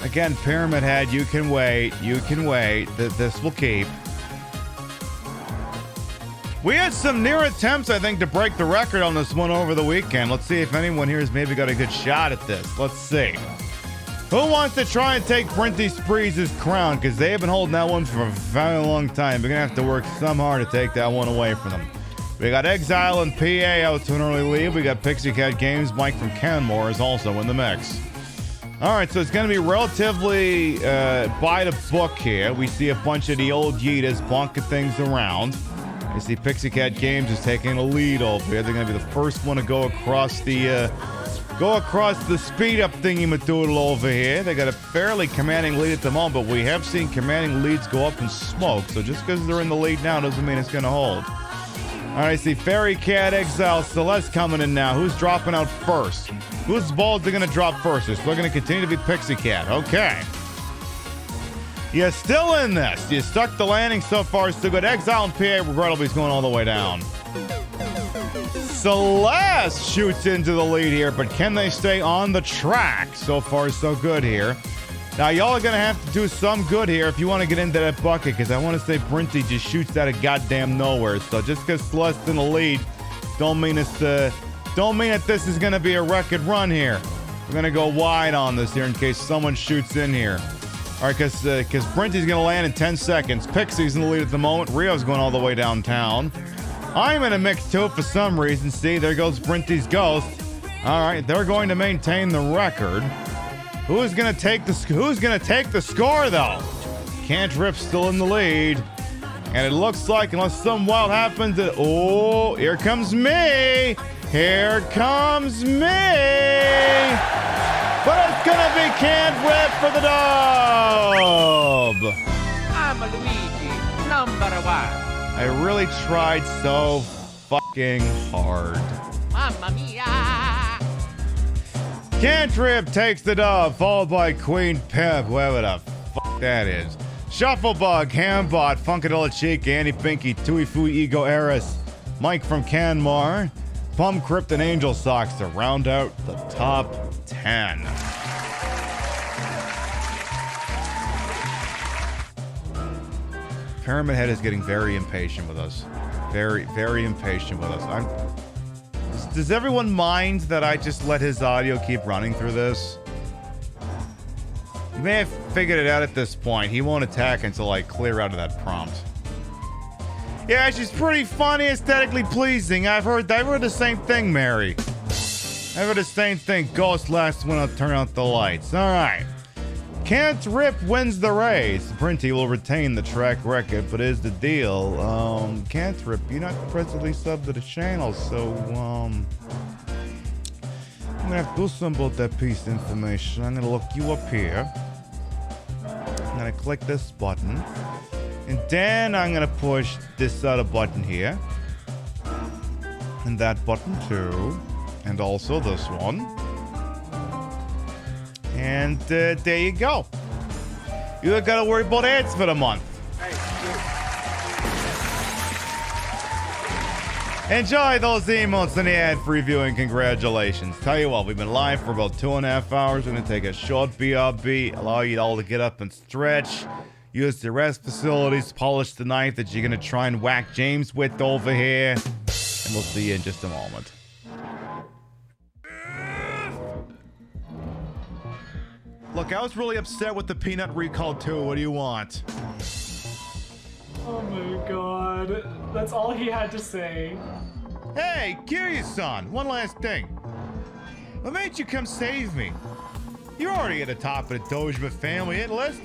Again, Pyramid Head, you can wait. You can wait. This will keep. We had some near attempts, I think, to break the record on this one over the weekend. Let's see if anyone here has maybe got a good shot at this. Let's see. Who wants to try and take Brinty Sprees' crown? Because they have been holding that one for a very long time. We're going to have to work some hard to take that one away from them. We got Exile and PA out to an early lead. We got Pixie Cat Games. Mike from Canmore is also in the mix. All right, so it's going to be relatively by the book here. We see a bunch of the old Yeetas bonking things around. You see Pixie Cat Games is taking a lead over here. They're going to be the first one to go across the speed up thingy-madoodle over here. They got a fairly commanding lead at the moment, but we have seen commanding leads go up in smoke. So just because they're in the lead now doesn't mean it's going to hold. All right, see Fairy Cat, Exile, Celeste coming in now. Who's dropping out first? Whose balls are going to drop first? It's still going to continue to be Pixie Cat. Okay. You're still in this. You stuck the landing so far. So good. Exile and PA regrettably is going all the way down. Celeste shoots into the lead here, but can they stay on the track? So far, so good here. Now, y'all are going to have to do some good here if you want to get into that bucket, because I want to say Brinty just shoots out of goddamn nowhere. So just because Celeste's in the lead, don't mean that this is going to be a record run here. We're going to go wide on this here in case someone shoots in here. All right, because Brinty's going to land in 10 seconds. Pixie's in the lead at the moment. Rio's going all the way downtown. I'm in a mix too for some reason. See, there goes Brinty's Ghost. All right, they're going to maintain the record. Who's gonna take the score though? Cantrip's still in the lead, and it looks like unless something wild happens, oh, here comes me! Here comes me! But it's gonna be Cantrip for the dub. number one. I really tried so fucking hard. Mamma mia. Cantrip takes the dub, followed by Queen Pimp, whoever the fuck that is. Shufflebug, Hambot, Funkadilla Cheek, Annie Pinky, Tui Fui Ego Eris, Mike from Canmar, Pum Crypt, and Angel Socks to round out the top 10. Pyramid Head is getting very impatient with us. Very, very impatient with us. Does everyone mind that I just let his audio keep running through this? You may have figured it out at this point. He won't attack until I clear out of that prompt. Yeah, she's pretty funny, aesthetically pleasing. I've heard the same thing, Mary. I've heard the same thing. Ghost last when I'll turn out the lights. Alright. Can't Rip wins the race. Printy will retain the track record, but is the deal. Can't Rip, you're not presently subbed to the channel, so, I'm gonna have to do something about that piece of information. I'm gonna look you up here. I'm gonna click this button. And then I'm gonna push this other button here. And that button too. And also this one. And there you go. You don't gotta worry about ads for the month. Enjoy those emotes in the ad-free viewing. Congratulations. Tell you what, we've been live for about 2.5 hours. We're gonna take a short BRB, allow you all to get up and stretch, use the rest facilities, polish the knife that you're gonna try and whack James with over here, and we'll see you in just a moment. Look, I was really upset with the peanut recall too. What do you want? Oh my god. That's all he had to say. Hey, Kiryu-san, one last thing. What made you come save me? You're already at the top of the Dojima family hit list.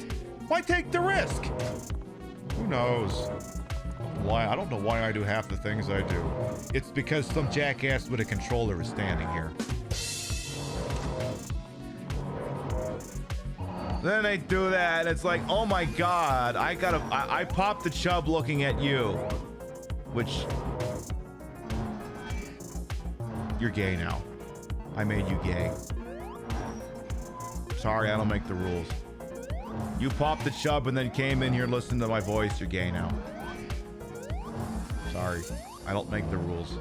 Why take the risk? Who knows? Why? I don't know why I do half the things I do. It's because some jackass with a controller is standing here. Then they do that, and it's like, oh my god, I popped the chub looking at you. Which, you're gay now. I made you gay. Sorry, I don't make the rules. You popped the chub and then came in here and listened to my voice, you're gay now. Sorry, I don't make the rules.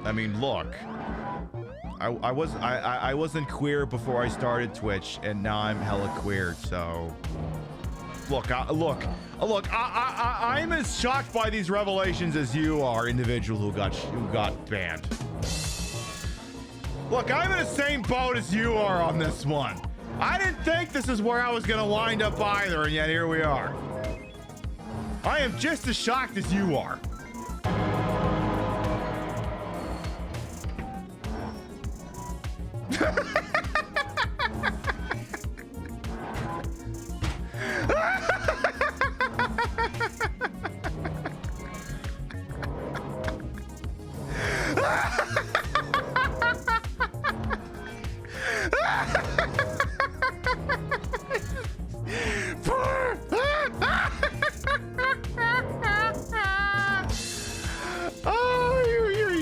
I mean, look. I wasn't queer before I started Twitch, and now I'm hella queer. So, I'm as shocked by these revelations as you are, individual who got banned. Look, I'm in the same boat as you are on this one. I didn't think this is where I was gonna wind up either, and yet here we are. I am just as shocked as you are.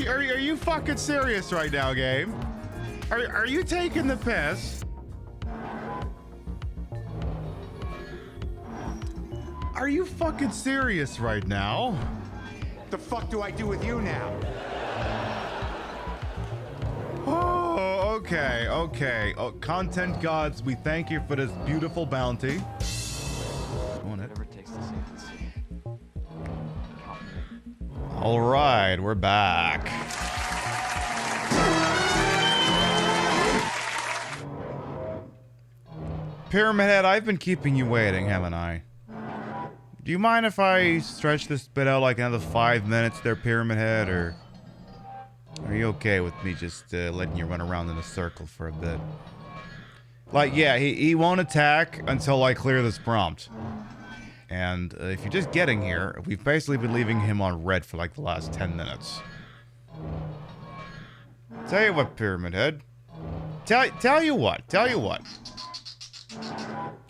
Are you fucking serious right now, Gabe? Are you taking the piss? Are you fucking serious right now? The fuck do I do with you now? Oh, okay. Oh, content gods, we thank you for this beautiful bounty. Whatever it takes to see. All right, we're back. Pyramid Head, I've been keeping you waiting, haven't I? Do you mind if I stretch this bit out like another 5 minutes there, Pyramid Head, or are you okay with me just letting you run around in a circle for a bit? Like, yeah, he won't attack until I clear this prompt. And if you're just getting here, we've basically been leaving him on red for like the last 10 minutes. Tell you what, Pyramid Head. Tell you what.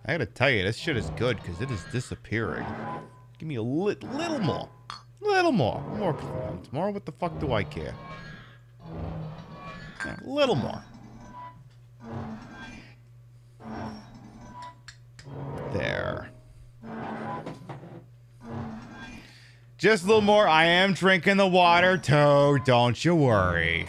I gotta tell you, this shit is good because it is disappearing. Give me a little more. Little more. More, what the fuck do I care? Yeah, a little more. There. Just a little more. I am drinking the water, too. Don't you worry.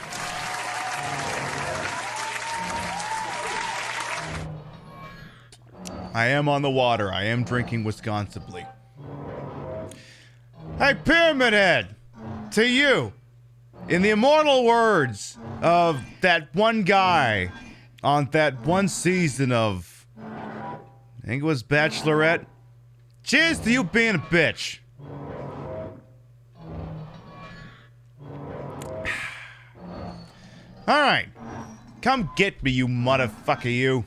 I am on the water. I am drinking responsibly. Hey, Pyramid Head! To you, in the immortal words of that one guy on that one season of, I think it was Bachelorette, cheers to you being a bitch. Alright. Come get me, you motherfucker, you.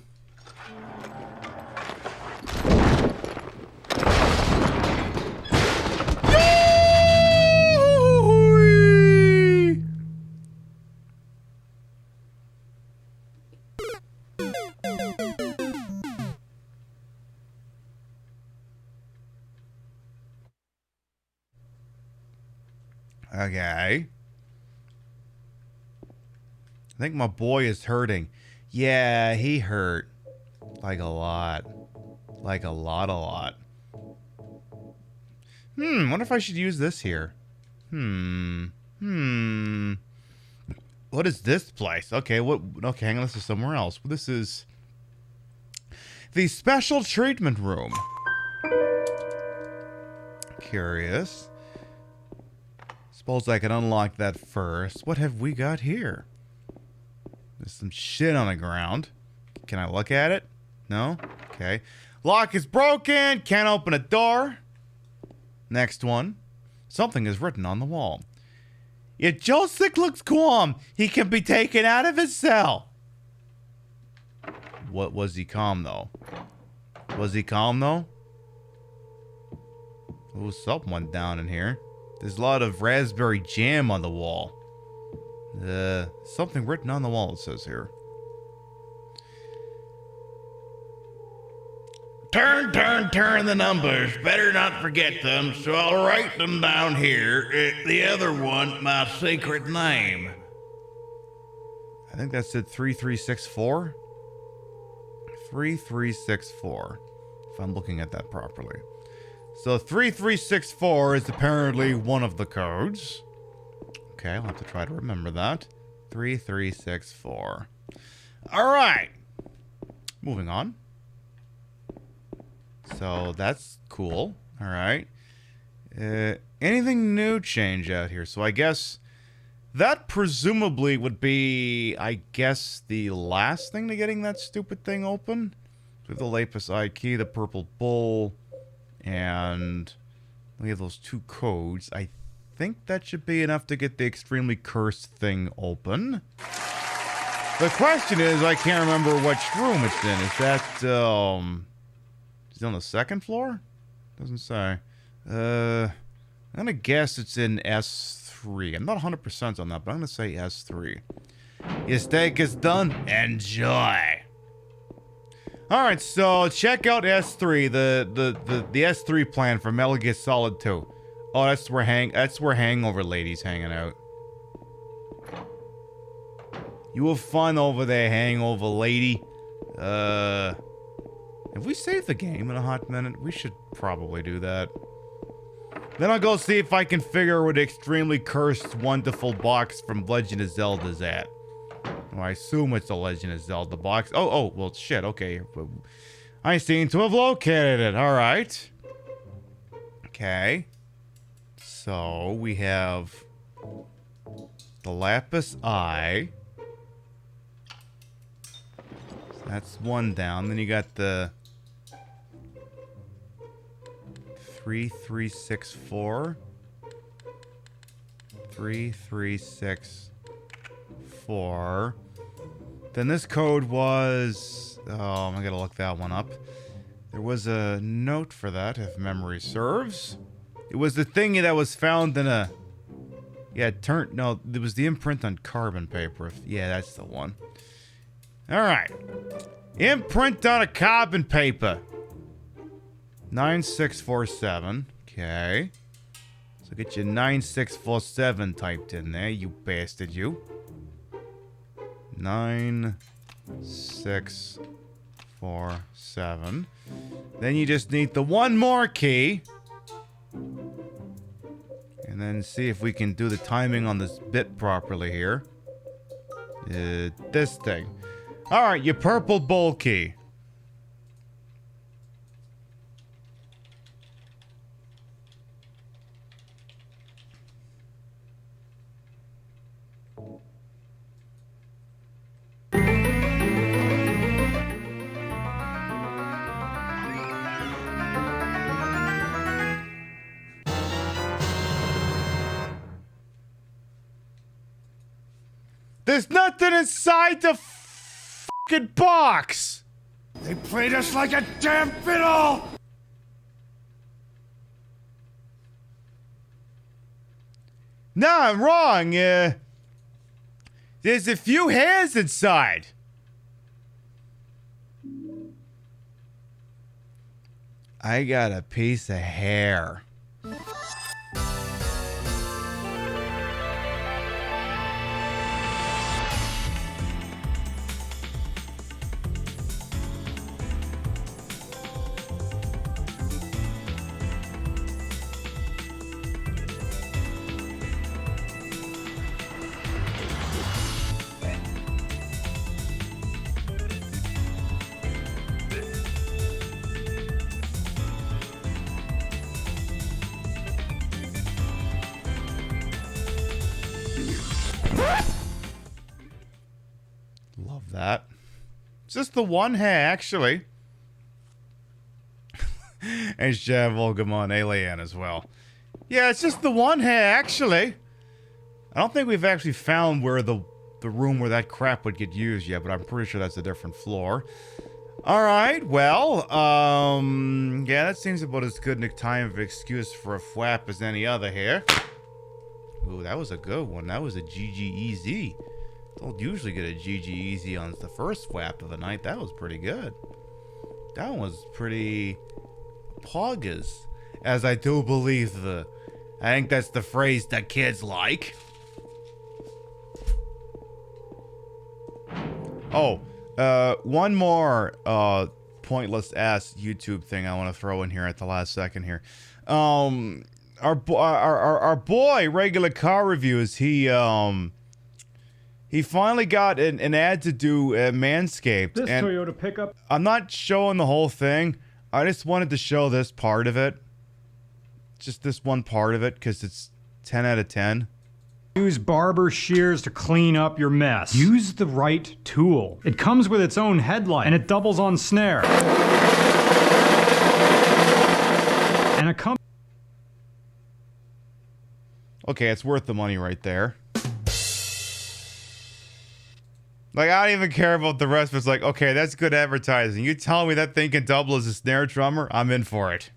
Okay. I think my boy is hurting. Yeah, he hurt. Like a lot. Like a lot. Wonder if I should use this here. What is this place? Okay, okay, hang on, this is somewhere else. This is the special treatment room. Curious. Suppose I can unlock that first. What have we got here? There's some shit on the ground. Can I look at it? No? Okay. Lock is broken. Can't open a door. Next one. Something is written on the wall. If Joseph looks calm, he can be taken out of his cell. What was he calm, though? Was he calm, though? Oh, something went down in here. There's a lot of raspberry jam on the wall. Something written on the wall, it says here. Turn the numbers. Better not forget them, so I'll write them down here. The other one, my secret name. I think that said 3364. 3364. If I'm looking at that properly. So 3364 is apparently one of the codes. Okay, I'll have to try to remember that. 3364. Alright. Moving on. So that's cool. Alright. Anything new change out here? So I guess that presumably would be, I guess, the last thing to getting that stupid thing open. With the lapis eye key, the purple bowl, and we have those two codes. I think that should be enough to get the extremely cursed thing open. The question is, I can't remember which room it's in. Is that, is it on the second floor? Doesn't say. I'm gonna guess it's in S3. I'm not 100% on that, but I'm gonna say S3. Your steak is done. Enjoy. Alright, so check out S3, the S3 plan for Metal Gear Solid 2. Oh, that's where Hangover Lady's hanging out. You will fun over there, Hangover Lady. Have we saved the game in a hot minute? We should probably do that. Then I'll go see if I can figure where the extremely cursed, wonderful box from Legend of Zelda's at. Well, I assume it's a Legend of Zelda box. Oh, well, shit, okay. I seem to have located it. Alright. Okay. So, we have the lapis eye. So that's one down. Then you got the 3364. 3364. Then this code was... Oh, I'm gonna look that one up. There was a note for that, if memory serves. It was the thing that was found in a... Yeah, no, it was the imprint on carbon paper. Yeah, that's the one. Alright. Imprint on a carbon paper. 9647. Okay. So get your 9647 typed in there, you bastard, you. 9647. Then you just need the one more key. And then see if we can do the timing on this bit properly here. This thing. Alright, your purple bowl key. There's nothing inside the fucking box! They played us like a damn fiddle! No, I'm wrong. There's a few hairs inside. I got a piece of hair. Love that. It's just the one hair, actually. And Volgamon Alien as well. Yeah, it's just the one hair, actually. I don't think we've actually found where the room where that crap would get used yet, but I'm pretty sure that's a different floor. Alright, well, yeah, that seems about as good a time of excuse for a flap as any other here. Ooh, that was a good one. That was a GG-easy. Don't usually get a GG-easy on the first flap of the night. That was pretty good. That one was pretty poggers, as I do believe I think that's the phrase that kids like. Oh, one more pointless ass YouTube thing I want to throw in here at the last second here. Our boy Regular Car Reviews, he finally got an ad to do Manscaped. This and Toyota pickup. I'm not showing the whole thing. I just wanted to show this part of it. Just this one part of it, because it's 10 out of 10. Use barber shears to clean up your mess. Use the right tool. It comes with its own headlight, and it doubles on snare. And a Okay, it's worth the money right there. Like, I don't even care about the rest, but it's like, okay, that's good advertising. You tell me that thing can double as a snare drummer, I'm in for it.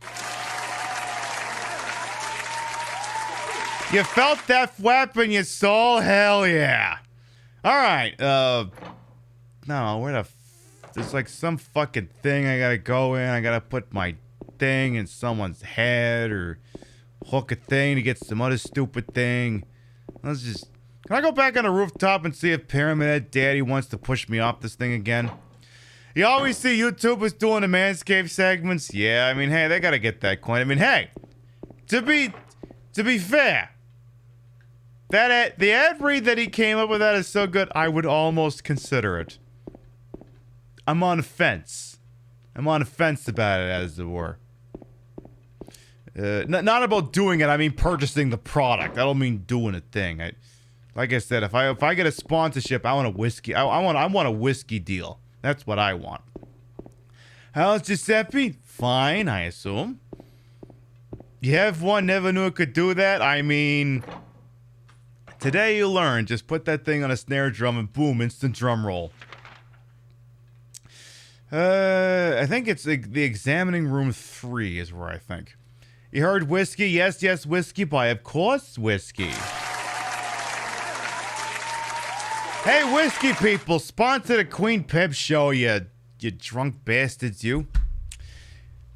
You felt that flap in your soul? Hell yeah. Alright, no, where the there's like some fucking thing I gotta go in. I gotta put my thing in someone's head or hook a thing to get some other stupid thing. Let's just... Can I go back on the rooftop and see if Pyramid Head Daddy wants to push me off this thing again? You always see YouTubers doing the Manscaped segments. Yeah, I mean, hey, they gotta get that coin. I mean, hey, to be fair, the ad read that he came up with that is so good, I would almost consider it. I'm on the fence. I'm on the fence about it, as it were. Not about doing it, I mean purchasing the product. I don't mean doing a thing. Like I said, if I get a sponsorship, I want a whiskey. I want a whiskey deal. That's what I want. How's Giuseppe? Fine, I assume. You have one, never knew it could do that. I mean, today you learn. Just put that thing on a snare drum and boom, instant drum roll. I think it's the examining room 3 is where I think. You heard whiskey? Yes, yes, whiskey by, of course, whiskey. Hey, whiskey people, sponsor the Queen Pip show, you drunk bastards, you.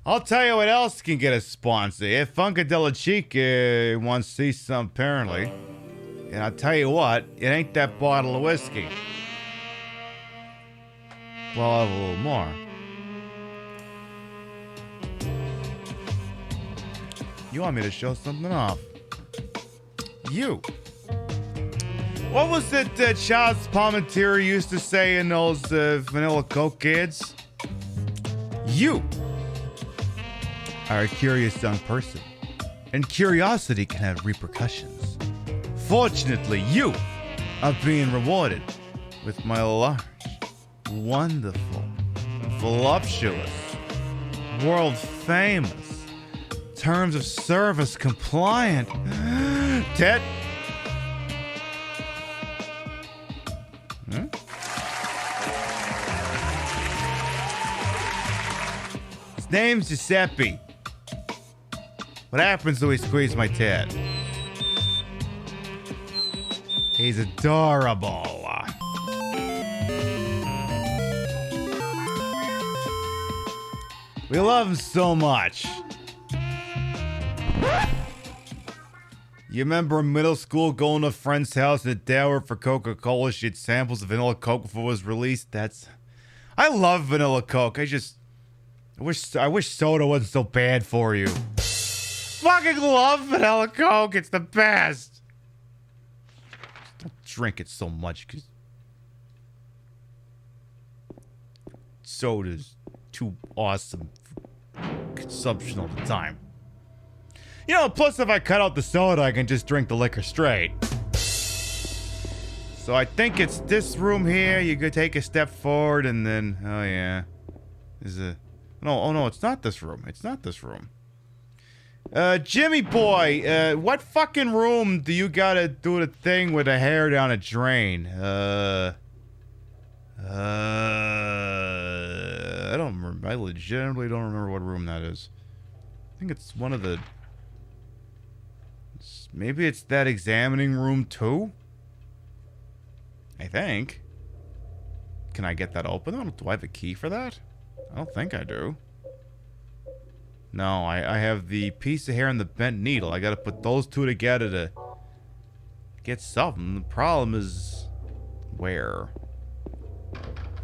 I'll tell you what else can get a sponsor. If Funkadella Chica wants to see some, apparently. And I'll tell you what, it ain't that bottle of whiskey. Well, I'll have a little more. You want me to show something off? You. What was it that Charles Palmentieri used to say in those Vanilla Coke kids? You are a curious young person, and curiosity can have repercussions. Fortunately, you are being rewarded with my large, wonderful, voluptuous, world-famous, terms of service compliant, Ted. His name's Giuseppe. What happens when we squeeze my tit? He's adorable. We love him so much. You remember in middle school going to a friend's house and the dad for Coca-Cola? She had samples of vanilla Coke before it was released. I love vanilla Coke. I wish soda wasn't so bad for you. Fucking love vanilla Coke. It's the best. Just don't drink it so much because soda's too awesome for consumption all the time. You know, plus if I cut out the soda, I can just drink the liquor straight. So I think it's this room here. You could take a step forward and then, oh yeah. No, it's not this room. It's not this room. Jimmy boy, what fucking room do you gotta do the thing with the hair down a drain? I don't remember. I legitimately don't remember what room that is. I think it's one of the... Maybe it's that examining room too? I think. Can I get that open? Do I have a key for that? I don't think I do. No, I have the piece of hair and the bent needle. I gotta put those two together to get something. The problem is... where?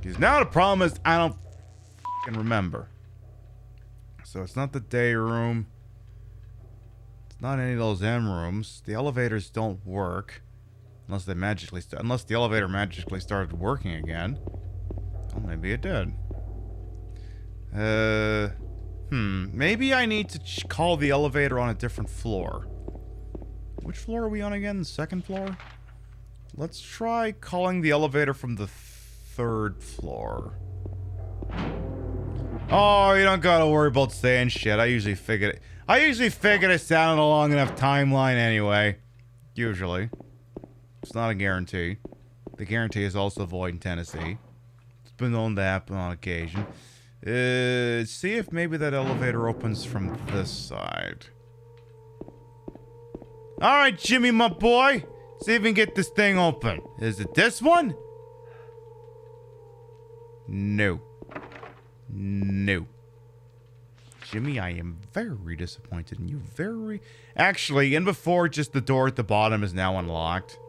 Because now the problem is I don't fucking remember. So it's not the day room. It's not any of those M rooms. The elevators don't work. Unless they magically unless the elevator magically started working again. Oh, maybe it did. Maybe I need to call the elevator on a different floor. Which floor are we on again? The second floor? Let's try calling the elevator from the third floor. Oh, you don't gotta worry about saying shit. I usually figured this out on a long enough timeline anyway. Usually. It's not a guarantee. The guarantee is also void in Tennessee. It's been known to happen on occasion. See if maybe that elevator opens from this side. Alright, Jimmy, my boy. See if we can get this thing open. Is it this one? No. No. Jimmy, I am very disappointed in you. Actually, in before, just the door at the bottom is now unlocked.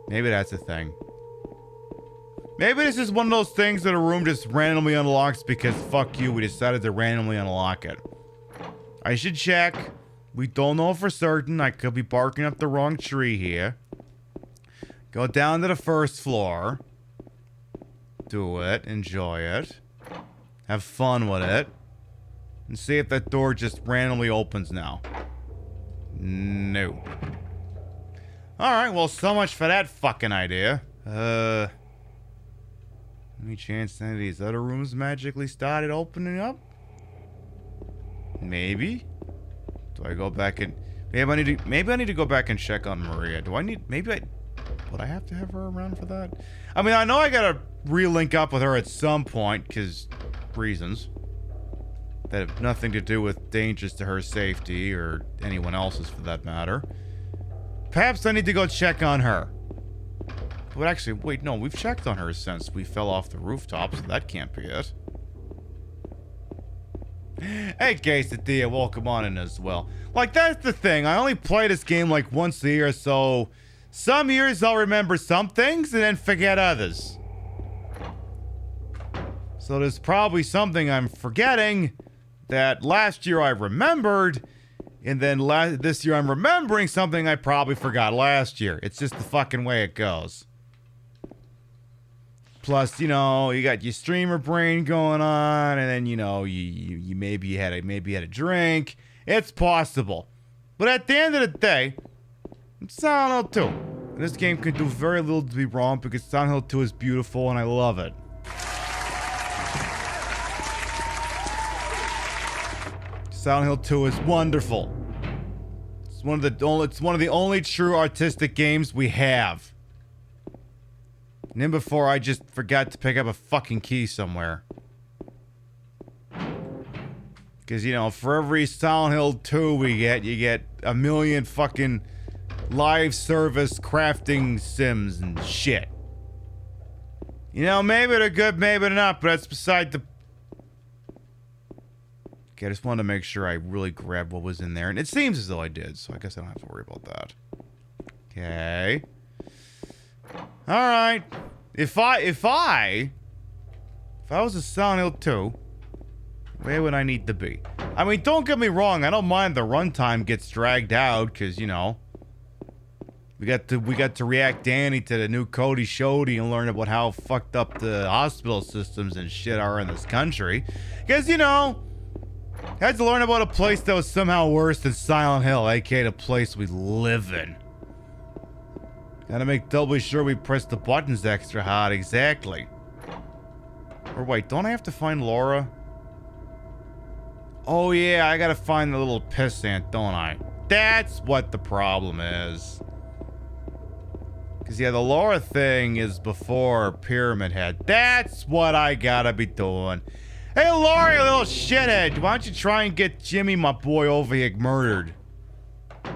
Maybe that's a thing. Maybe this is one of those things that a room just randomly unlocks because fuck you, we decided to randomly unlock it. I should check. We don't know for certain. I could be barking up the wrong tree here. Go down to the first floor. Do it. Enjoy it. Have fun with it. And see if that door just randomly opens now. No. Alright, well, so much for that fucking idea. Any chance any of these other rooms magically started opening up? Maybe? Do I go back and... Maybe I need to go back and check on Maria. Would I have to have her around for that? I mean, I know I gotta re-link up with her at some point, because... reasons. That have nothing to do with dangers to her safety, or anyone else's for that matter. Perhaps I need to go check on her. But actually, wait, no, we've checked on her since we fell off the rooftop, so that can't be it. Hey, Quesadilla, welcome on in as well. Like, that's the thing. I only play this game like once a year, so some years I'll remember some things and then forget others. So there's probably something I'm forgetting that last year I remembered, and then this year I'm remembering something I probably forgot last year. It's just the fucking way it goes. Plus, you know, you got your streamer brain going on, and then, you know, you maybe had a drink. It's possible. But at the end of the day, it's Silent Hill 2. And this game can do very little to be wrong because Silent Hill 2 is beautiful and I love it. Silent Hill 2 is wonderful. It's one of the only true artistic games we have. And then before I just forgot to pick up a fucking key somewhere. Because, you know, for every Silent Hill 2 we get, you get a million fucking live service crafting sims and shit. You know, maybe they're good, maybe they're not, but that's beside the... Okay, I just wanted to make sure I really grabbed what was in there. And it seems as though I did, so I guess I don't have to worry about that. Okay. Alright. If I was a Silent Hill 2, where would I need to be? I mean, don't get me wrong, I don't mind the runtime gets dragged out, because, you know, we got to react Danny to the new Cody Shody and learn about how fucked up the hospital systems and shit are in this country. Because, you know, I had to learn about a place that was somehow worse than Silent Hill, aka the place we live in. Gotta make doubly sure we press the buttons extra hard, exactly. Or wait, don't I have to find Laura? Oh yeah, I gotta find the little pissant, don't I? That's what the problem is. Cause yeah, the Laura thing is before Pyramid Head. That's what I gotta be doing. Hey Laura, you little shithead, why don't you try and get Jimmy, my boy, over here murdered?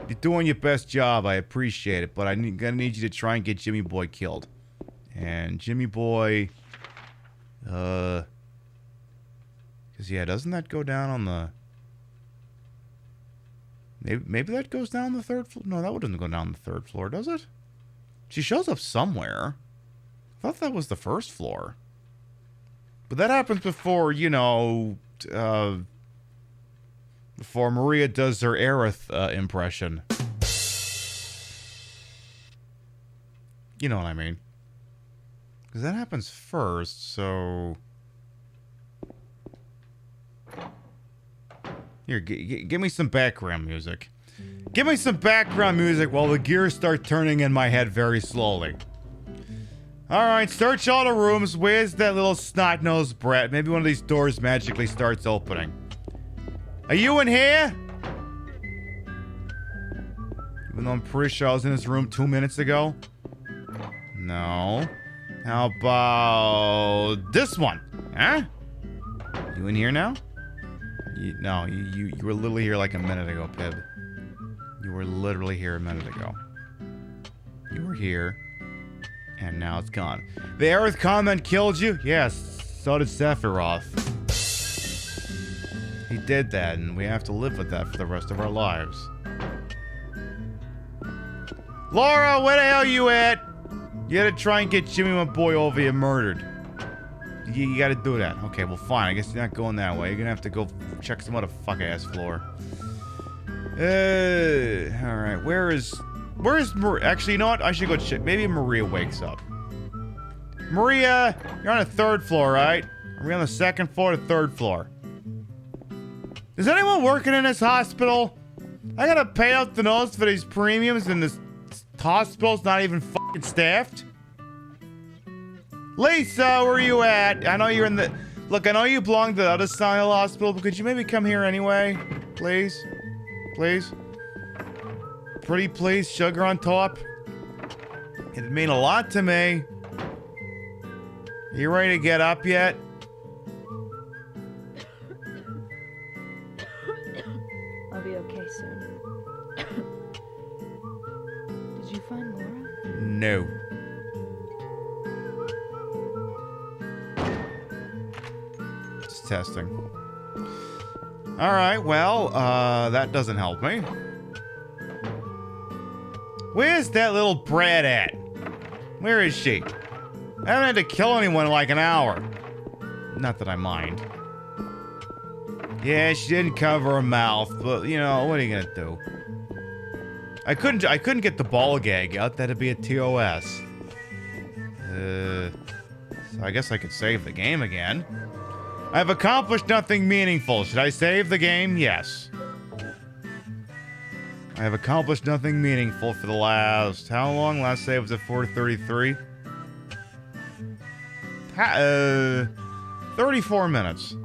You're doing your best job, I appreciate it, but I'm gonna need you to try and get Jimmy Boy killed. And Jimmy Boy, cause yeah, doesn't that go down on the... Maybe that goes down the third floor? No, that doesn't go down the third floor, does it? She shows up somewhere. I thought that was the first floor. But that happens before, you know, before Maria does her Aerith impression. You know what I mean. Because that happens first, so... Here, give me some background music. Give me some background music while the gears start turning in my head very slowly. Alright, search all the rooms. Where's that little snot-nosed brat? Maybe one of these doors magically starts opening. Are you in here? Even though I'm pretty sure I was in this room 2 minutes ago. No. How about this one? Huh? You in here now? No, you were literally here like a minute ago, Pib. You were literally here a minute ago. You were here, and now it's gone. The Aerith comment killed you? Yes, so did Sephiroth. He did that, and we have to live with that for the rest of our lives. Laura, where the hell you at? You gotta try and get Jimmy, my boy, over here murdered. You gotta do that. Okay, well, fine. I guess you're not going that way. You're gonna have to go check some other fuck-ass floor. Alright. Where's Maria? Actually, you know what? I should go check. Maybe Maria wakes up. Maria, you're on the third floor, right? Are we on the second floor or the third floor? Is anyone working in this hospital? I gotta pay out the nose for these premiums and this hospital's not even fucking staffed? Lisa, where are you at? I know you're in the... Look, I know you belong to the other side of the hospital, but could you maybe come here anyway? Please? Please? Pretty please, sugar on top? It'd mean a lot to me. You ready to get up yet? I'll be okay soon. Did you find Laura? No. Just testing. Alright, well, that doesn't help me. Where's that little brat at? Where is she? I haven't had to kill anyone in like an hour. Not that I mind. Yeah, she didn't cover her mouth, but you know, what are you gonna do? I couldn't get the ball gag out. That'd be a TOS. So I guess I could save the game again. I've accomplished nothing meaningful. Should I save the game? Yes. I have accomplished nothing meaningful for the last... How long? Last save was at 4:33? 34 minutes.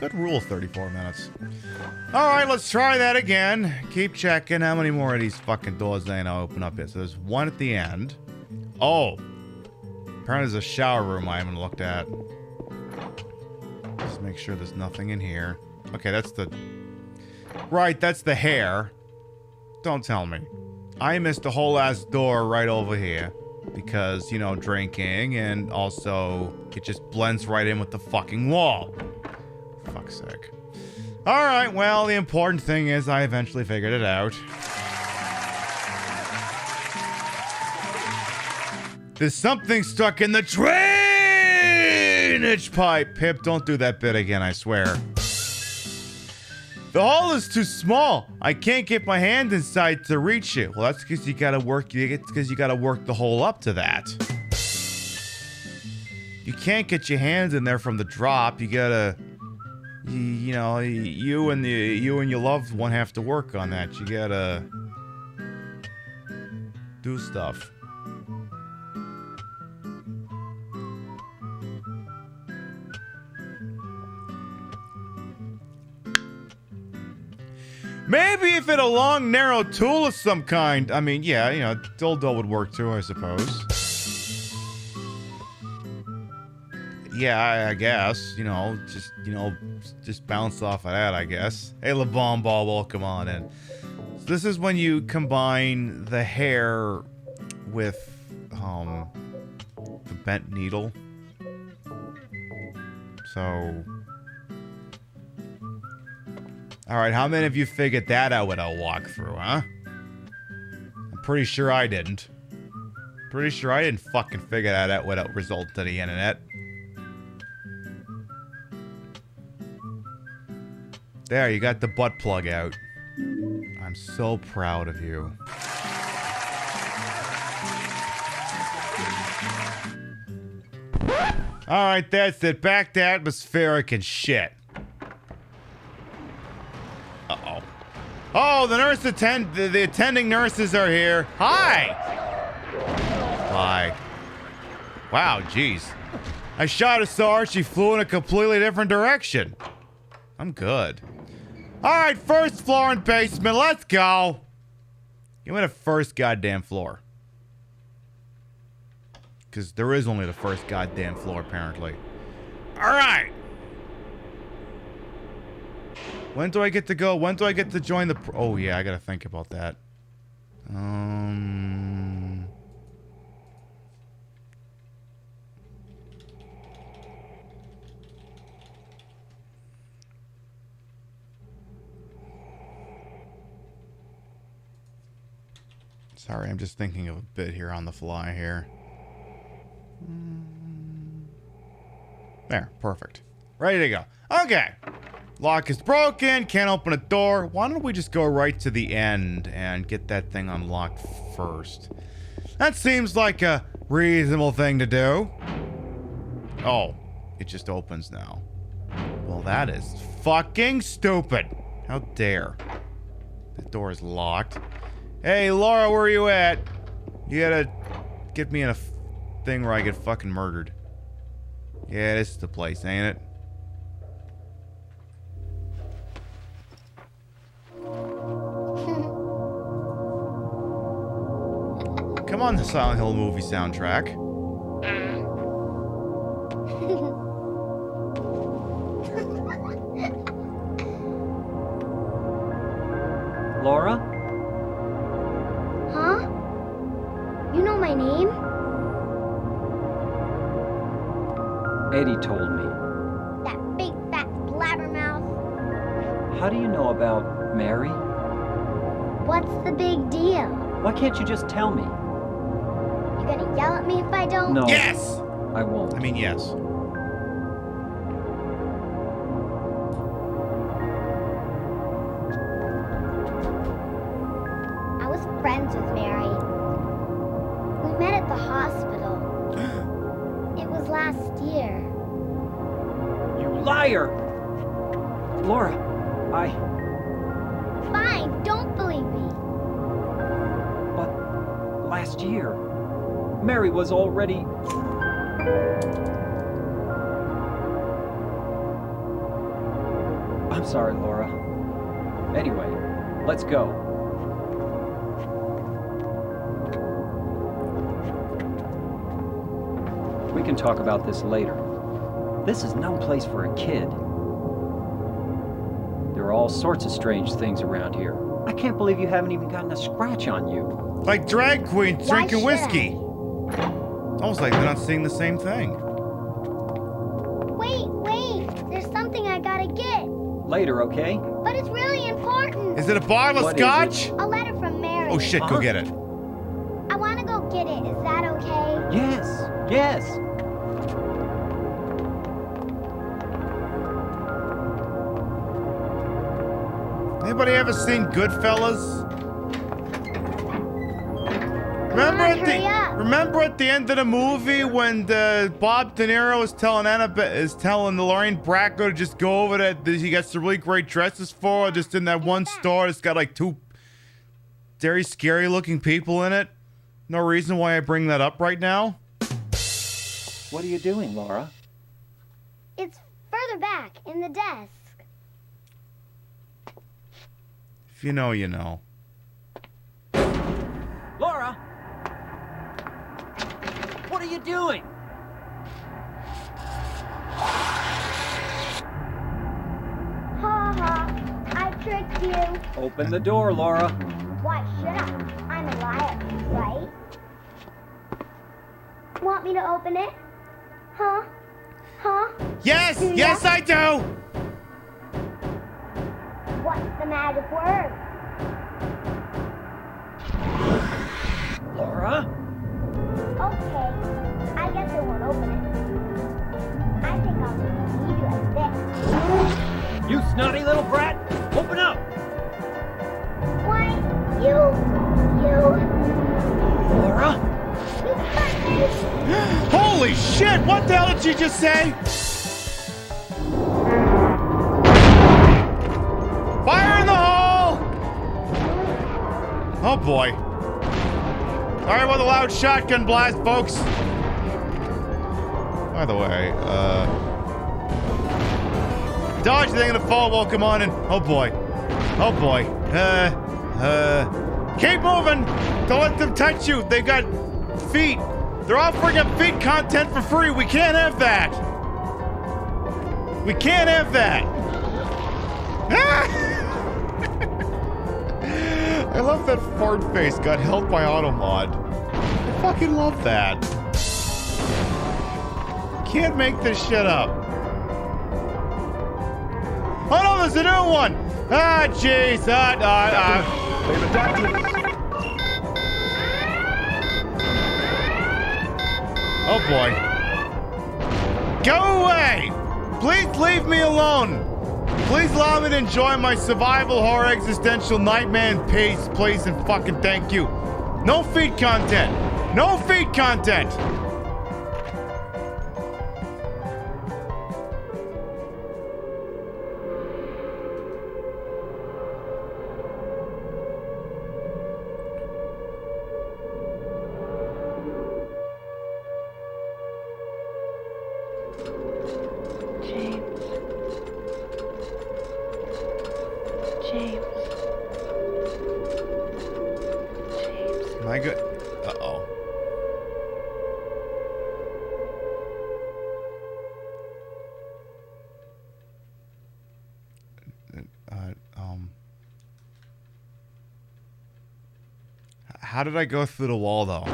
Good rule, 34 minutes. Alright, let's try that again. Keep checking how many more of these fucking doors they gonna open up here. So there's one at the end. Oh. Apparently there's a shower room I haven't looked at. Just make sure there's nothing in here. Okay, that's the... Right, that's the hair. Don't tell me. I missed a whole ass door right over here. Because, you know, drinking, and also it just blends right in with the fucking wall. Fuck's sake. Alright, well, the important thing is I eventually figured it out. There's something stuck in the drainage pipe. Pip, don't do that bit again, I swear. The hole is too small. I can't get my hand inside to reach it. Well, that's because you gotta work. It's because you gotta work the hole up to that. You can't get your hands in there from the drop. You gotta, you know, you and your loved one have to work on that. You gotta do stuff. Maybe if it a long, narrow tool of some kind. I mean, yeah, you know, dildo would work too, I suppose. Yeah, I guess. You know, just bounce off of that, I guess. Hey, LeBon Ball, welcome on in. So this is when you combine the hair with, the bent needle. So... Alright, how many of you figured that out with a walkthrough, huh? I'm pretty sure I didn't. Pretty sure I didn't fucking figure that out without result to the internet. There, you got the butt plug out. I'm so proud of you. Alright, that's it. Back to atmospheric and shit. Uh-oh. Oh, the attending nurses are here. Hi! Hi. Wow, jeez. I shot her so hard she flew in a completely different direction. I'm good. Alright, first floor and basement, let's go! Give me the first goddamn floor. Because there is only the first goddamn floor, apparently. Alright! When do I get to go? When do I get to join the... Oh, yeah, I gotta think about that. Sorry, I'm just thinking of a bit here on the fly here. There, perfect. Ready to go. Okay. Lock is broken, can't open a door. Why don't we just go right to the end and get that thing unlocked first? That seems like a reasonable thing to do. Oh, it just opens now. Well, that is fucking stupid. How dare. The door is locked. Hey, Laura, where are you at? You gotta get me in a thing where I get fucking murdered. Yeah, this is the place, ain't it? Come on, the Silent Hill movie soundtrack. Laura? Huh? You know my name? Eddie told me. How do you know about Mary? What's the big deal? Why can't you just tell me? You gonna yell at me if I don't? No. Yes! I won't. I mean, yes. I was friends with Mary. We met at the hospital. It was last year. You liar! Laura, Fine, don't believe me. But last year, Mary was already... I'm sorry, Laura. Anyway, let's go. We can talk about this later. This is no place for a kid. There are all sorts of strange things around here. I can't believe you haven't even gotten a scratch on you. Like drag queens Why drinking should whiskey. Almost like they're not seeing the same thing. Wait, there's something I gotta get. Later, okay? But it's really important. Is it a bottle What of scotch? A letter from Mary. Oh shit, go get it. I wanna go get it. Is that okay? Yes. Anybody ever seen Goodfellas? Remember at the end of the movie when Bob De Niro is telling Lorraine Bracco to just go over that he got some really great dresses for her, just in that one store that's got like two very scary looking people in it? No reason why I bring that up right now. What are you doing, Laura? It's further back in the desk. If you know, you know. Laura! What are you doing? Ha ha, I tricked you. Open the door, Laura. Why should I? I'm a liar, right? Want me to open it? Huh? Yes! Do Yes, ya? I do! What's the magic word? Laura? Okay, I guess I won't open it. I think I'll just leave you at this. You snotty little brat! Open up! Why, you... Laura? You hurt me! Holy shit! What the hell did you just say? Fire in the hole! Oh boy. Sorry about the loud shotgun blast, folks. By the way, dodge the thing in the fall while come on in. Oh boy. Oh boy. Keep moving! Don't let them touch you. They got feet. They're offering up feet content for free. We can't have that. We can't have that. I love that fart face got held by Automod. I fucking love that. Can't make this shit up. Oh no, there's a new one! Ah, jeez. Oh boy. Go away! Please leave me alone! Please allow me to enjoy my survival horror existential nightmare in peace, please, and fucking thank you. No feed content! No feed content! Am I good? Uh-oh. How did I go through the wall, though?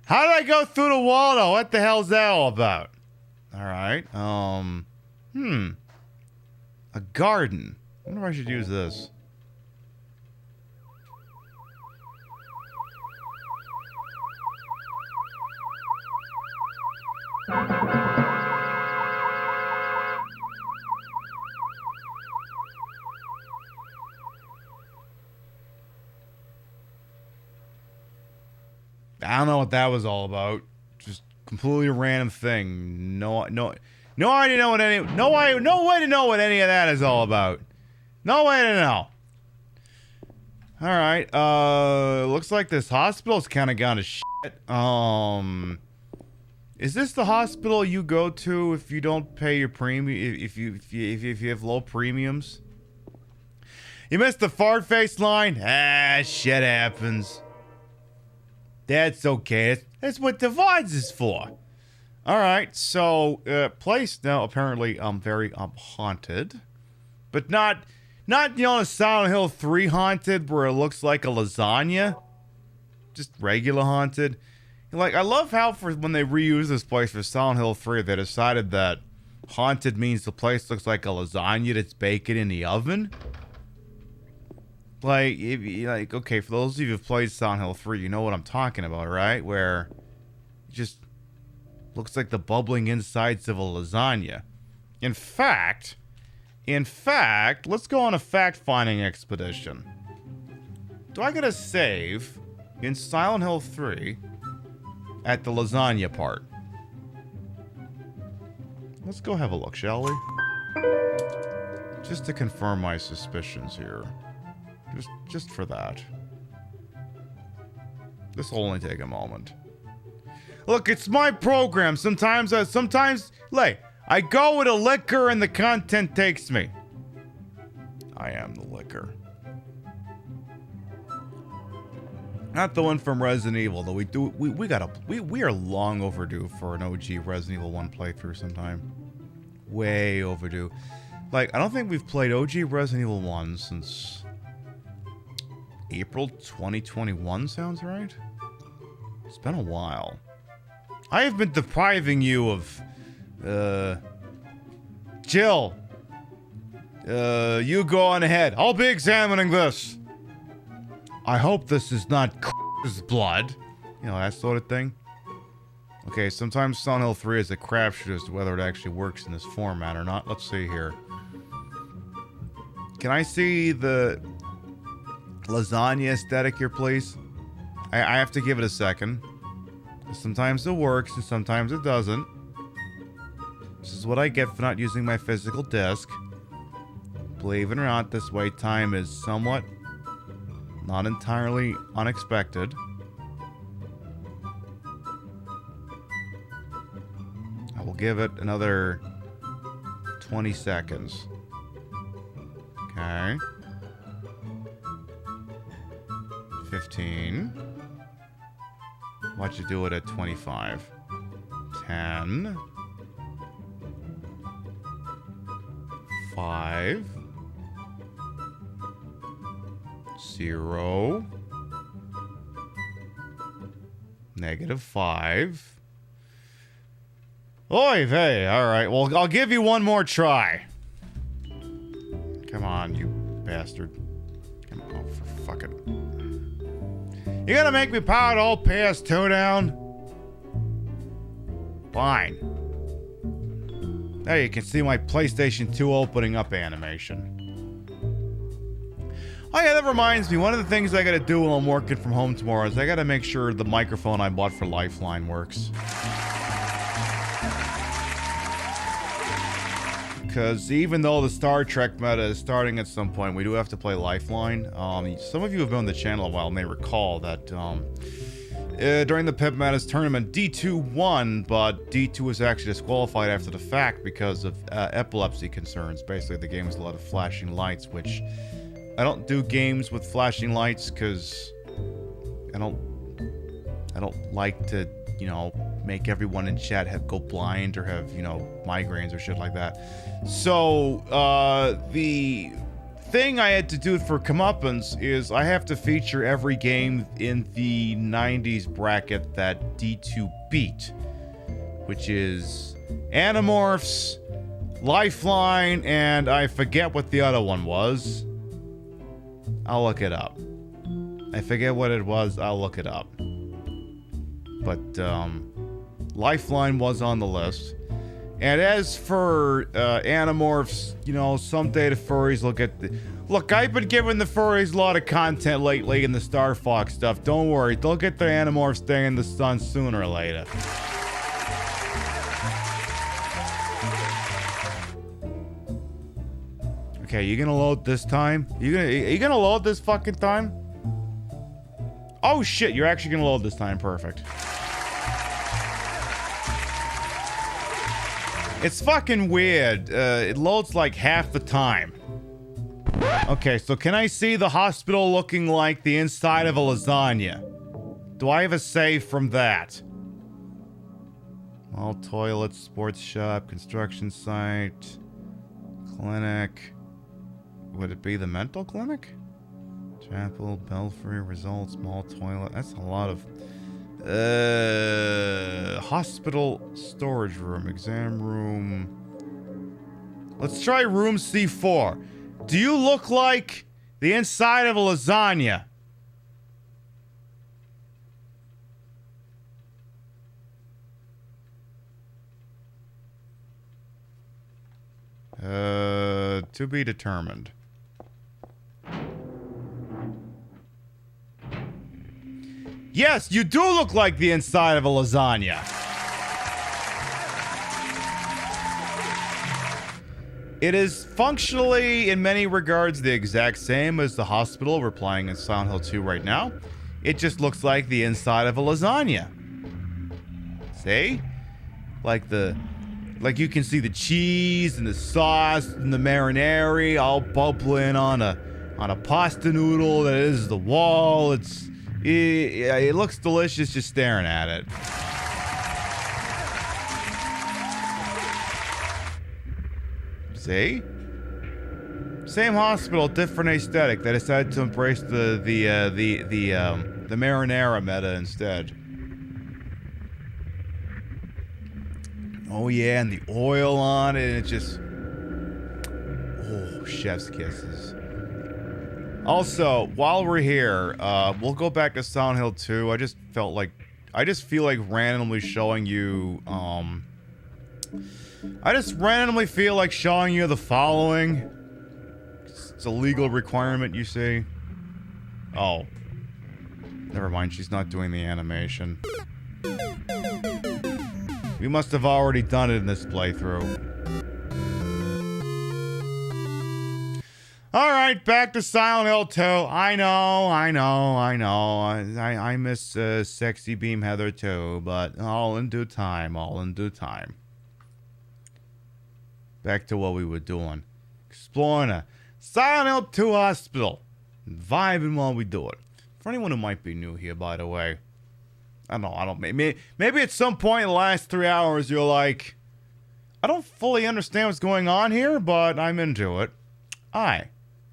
How did I go through the wall, though? What the hell's that all about? All right. A garden. I wonder if I should use this. I don't know what that was all about. Just completely random thing. No idea know what any. No way to know what any of that is all about. No way to know. All right. Looks like this hospital's kind of gone to shit. Is this the hospital you go to if you don't pay your premium? If you have low premiums? You missed the fart face line. Shit happens. That's okay. That's what Divides is for. All right, so place now apparently very haunted, but not a Silent Hill 3 haunted where it looks like a lasagna. Just regular haunted. Like, I love how when they reuse this place for Silent Hill 3, they decided that haunted means the place looks like a lasagna that's baking in the oven. Like, okay, for those of you who've played Silent Hill 3, you know what I'm talking about, right? Where it just looks like the bubbling insides of a lasagna. In fact, let's go on a fact-finding expedition. Do I get a save in Silent Hill 3 at the lasagna part? Let's go have a look, shall we? Just to confirm my suspicions here. Just for that. This will only take a moment. Look, it's my program. Sometimes, like, I go with a liquor and the content takes me. I am the liquor. Not the one from Resident Evil, though. We are long overdue for an OG Resident Evil 1 playthrough sometime. Way overdue. Like, I don't think we've played OG Resident Evil 1 since April 2021, sounds right? It's been a while. I have been depriving you of, Jill. You go on ahead. I'll be examining this. I hope this is not blood. You know, that sort of thing. Okay, sometimes Silent Hill 3 is a crapshoot as to whether it actually works in this format or not. Let's see here. Can I see the lasagna aesthetic here, please? I have to give it a second. Sometimes it works and sometimes it doesn't. This is what I get for not using my physical disc. Believe it or not, this wait time is somewhat not entirely unexpected. I will give it another 20 seconds. Okay. 15. Watch you do it at 25. 10. 5. 0. -5. Oy vey. Alright, well, I'll give you one more try. Come on, you bastard. Come on, for fucking... You gonna make me power the whole PS2 down? Fine. There you can see my PlayStation 2 opening up animation. Oh yeah, that reminds me, one of the things I gotta do while I'm working from home tomorrow is I gotta make sure the microphone I bought for Lifeline works. Because even though the Star Trek meta is starting at some point, we do have to play Lifeline. Some of you who have been on the channel a while may recall that during the Pip Meta's tournament, D2 won, but D2 was actually disqualified after the fact because of epilepsy concerns. Basically, the game was a lot of flashing lights, which I don't do games with flashing lights because I don't like to, you know, make everyone in chat go blind or have, you know, migraines or shit like that. So, the thing I had to do for comeuppance is I have to feature every game in the 90s bracket that D2 beat, which is Animorphs, Lifeline, and I forget what the other one was. I'll look it up. I forget what it was. I'll look it up. But, Lifeline was on the list. And as for, Animorphs, you know, someday the furries will get the... Look, I've been giving the furries a lot of content lately in the Star Fox stuff. Don't worry, they'll get their Animorphs day in the sun sooner or later. Okay, you gonna load this time? You gonna load this fucking time? Oh shit, you're actually gonna load this time. Perfect. It's fucking weird. It loads like half the time. Okay, so can I see the hospital looking like the inside of a lasagna? Do I have a save from that? All toilets, sports shop, construction site, clinic. Would it be the mental clinic? Chapel, belfry, results, small toilet. That's a lot of... hospital storage room, exam room. Let's try room C4. Do you look like the inside of a lasagna? To be determined. Yes, you do look like the inside of a lasagna. It is functionally, in many regards, the exact same as the hospital we're playing in Silent Hill 2 right now. It just looks like the inside of a lasagna. See? Like you can see the cheese and the sauce and the marinara all bubbling on a pasta noodle that is the wall. It looks delicious just staring at it. See? Same hospital, different aesthetic. They decided to embrace the marinara meta instead. Oh yeah, and the oil on it, and it just... Oh, chef's kisses. Also, while we're here, we'll go back to Silent Hill 2. I just feel like randomly showing you, I just randomly feel like showing you the following. It's a legal requirement, you see. Oh. Never mind, she's not doing the animation. We must have already done it in this playthrough. Alright, back to Silent Hill 2. I know. I miss Sexy Beam Heather too, but all in due time, Back to what we were doing. Exploring a Silent Hill 2 hospital. And vibing while we do it. For anyone who might be new here, by the way. Maybe at some point in the last 3 hours you're like, I don't fully understand what's going on here, but I'm into it. I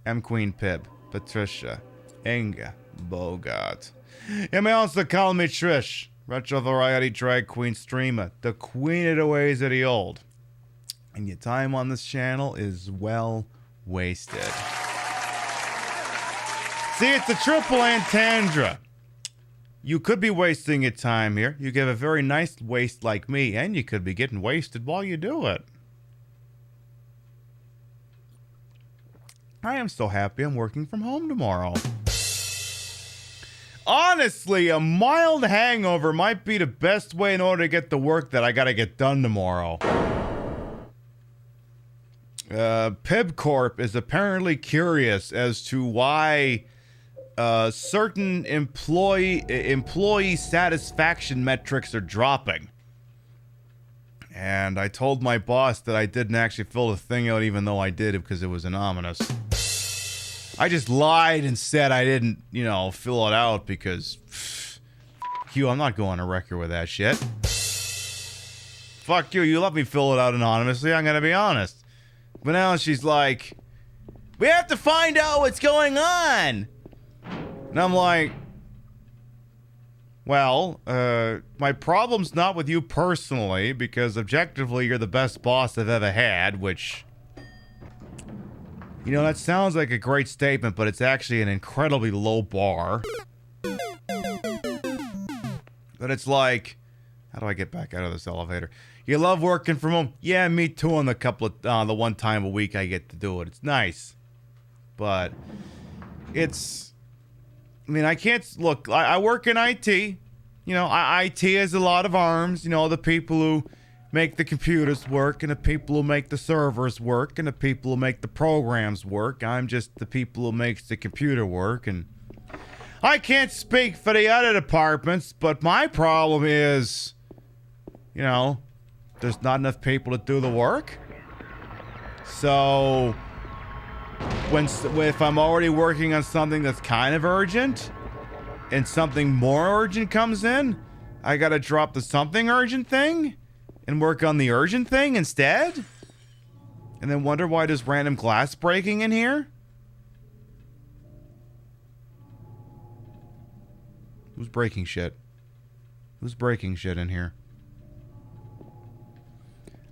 am Queen Pib, Patricia, Inga, Bogart. You may also call me Trish, retro variety drag queen streamer, the queen of the ways of the old. And your time on this channel is well wasted. See, it's a triple entendre. You could be wasting your time here. You give a very nice waste like me, and you could be getting wasted while you do it. I am so happy I'm working from home tomorrow. Honestly, a mild hangover might be the best way in order to get the work that I gotta get done tomorrow. PiBcorp is apparently curious as to why certain employee satisfaction metrics are dropping. And I told my boss that I didn't actually fill the thing out, even though I did it because it was anonymous. I just lied and said I didn't, fill it out because... Fuck you, I'm not going on record with that shit. Fuck you, you let me fill it out anonymously, I'm gonna be honest. But now she's like, we have to find out what's going on! And I'm like, Well, my problem's not with you personally, because objectively you're the best boss I've ever had, which... You know, that sounds like a great statement, but it's actually an incredibly low bar. But it's like... How do I get back out of this elevator? You love working from home? Yeah, me too on the one time a week I get to do it. It's nice. But... It's... I mean, I can't... Look, I work in IT. You know, IT has a lot of arms. You know, the people who make the computers work, and the people who make the servers work, and the people who make the programs work. I'm just the people who makes the computer work, and... I can't speak for the other departments, but my problem is... You know, there's not enough people to do the work. So... If I'm already working on something that's kind of urgent, and something more urgent comes in, I gotta drop the something urgent thing and work on the urgent thing instead? And then wonder why there's random glass breaking in here? Who's breaking shit? Who's breaking shit in here?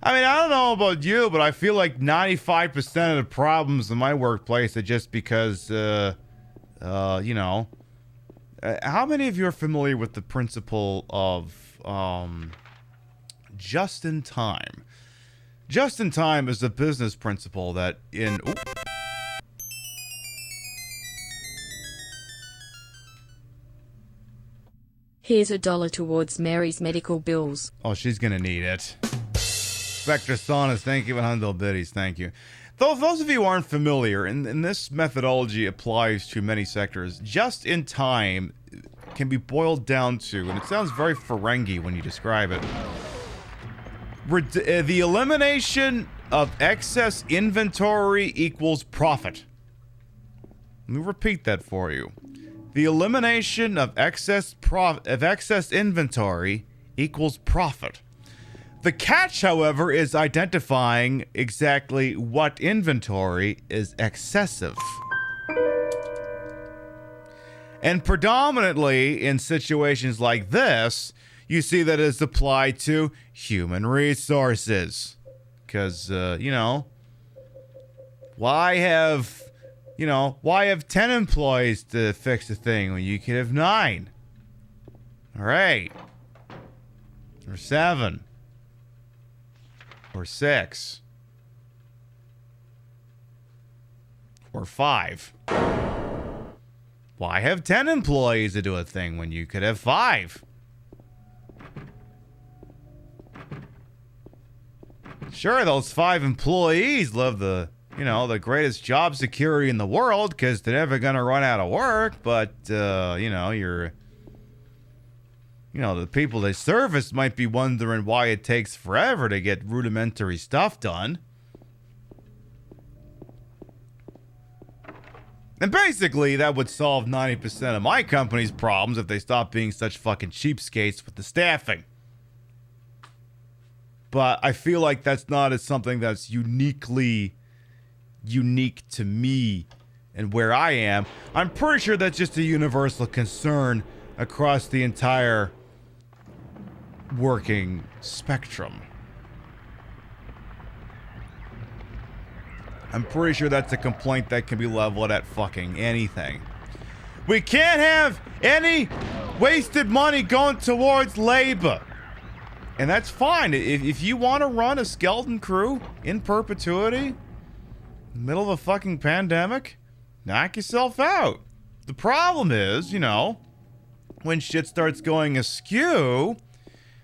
I mean, I don't know about you, but I feel like 95% of the problems in my workplace are just because, you know... how many of you are familiar with the principle of, just in time? Just in time is a business principle that in... Ooh. Here's $1 towards Mary's medical bills. Oh, she's gonna need it. Spectre Saunas, thank you, and Hundo Biddies, thank you. Those of you who aren't familiar, and this methodology applies to many sectors, just in time can be boiled down to, and it sounds very Ferengi when you describe it, the elimination of excess inventory equals profit. Let me repeat that for you. The elimination of excess inventory equals profit. The catch, however, is identifying exactly what inventory is excessive. And predominantly in situations like this, you see that it's applied to human resources. Because, you know, why have 10 employees to fix a thing when you could have 9? Or 8. Or 7. Or 6. Or 5. Why have 10 employees to do a thing when you could have 5? Sure, those 5 employees live the greatest job security in the world because they're never gonna run out of work, but, the people they service might be wondering why it takes forever to get rudimentary stuff done. And basically, that would solve 90% of my company's problems if they stopped being such fucking cheapskates with the staffing. But I feel like that's not something that's unique to me and where I am. I'm pretty sure that's just a universal concern across the entire working spectrum. I'm pretty sure that's a complaint that can be leveled at fucking anything. We can't have any wasted money going towards labor. And that's fine. If you want to run a skeleton crew in perpetuity, in the middle of a fucking pandemic, knock yourself out. The problem is, when shit starts going askew,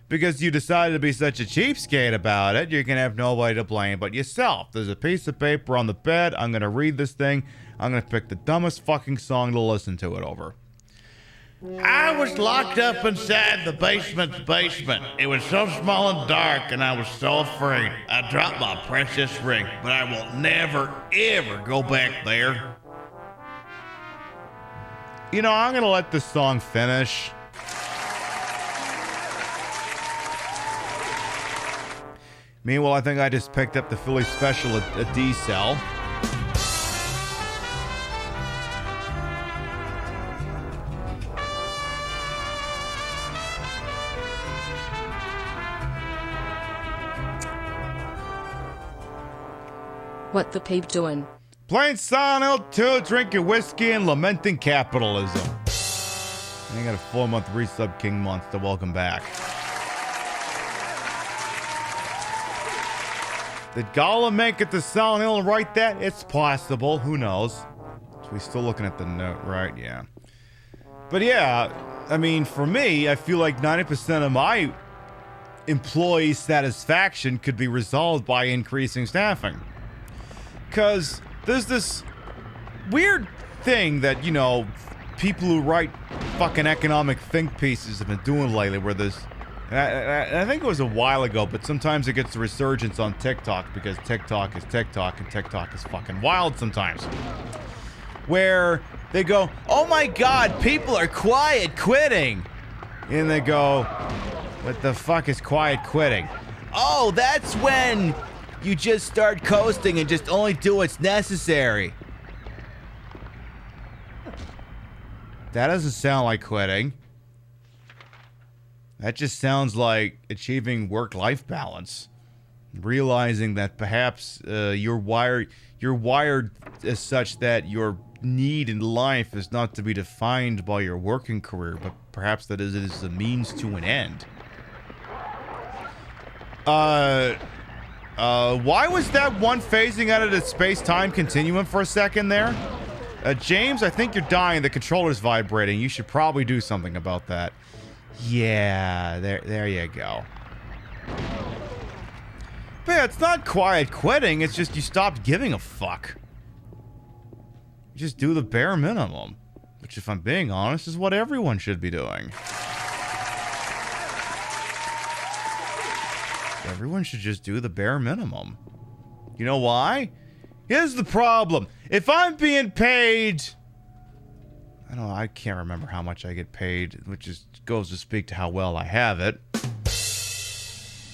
because you decided to be such a cheapskate about it, you're going to have nobody to blame but yourself. There's a piece of paper on the bed. I'm going to read this thing. I'm going to pick the dumbest fucking song to listen to it over. I was locked up inside the basement's basement. It was so small and dark, and I was so afraid. I dropped my precious ring, but I will never, ever go back there. I'm going to let this song finish. Meanwhile, I think I just picked up the Philly Special at D-Cell. What the peep doing? Playing Silent Hill 2, drinking whiskey, and lamenting capitalism. I got a 4-month resub King month to welcome back. Did Gollum make it to Silent Hill and write that? It's possible. Who knows? So we're still looking at the note, right? Yeah. But yeah, I mean, for me, I feel like 90% of my employee satisfaction could be resolved by increasing staffing. Because there's this weird thing that, you know, people who write fucking economic think pieces have been doing lately where there's... And I think it was a while ago, but sometimes it gets a resurgence on TikTok because TikTok is TikTok and TikTok is fucking wild sometimes. Where they go, oh my god, people are quiet quitting. And they go, what the fuck is quiet quitting? Oh, that's when you just start coasting and just only do what's necessary. That doesn't sound like quitting. That just sounds like achieving work-life balance. Realizing that perhaps you're wired as such that your need in life is not to be defined by your working career, but perhaps that it is a means to an end. Why was that one phasing out of the space-time continuum for a second there? James, I think you're dying. The controller's vibrating. You should probably do something about that. Yeah, there you go. But yeah, it's not quiet quitting, it's just you stopped giving a fuck. You just do the bare minimum. Which, if I'm being honest, is what everyone should be doing. Everyone should just do the bare minimum. You know why? Here's the problem. If I'm being paid... I can't remember how much I get paid, which goes to speak to how well I have it.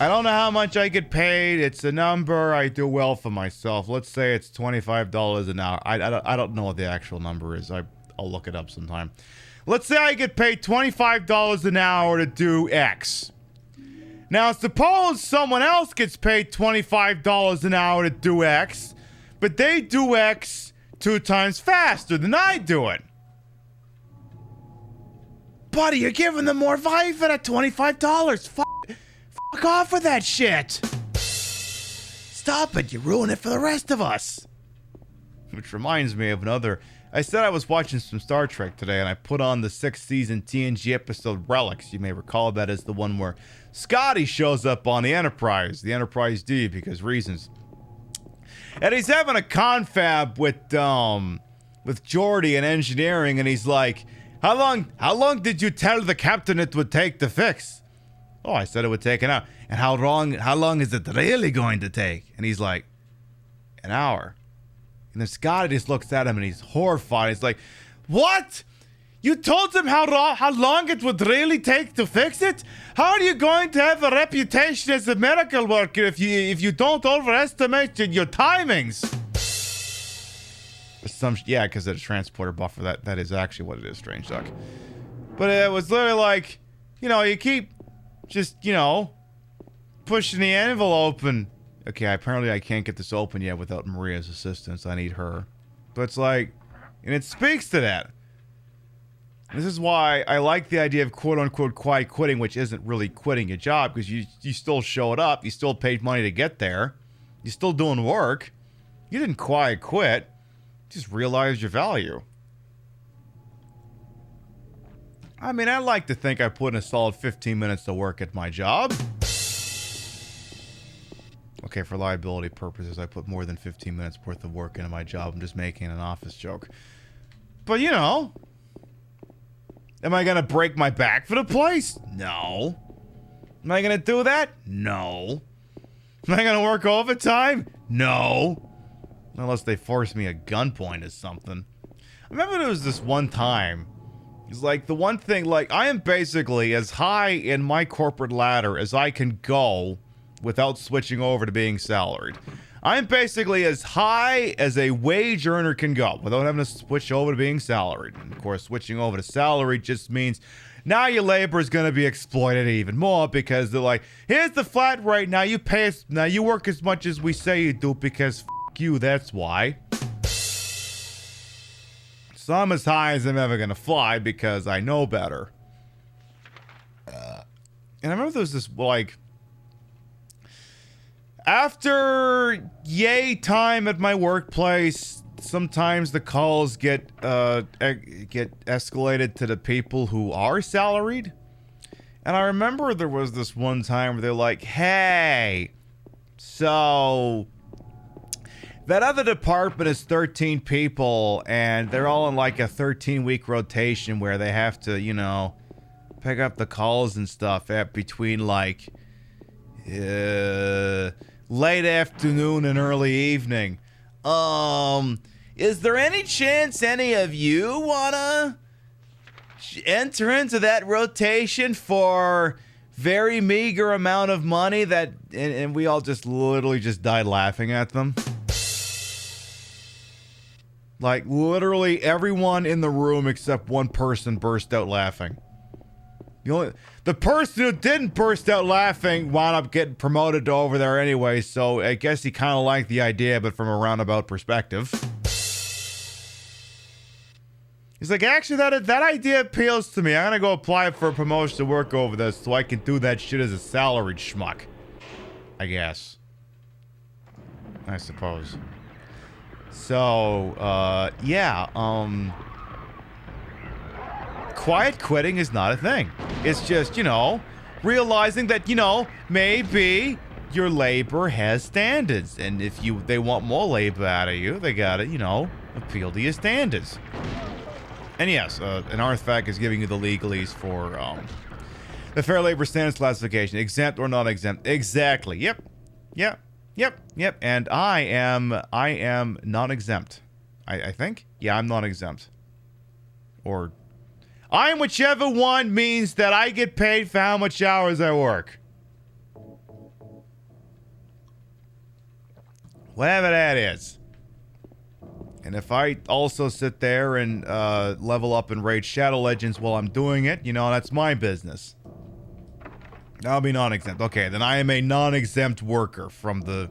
I don't know how much I get paid. It's a number. I do well for myself. Let's say it's $25 an hour. I don't know what the actual number is. I'll look it up sometime. Let's say I get paid $25 an hour to do X. Now, suppose someone else gets paid $25 an hour to do X, but they do X 2 times faster than I do it. Buddy, you're giving them more value for that $25. Fuck off with that shit. Stop it. You ruin it for the rest of us. Which reminds me of another... I said I was watching some Star Trek today, and I put on the 6th season TNG episode Relics. You may recall that as the one where Scotty shows up on the Enterprise D, because reasons. And he's having a confab with Geordi in engineering, and he's like... How long did you tell the captain it would take to fix? Oh, I said it would take an hour. And how long is it really going to take? And he's like, an hour. And then Scotty just looks at him and he's horrified. He's like, what? You told him how long it would really take to fix it? How are you going to have a reputation as a miracle worker if you don't overestimate your timings? Yeah, because of the transporter buffer. That is actually what it is, Strange Duck. But it was literally like, you keep just, pushing the envelope and... Okay, apparently I can't get this open yet without Maria's assistance. I need her. But it's like... And it speaks to that. This is why I like the idea of quote-unquote quiet quitting, which isn't really quitting your job, because you still showed up. You still paid money to get there. You're still doing work. You didn't quiet quit. Just realize your value. I mean, I like to think I put in a solid 15 minutes to work at my job. Okay, for liability purposes, I put more than 15 minutes worth of work into my job. I'm just making an office joke. But, am I going to break my back for the place? No. Am I going to do that? No. Am I going to work overtime? No. Unless they force me at gunpoint or something. I remember there was this one time. It's like the one thing, like, I am basically as high in my corporate ladder as I can go without switching over to being salaried. I'm basically as high as a wage earner can go without having to switch over to being salaried. And of course, switching over to salary just means now your labor is going to be exploited even more because they're like, here's the flat rate. Now you pay us. Now you work as much as we say you do because fuck you, that's why. So I'm as high as I'm ever gonna fly because I know better. And I remember there was this, like, after yay time at my workplace, sometimes the calls get escalated to the people who are salaried. And I remember there was this one time where they're like, hey, so that other department is 13 people, and they're all in like a 13-week rotation where they have to, you know, pick up the calls and stuff at between like late afternoon and early evening. Is there any chance any of you wanna enter into that rotation for very meager amount of money that, and we all just literally just died laughing at them. Like, literally everyone in the room except one person burst out laughing. The person who didn't burst out laughing wound up getting promoted to over there anyway, so I guess he kind of liked the idea, but from a roundabout perspective. He's like, actually, that idea appeals to me. I'm gonna go apply for a promotion to work over this so I can do that shit as a salaried schmuck. I guess. I suppose. So, yeah, quiet quitting is not a thing. It's just, you know, realizing that, you know, maybe your labor has standards. And if they want more labor out of you, they gotta, you know, appeal to your standards. And yes, an artifact is giving you the legalese for, the Fair Labor Standards classification. Exempt or non-exempt. Exactly. Yep. Yep. Yep, yep, and I am non-exempt. I think? Yeah, I'm non-exempt. Or, I'm whichever one means that I get paid for how much hours I work. Whatever that is. And if I also sit there and level up and raid Shadow Legends while I'm doing it, you know, that's my business. I'll be non-exempt. Okay, then I am a non-exempt worker from the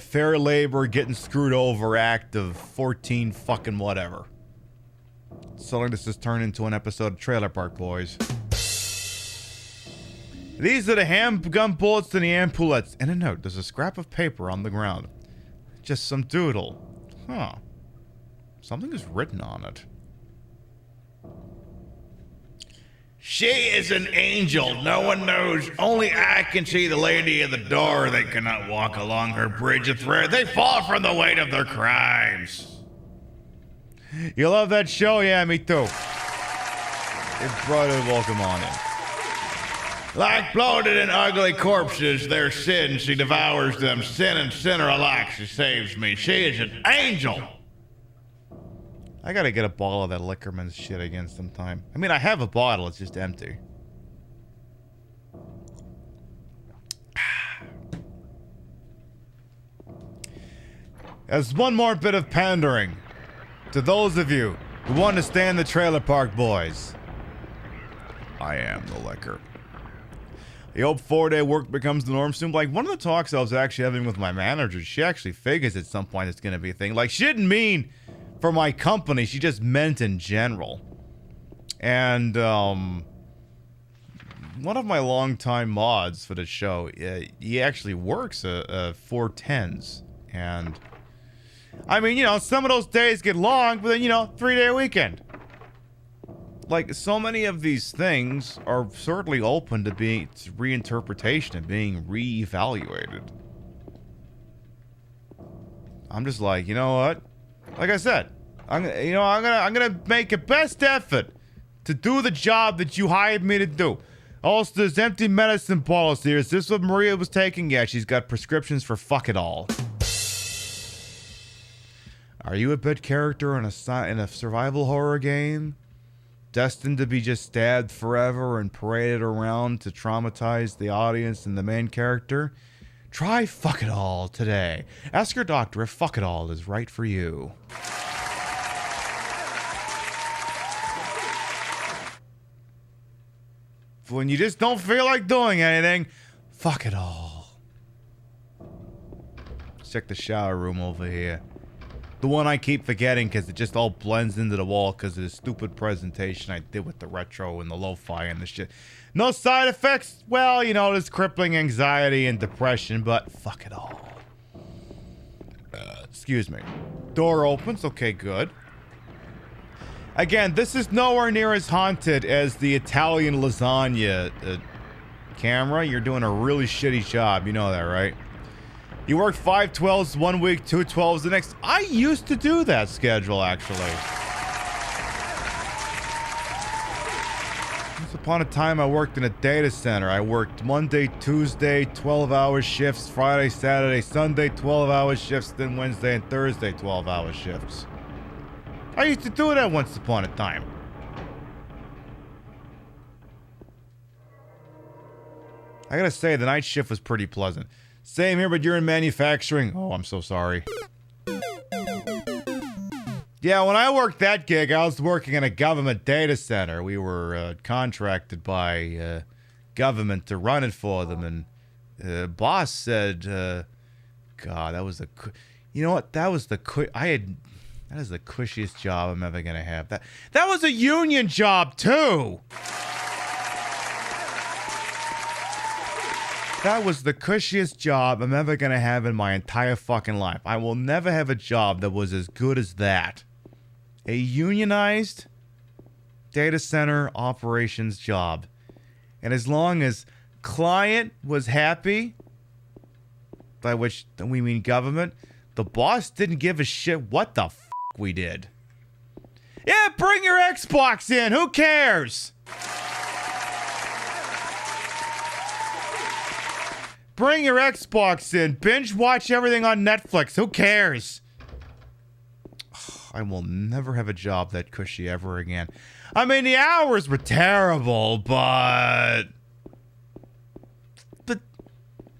Fair Labor Getting Screwed Over Act of 14 fucking whatever. So this has turned into an episode of Trailer Park Boys. These are the handgun bullets and the ampoulettes. And a note, there's a scrap of paper on the ground. Just some doodle. Huh. Something is written on it. She is an angel. No one knows. Only I can see the lady of the door. They cannot walk along her bridge of thread. They fall from the weight of their crimes. You love that show? Yeah, me too. It's brother, welcome on in. Like bloated and ugly corpses, their sins, she devours them. Sin and sinner alike, she saves me. She is an angel. I gotta get a bottle of that Liquorman's shit again sometime. I mean, I have a bottle, it's just empty. As one more bit of pandering to those of you who understand the Trailer Park Boys. I am the liquor. I hope 4-day work becomes the norm soon. Like, one of the talks I was actually having with my manager, she actually figures at some point it's gonna be a thing. Like, she didn't mean for my company, she just meant in general. And, one of my longtime mods for the show, he actually works 410s. And, I mean, you know, some of those days get long, but then, you know, 3-day weekend. Like, so many of these things are certainly open to being reinterpretation and being reevaluated. I'm just like, you know what? Like I said, I'm gonna make a best effort to do the job that you hired me to do. Also, there's empty medicine policy. Is this what Maria was taking? Yeah, she's got prescriptions for fuck it all. Are you a bit character in a survival horror game? Destined to be just stabbed forever and paraded around to traumatize the audience and the main character? Try fuck it all today. Ask your doctor if fuck it all is right for you. When you just don't feel like doing anything, fuck it all. It's check the shower room over here. The one I keep forgetting because it just all blends into the wall because of the stupid presentation I did with the retro and the lo-fi and the shit. No side effects? Well, you know, there's crippling anxiety and depression, but fuck it all. Excuse me. Door opens. Okay, good. Again, this is nowhere near as haunted as the Italian lasagna camera. You're doing a really shitty job. You know that, right? You work 5 12s one week, 2 12s the next. I used to do that schedule, actually. Once upon a time, I worked in a data center. I worked Monday, Tuesday, 12-hour shifts, Friday, Saturday, Sunday, 12-hour shifts, then Wednesday and Thursday, 12-hour shifts. I used to do that once upon a time. I gotta say, the night shift was pretty pleasant. Same here, but you're in manufacturing. Oh, I'm so sorry. Yeah, when I worked that gig, I was working in a government data center. We were contracted by government to run it for them, and boss said, God, that was the... You know what? That was the... That is the cushiest job I'm ever gonna have. That was a union job, too! That was the cushiest job I'm ever gonna have in my entire fucking life. I will never have a job that was as good as that. A unionized data center operations job. And as long as client was happy, by which we mean government, the boss didn't give a shit what the f we did. Yeah, bring your Xbox in, who cares? Bring your Xbox in. Binge watch everything on Netflix. Who cares? I will never have a job that cushy ever again. I mean, the hours were terrible, but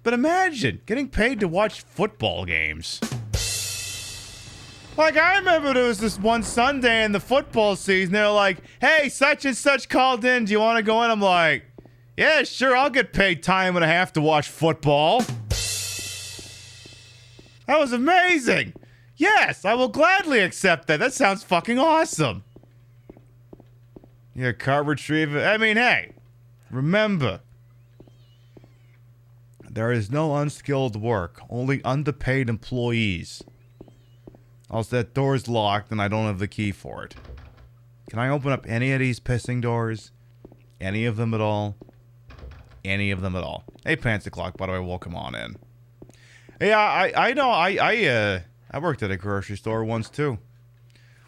imagine getting paid to watch football games. Like, I remember there was this one Sunday in the football season, they're like, hey, such and such called in. Do you want to go in? I'm like, yeah, sure, I'll get paid time and a half to watch football. That was amazing. Yes, I will gladly accept that. That sounds fucking awesome. Yeah, car retriever. I mean, hey, remember, there is no unskilled work, only underpaid employees. Also, that door's locked and I don't have the key for it. Can I open up any of these pissing doors? Any of them at all? Any of them at all. Hey, Pants O'Clock, by the way, welcome on in. Yeah, I know, I worked at a grocery store once, too.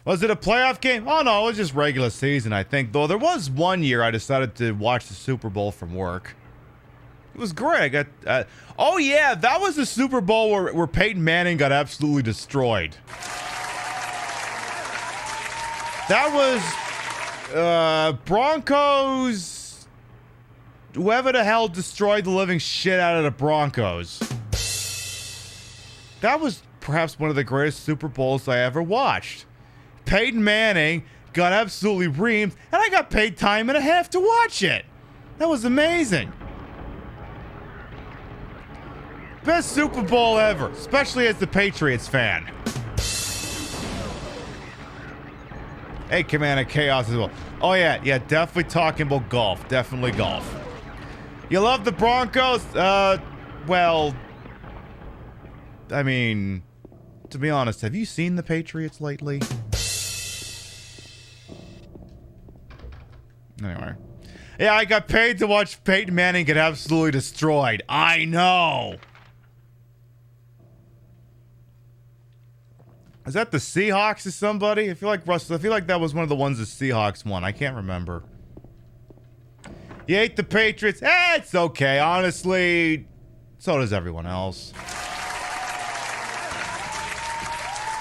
Was it a playoff game? Oh, no, it was just regular season, I think. Though there was one year I decided to watch the Super Bowl from work. It was great. I got, oh, yeah, that was the Super Bowl where Peyton Manning got absolutely destroyed. That was, Broncos... Whoever the hell destroyed the living shit out of the Broncos. That was perhaps one of the greatest Super Bowls I ever watched. Peyton Manning got absolutely reamed, and I got paid time and a half to watch it. That was amazing. Best Super Bowl ever, especially as the Patriots fan. Hey, Commander Chaos as well. Oh, yeah, definitely talking about golf. Definitely golf. You love the Broncos? Well, I mean, to be honest, have you seen the Patriots lately? Anyway. Yeah, I got paid to watch Peyton Manning get absolutely destroyed. I know. Is that the Seahawks or somebody? I feel like that was one of the ones the Seahawks won. I can't remember. You hate the Patriots? It's okay. Honestly, so does everyone else.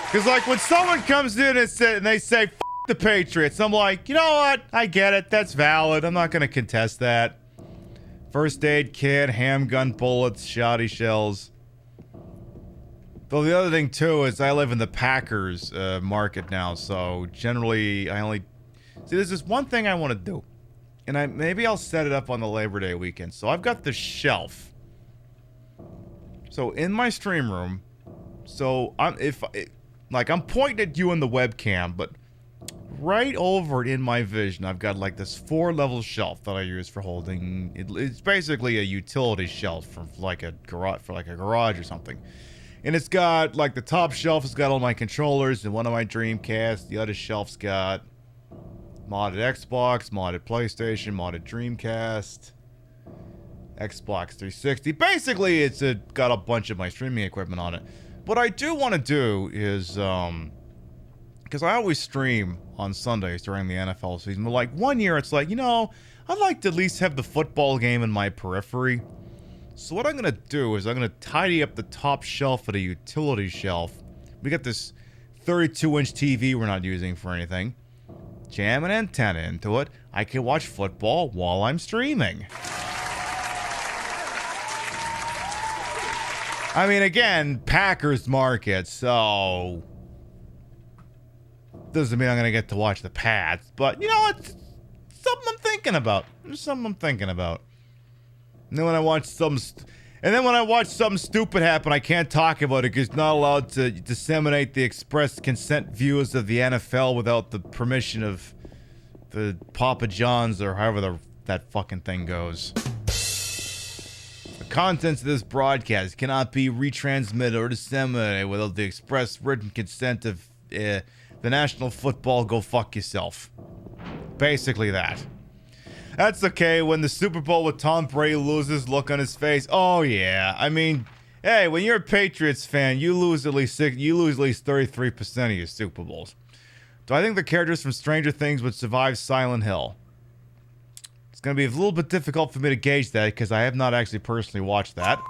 Because, like, when someone comes in and they say, F the Patriots, I'm like, you know what? I get it. That's valid. I'm not going to contest that. First aid kit, handgun bullets, shoddy shells. Though the other thing, too, is I live in the Packers market now, so generally I only... See, there's this one thing I want to do. And maybe I'll set it up on the Labor Day weekend. So I've got the shelf. So in my stream room, So I'm pointing at you in the webcam, but right over in my vision, I've got like this 4-level shelf that I use for holding. It's basically a utility shelf for like a garage or something. And it's got like the top shelf has got all my controllers and one of my Dreamcast. The other shelf's got modded Xbox, modded PlayStation, modded Dreamcast, Xbox 360. Basically, it's got a bunch of my streaming equipment on it. What I do want to do is, because I always stream on Sundays during the NFL season, but like one year it's like, I'd like to at least have the football game in my periphery. So what I'm going to do is I'm going to tidy up the top shelf of the utility shelf. We got this 32-inch TV we're not using for anything. Jam an antenna into it. I can watch football while I'm streaming. I mean, again, Packers market, so doesn't mean I'm going to get to watch the Pats, but, it's something I'm thinking about. It's something I'm thinking about. And then when I watch something stupid happen, I can't talk about it because not allowed to disseminate the express consent views of the NFL without the permission of the Papa John's or however that fucking thing goes. The contents of this broadcast cannot be retransmitted or disseminated without the express written consent of the National Football Go Fuck Yourself. Basically that. That's okay when the Super Bowl with Tom Brady loses, look on his face. Oh yeah, I mean, hey, when you're a Patriots fan, you lose at least 33% of your Super Bowls. Do I think the characters from Stranger Things would survive Silent Hill? It's gonna be a little bit difficult for me to gauge that because I have not actually personally watched that.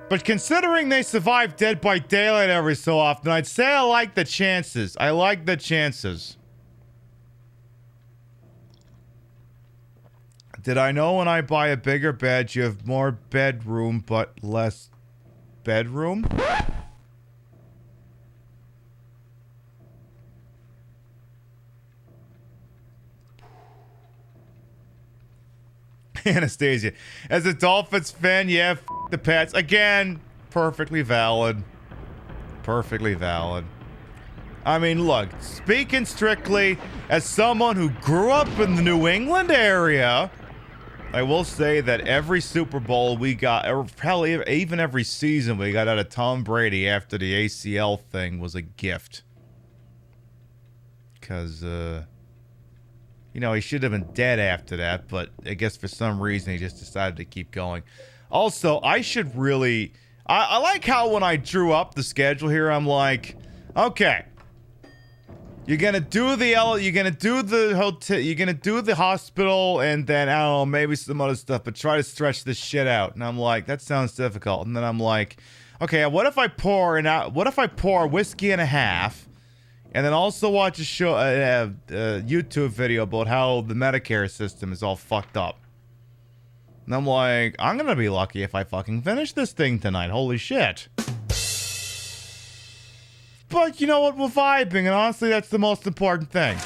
But considering they survive Dead by Daylight every so often, I'd say I like the chances. I like the chances. Did I know when I buy a bigger bed, you have more bedroom, but less bedroom? Anastasia. As a Dolphins fan, yeah, f the Pats. Again, perfectly valid. Perfectly valid. I mean, look, speaking strictly as someone who grew up in the New England area, I will say that every Super Bowl we got, or probably even every season we got out of Tom Brady after the ACL thing was a gift. Because, he should have been dead after that, but I guess for some reason he just decided to keep going. Also, I should really, I like how when I drew up the schedule here, I'm like, okay. You're gonna do the hotel, you're gonna do the hospital, and then, I don't know, maybe some other stuff, but try to stretch this shit out. And I'm like, that sounds difficult. And then I'm like, okay, what if I pour a whiskey and a half, and then also watch a show, a YouTube video about how the Medicare system is all fucked up. And I'm like, I'm gonna be lucky if I fucking finish this thing tonight. Holy shit. But you know what? We're vibing, and honestly, that's the most important thing.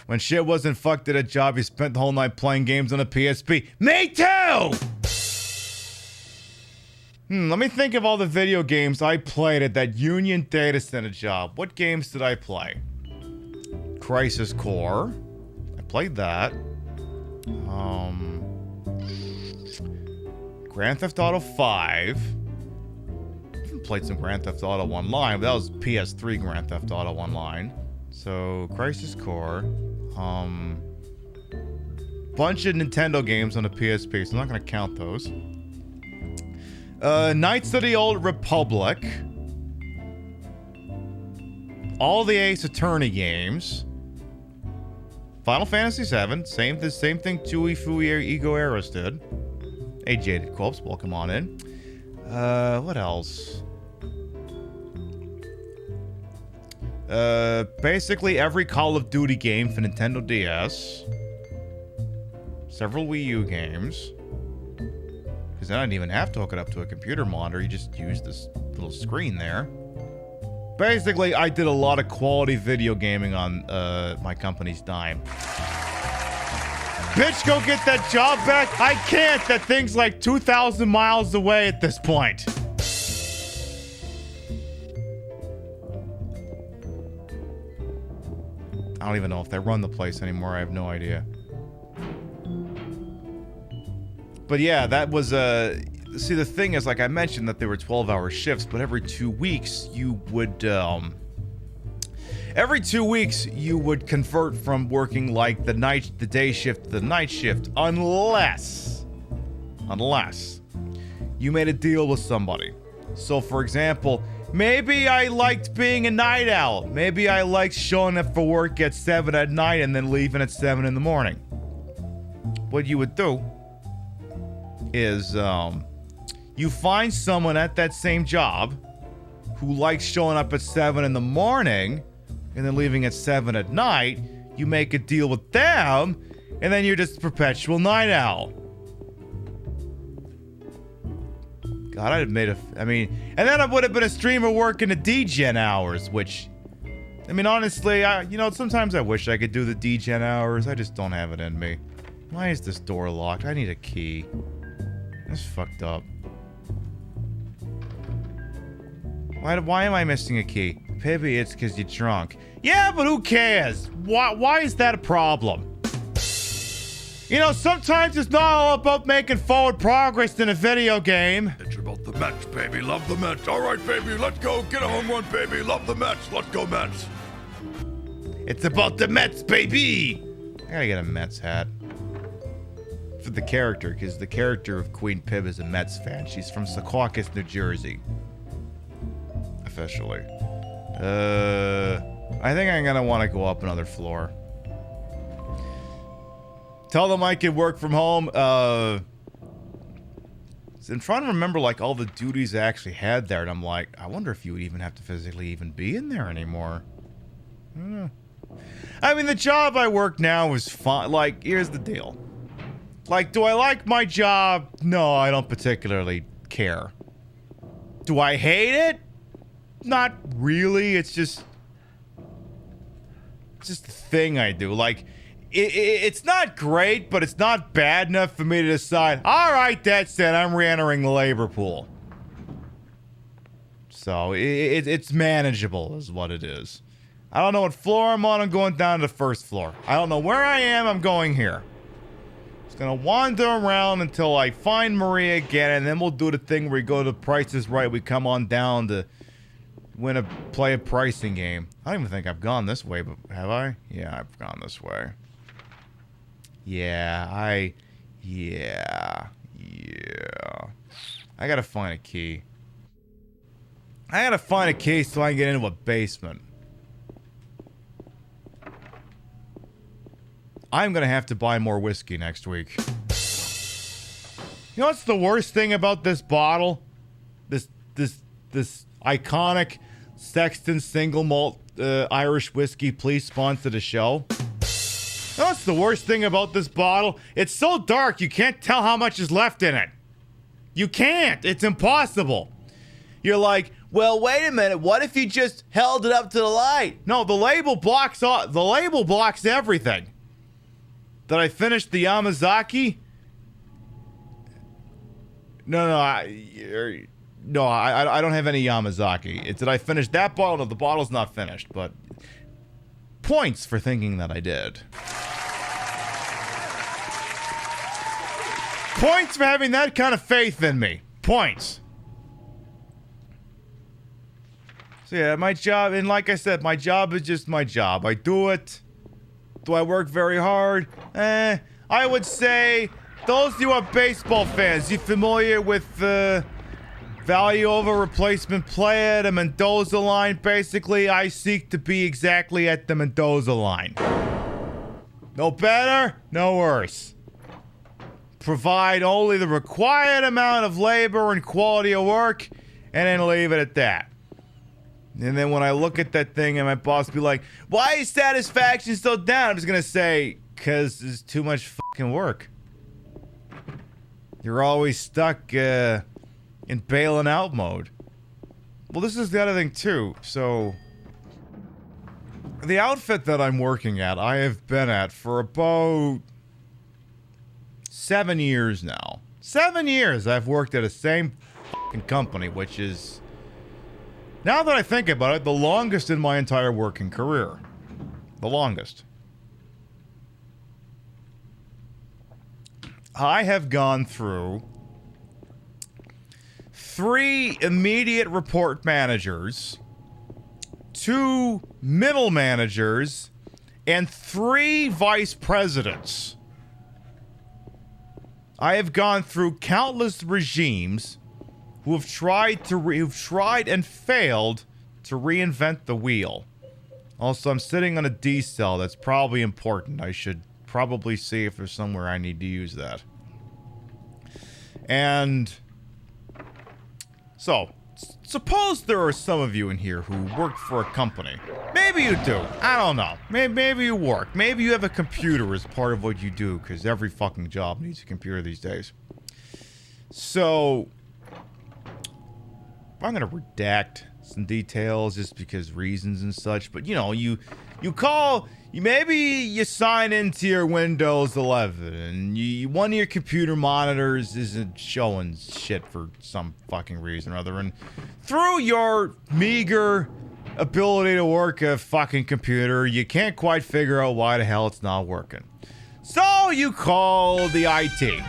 When shit wasn't fucked at a job, he spent the whole night playing games on a PSP. Me too! Let me think of all the video games I played at that Union Data Center job. What games did I play? Crisis Core. I played that. Grand Theft Auto 5. Played some Grand Theft Auto Online, but that was PS3 Grand Theft Auto Online. So, Crisis Core. Bunch of Nintendo games on the PSP, so I'm not gonna count those. Knights of the Old Republic. All the Ace Attorney games. Final Fantasy VII. Same thing Tui Fui Ego Eros did. Hey, Jaded Corpse, welcome on in. What else? Basically every Call of Duty game for Nintendo DS. Several Wii U games. Because I didn't even have to hook it up to a computer monitor, you just use this little screen there. Basically, I did a lot of quality video gaming on my company's dime. bitch go get that job back? I can't. That thing's like 2,000 miles away at this point. I don't even know if they run the place anymore. I have no idea. But yeah, that was see, the thing is, like I mentioned, that they were 12-hour shifts, but every 2 weeks you would convert from working like the day shift to the night shift, unless you made a deal with somebody. So, for example, maybe I liked being a night owl. Maybe I liked showing up for work at 7 at night and then leaving at 7 in the morning. What you would do is, you find someone at that same job who likes showing up at 7 in the morning and then leaving at 7 at night. You make a deal with them, and then you're just a perpetual night owl. God, I'd have made and then I would have been a streamer working the D-Gen hours, which, I mean, honestly, sometimes I wish I could do the D-Gen hours. I just don't have it in me. Why is this door locked? I need a key. That's fucked up. Why am I missing a key? Maybe it's because you're drunk. Yeah, but who cares? Why is that a problem? Sometimes it's not all about making forward progress in a video game. It's about the Mets, baby. Love the Mets. All right, baby. Let's go. Get a home run, baby. Love the Mets. Let's go, Mets. It's about the Mets, baby. I gotta get a Mets hat. For the character, because the character of Queen Pib is a Mets fan. She's from Secaucus, New Jersey. Officially. I think I'm gonna want to go up another floor. Tell them I can work from home. I'm trying to remember like all the duties I actually had there, and I'm like, I wonder if you would even have to physically even be in there anymore. I don't know. I mean, the job I work now is fine. Like, here's the deal. Like, do I like my job? No, I don't particularly care. Do I hate it? Not really. It's just a thing I do. Like, it's not great, but it's not bad enough for me to decide, all right, that's it, I'm re-entering the labor pool. So, it's manageable is what it is. I don't know what floor I'm on. I'm going down to the first floor. I don't know where I am. I'm going here. Just gonna wander around until I find Maria again, and then we'll do the thing where we go to Price is Right. We come on down to play a pricing game. I don't even think I've gone this way, but have I? Yeah, I've gone this way. Yeah. I gotta find a key. I gotta find a key so I can get into a basement. I'm gonna have to buy more whiskey next week. You know what's the worst thing about this bottle? This iconic Sexton single malt Irish whiskey. Please sponsor the show. You know what's the worst thing about this bottle? It's so dark you can't tell how much is left in it. You can't. It's impossible. You're like, well, wait a minute. What if you just held it up to the light? No, the label blocks everything. Did I finish the Yamazaki? No, I don't have any Yamazaki. Did I finish that bottle? No, the bottle's not finished, but points for thinking that I did. Points for having that kind of faith in me. Points. So yeah, my job, and like I said, my job is just my job. I do it. Do I work very hard? I would say, those of you are baseball fans, you familiar with value over replacement player, the Mendoza line? Basically, I seek to be exactly at the Mendoza line. No better, no worse. Provide only the required amount of labor and quality of work, and then leave it at that. And then when I look at that thing and my boss be like, why is satisfaction so down? I'm just gonna say, cause there's too much fucking work. You're always stuck in bailing out mode. Well, this is the other thing too. So, the outfit that I'm working at, I have been at for about 7 years now. 7 years I've worked at the same fucking company, which is, now that I think about it, the longest in my entire working career. The longest. I have gone through 3 immediate report managers, 2 middle managers, and 3 vice presidents. I have gone through countless regimes who have tried and failed to reinvent the wheel. Also, I'm sitting on a D cell. That's probably important. I should probably see if there's somewhere I need to use that. And so, suppose there are some of you in here who work for a company. Maybe you do. I don't know. Maybe you work. Maybe you have a computer as part of what you do, because every fucking job needs a computer these days. So, I'm going to redact some details just because reasons and such. But, you know, you call... Maybe you sign into your Windows 11 and one of your computer monitors isn't showing shit for some fucking reason or other. And through your meager ability to work a fucking computer, you can't quite figure out why the hell it's not working. So you call the IT.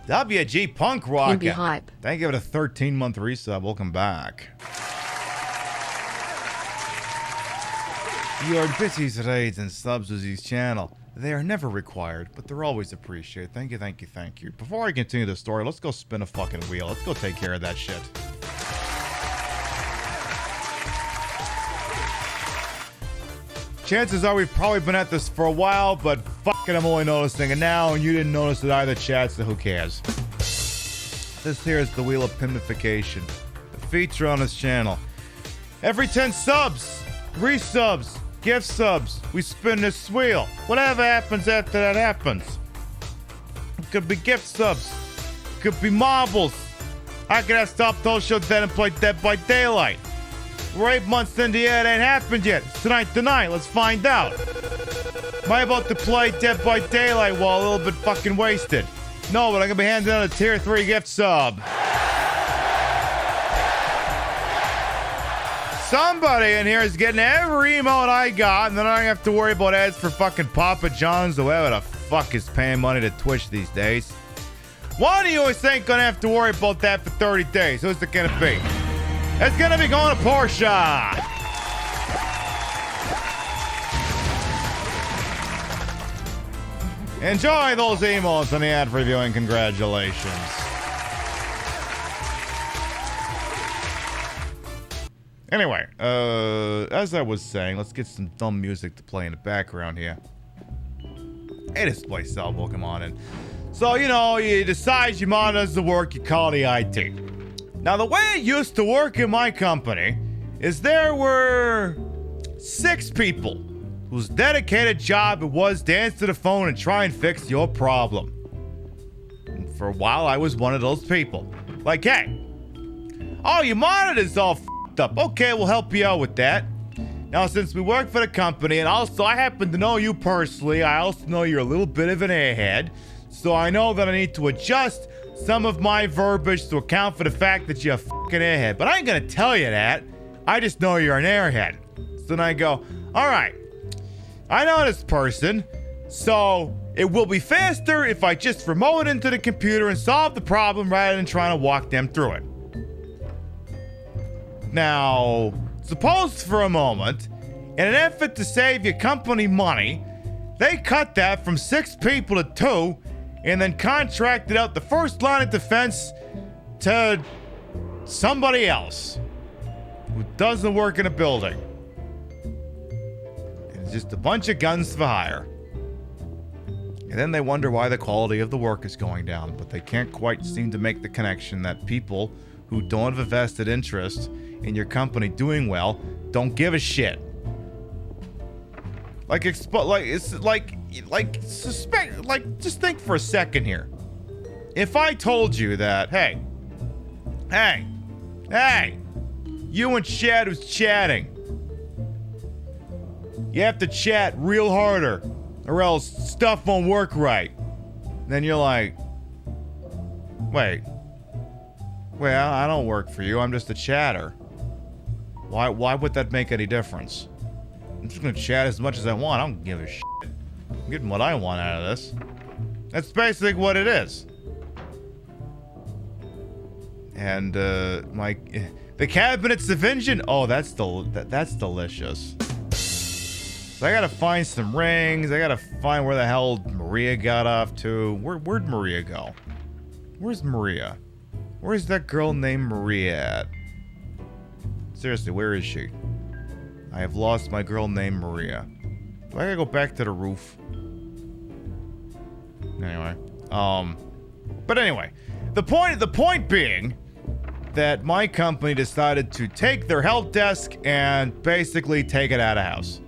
WG Punk Rocket. Hype. Thank you for the 13-month resub. Welcome back. Your busy raids and subs to this channel. They are never required, but they're always appreciated. Thank you, thank you, thank you. Before I continue the story, let's go spin a fucking wheel. Let's go take care of that shit. Chances are we've probably been at this for a while, but fucking I'm only noticing it now, and you didn't notice it either, chat, so who cares? This here is the Wheel of Pinification, a feature on this channel. Every 10 subs, resubs, gift subs, we spin this wheel. Whatever happens after that happens. It could be gift subs, it could be marbles. I could have stopped Told Show Dead and played Dead by Daylight. We're 8 months in the air, it ain't happened yet. It's tonight, let's find out. Am I about to play Dead by Daylight while a little bit fucking wasted? No, but I'm gonna be handing out a tier 3 gift sub. Somebody in here is getting every emote I got, and then I don't have to worry about ads for fucking Papa John's or whoever the fuck is paying money to Twitch these days. One of you is ain't gonna have to worry about that for 30 days. Who's it gonna be? It's gonna be going to Porsche. Enjoy those emotes on the ad reviewing. Congratulations. Anyway, as I was saying, let's get some dumb music to play in the background here. Hey, this place salvo, come on in. So, you know, you decide your monitor doesn't work, you call the IT. Now, the way it used to work in my company is there were 6 people whose dedicated job it was to answer the phone and try and fix your problem. And for a while, I was one of those people. Like, hey, oh, your monitor's all f***ed up. Okay, we'll help you out with that. Now, since we work for the company, and also I happen to know you personally, I also know you're a little bit of an airhead, so I know that I need to adjust some of my verbiage to account for the fact that you're a fucking airhead. But I ain't gonna tell you that. I just know you're an airhead. So then I go, alright, I know this person, so it will be faster if I just remote into the computer and solve the problem rather than trying to walk them through it. Now, suppose for a moment, in an effort to save your company money, they cut that from 6 people to 2 and then contracted out the first line of defense to somebody else who doesn't work in a building. It's just a bunch of guns for hire. And then they wonder why the quality of the work is going down, but they can't quite seem to make the connection that people who don't have a vested interest in your company doing well don't give a shit. Just think for a second here. if I told you that, hey, you and Chad was chatting. You have to chat real harder, or else stuff won't work right. Then you're like, wait, well, I don't work for you. I'm just a chatter. Why would that make any difference? I'm just gonna chat as much as I want. I don't give a shit. I'm getting what I want out of this. That's basically what it is. And the cabinet's division. Oh, that's delicious. So I gotta find some rings. I gotta find where the hell Maria got off to. Where'd Maria go? Where's Maria? Where's that girl named Maria at? Seriously, where is she? I have lost my girl named Maria. Do I gotta go back to the roof? Anyway, but anyway, the point being that my company decided to take their help desk and basically take it out of house.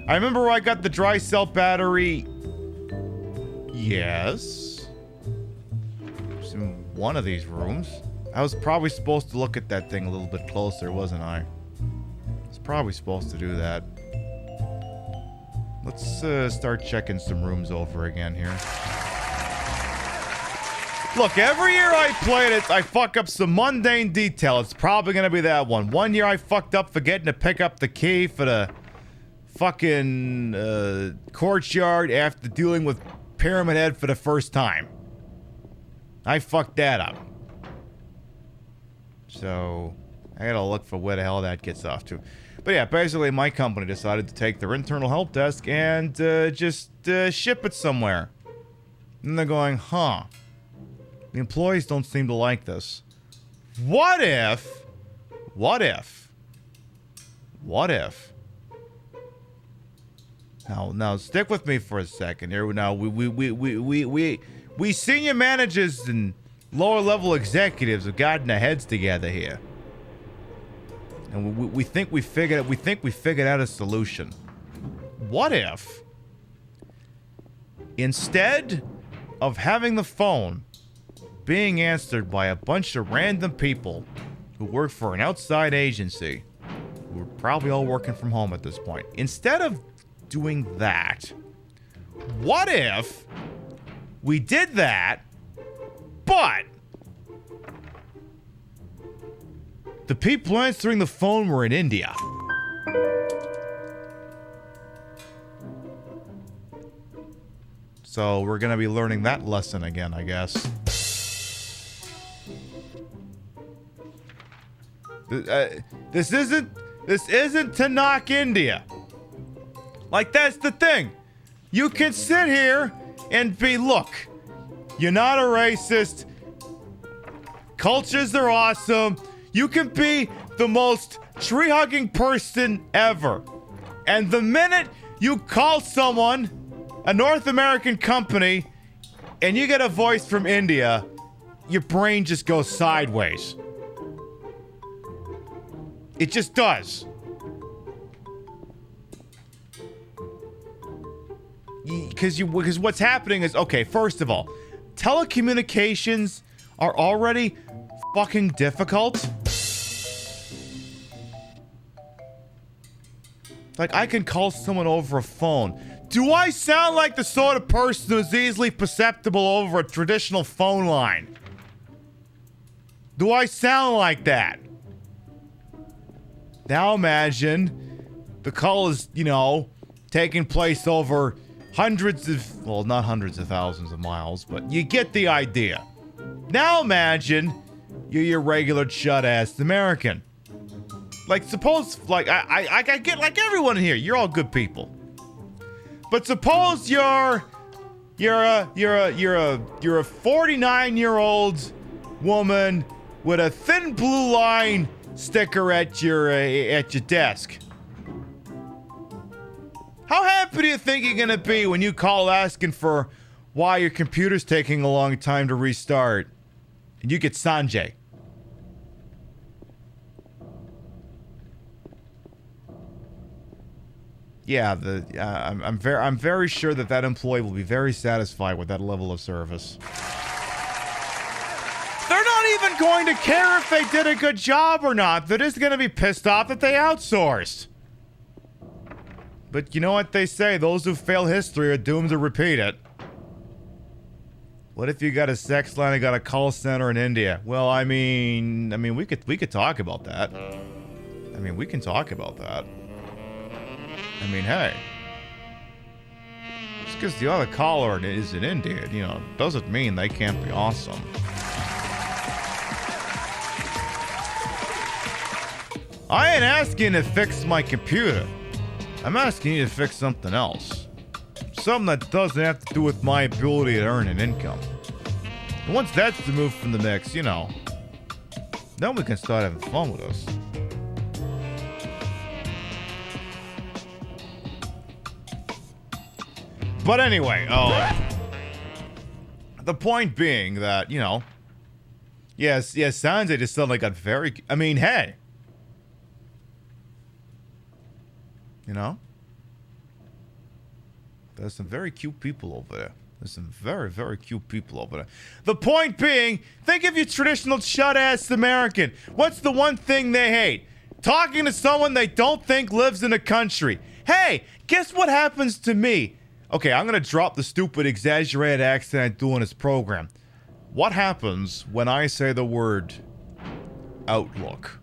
I remember where I got the dry cell battery. Yes. It's in one of these rooms. I was probably supposed to look at that thing a little bit closer, wasn't I? I was probably supposed to do that. Let's start checking some rooms over again here. Look, every year I played it, I fuck up some mundane detail. It's probably gonna be that one. One year I fucked up forgetting to pick up the key for the fucking courtyard after dealing with Pyramid Head for the first time. I fucked that up. So, I gotta look for where the hell that gets off to. But yeah, basically my company decided to take their internal help desk and just ship it somewhere. And they're going, huh. The employees don't seem to like this. What if... Now stick with me for a second here. Now, we senior managers and lower level executives have gotten their heads together here. And we think we figured out a solution. What if, instead of having the phone being answered by a bunch of random people who work for an outside agency, who are probably all working from home at this point, instead of doing that, what if we did that, but the people answering the phone were in India? So we're gonna be learning that lesson again, I guess. This isn't to knock India. Like, that's the thing. You can sit here and be, look, you're not a racist. Cultures are awesome. You can be the most tree-hugging person ever. And the minute you call someone, a North American company, and you get a voice from India, your brain just goes sideways. It just does. Because what's happening is, okay, first of all, telecommunications are already fucking difficult. Like, I can call someone over a phone. Do I sound like the sort of person who's easily perceptible over a traditional phone line? Do I sound like that? Now imagine the call is, taking place over hundreds of, well, not hundreds of thousands of miles, but you get the idea. Now imagine you're your regular chud-ass American. Like, suppose, like, I get, like, everyone here, you're all good people. But suppose you're a 49-year-old woman with a thin blue line sticker at your desk. How happy do you think you're gonna be when you call asking for why your computer's taking a long time to restart, and you get Sanjay? Yeah, I'm very sure that employee will be very satisfied with that level of service. not going to care if they did a good job or not. They're just going to be pissed off that they outsourced. But you know what they say, those who fail history are doomed to repeat it. What if you got a sex line and got a call center in India? Well, I mean, we could talk about that. I mean, we can talk about that. I mean, hey. Just because the other caller is in India, you know, doesn't mean they can't be awesome. I ain't asking to fix my computer. I'm asking you to fix something else. Something that doesn't have to do with my ability to earn an income. And once that's removed from the mix, you know, then we can start having fun with us. But anyway, the point being that, you know, yes, Sanjay just suddenly got very, I mean, hey. You know? There's some very cute people over there. There's some very, very cute people over there. The point being, think of your traditional shut-ass American. What's the one thing they hate? Talking to someone they don't think lives in a country. Hey, guess what happens to me? Okay, I'm going to drop the stupid exaggerated accent I do in this program. What happens when I say the word outlook?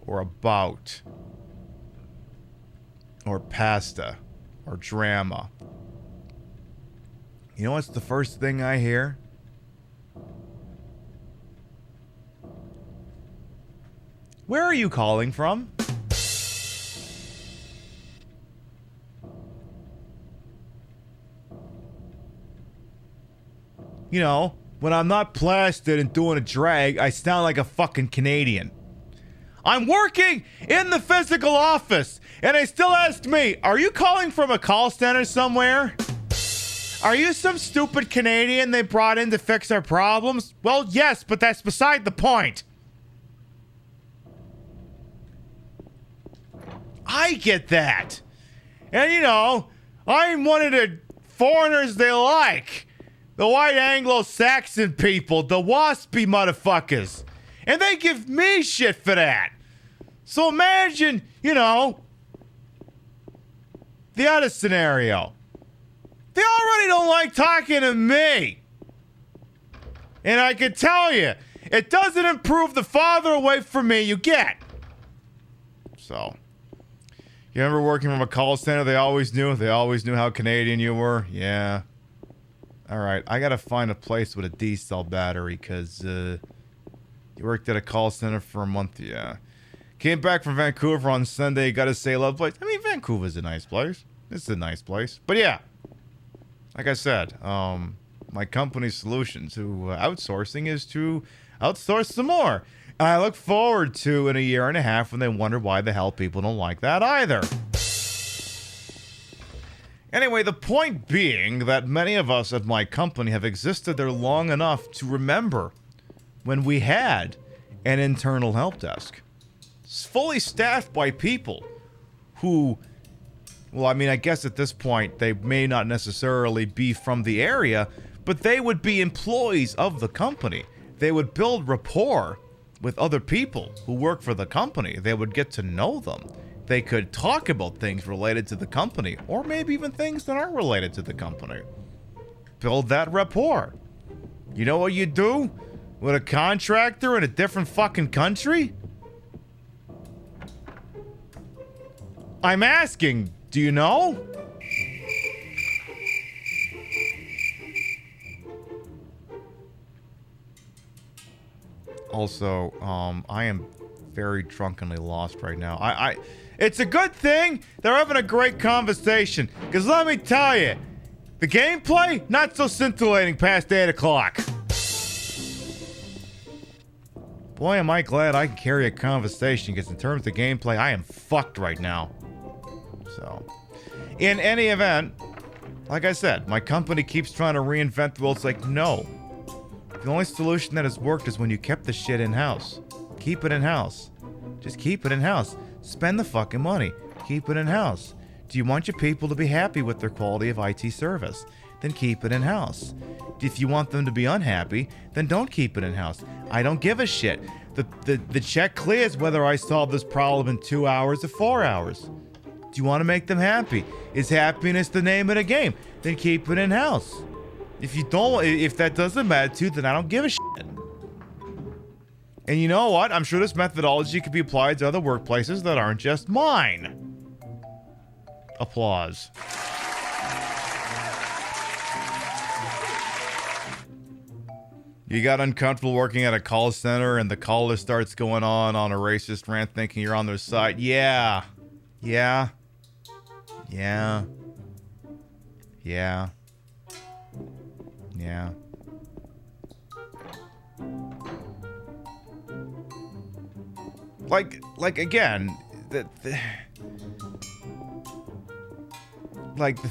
Or about? Or pasta? Or drama? You know what's the first thing I hear? Where are you calling from? You know, when I'm not plastered and doing a drag, I sound like a fucking Canadian. I'm working in the physical office, and they still ask me, are you calling from a call center somewhere? Are you some stupid Canadian they brought in to fix our problems? Well, yes, but that's beside the point. I get that. And you know, I'm one of the foreigners they like. The white Anglo-Saxon people, the waspy motherfuckers. And they give me shit for that. So imagine, you know, the other scenario. They already don't like talking to me. And I can tell you, it doesn't improve the farther away from me you get. So, you remember working from a call center? They always knew how Canadian you were. Yeah. All right, I gotta find a place with a D-cell battery, because you worked at a call center for a month, yeah. Came back from Vancouver on Sunday, gotta say love place. I mean, Vancouver's a nice place. It's a nice place. But yeah, like I said, my company's solution to outsourcing is to outsource some more. And I look forward to in a year and a half when they wonder why the hell people don't like that either. Anyway, the point being that many of us at my company have existed there long enough to remember when we had an internal help desk. It's fully staffed by people who, well, I mean, I guess at this point they may not necessarily be from the area, but they would be employees of the company. They would build rapport with other people who work for the company. They would get to know them. They could talk about things related to the company, or maybe even things that aren't related to the company. Build that rapport. You know what you do with a contractor in a different fucking country? I'm asking, do you know? Also, I am very drunkenly lost right now. It's a good thing they're having a great conversation, because let me tell you, the gameplay, not so scintillating past 8 o'clock. Boy, am I glad I can carry a conversation, because in terms of gameplay, I am fucked right now. So, in any event, like I said, my company keeps trying to reinvent the wheel. It's like, no. The only solution that has worked is when you kept the shit in-house. Keep it in-house. Just keep it in-house. Spend the fucking money. Keep it in-house. Do you want your people to be happy with their quality of IT service? then keep it in-house. If you want them to be unhappy, then don't keep it in-house. I don't give a shit. The check clears whether I solve this problem in 2 hours or 4 hours. Do you want to make them happy? Is happiness the name of the game? Then keep it in-house. If that doesn't matter to you, then I don't give a shit. And you know what? I'm sure this methodology could be applied to other workplaces that aren't just mine. Applause. You got uncomfortable working at a call center and the caller starts going on a racist rant thinking you're on their side. Yeah. Yeah. Yeah. Yeah. Yeah. Like again, the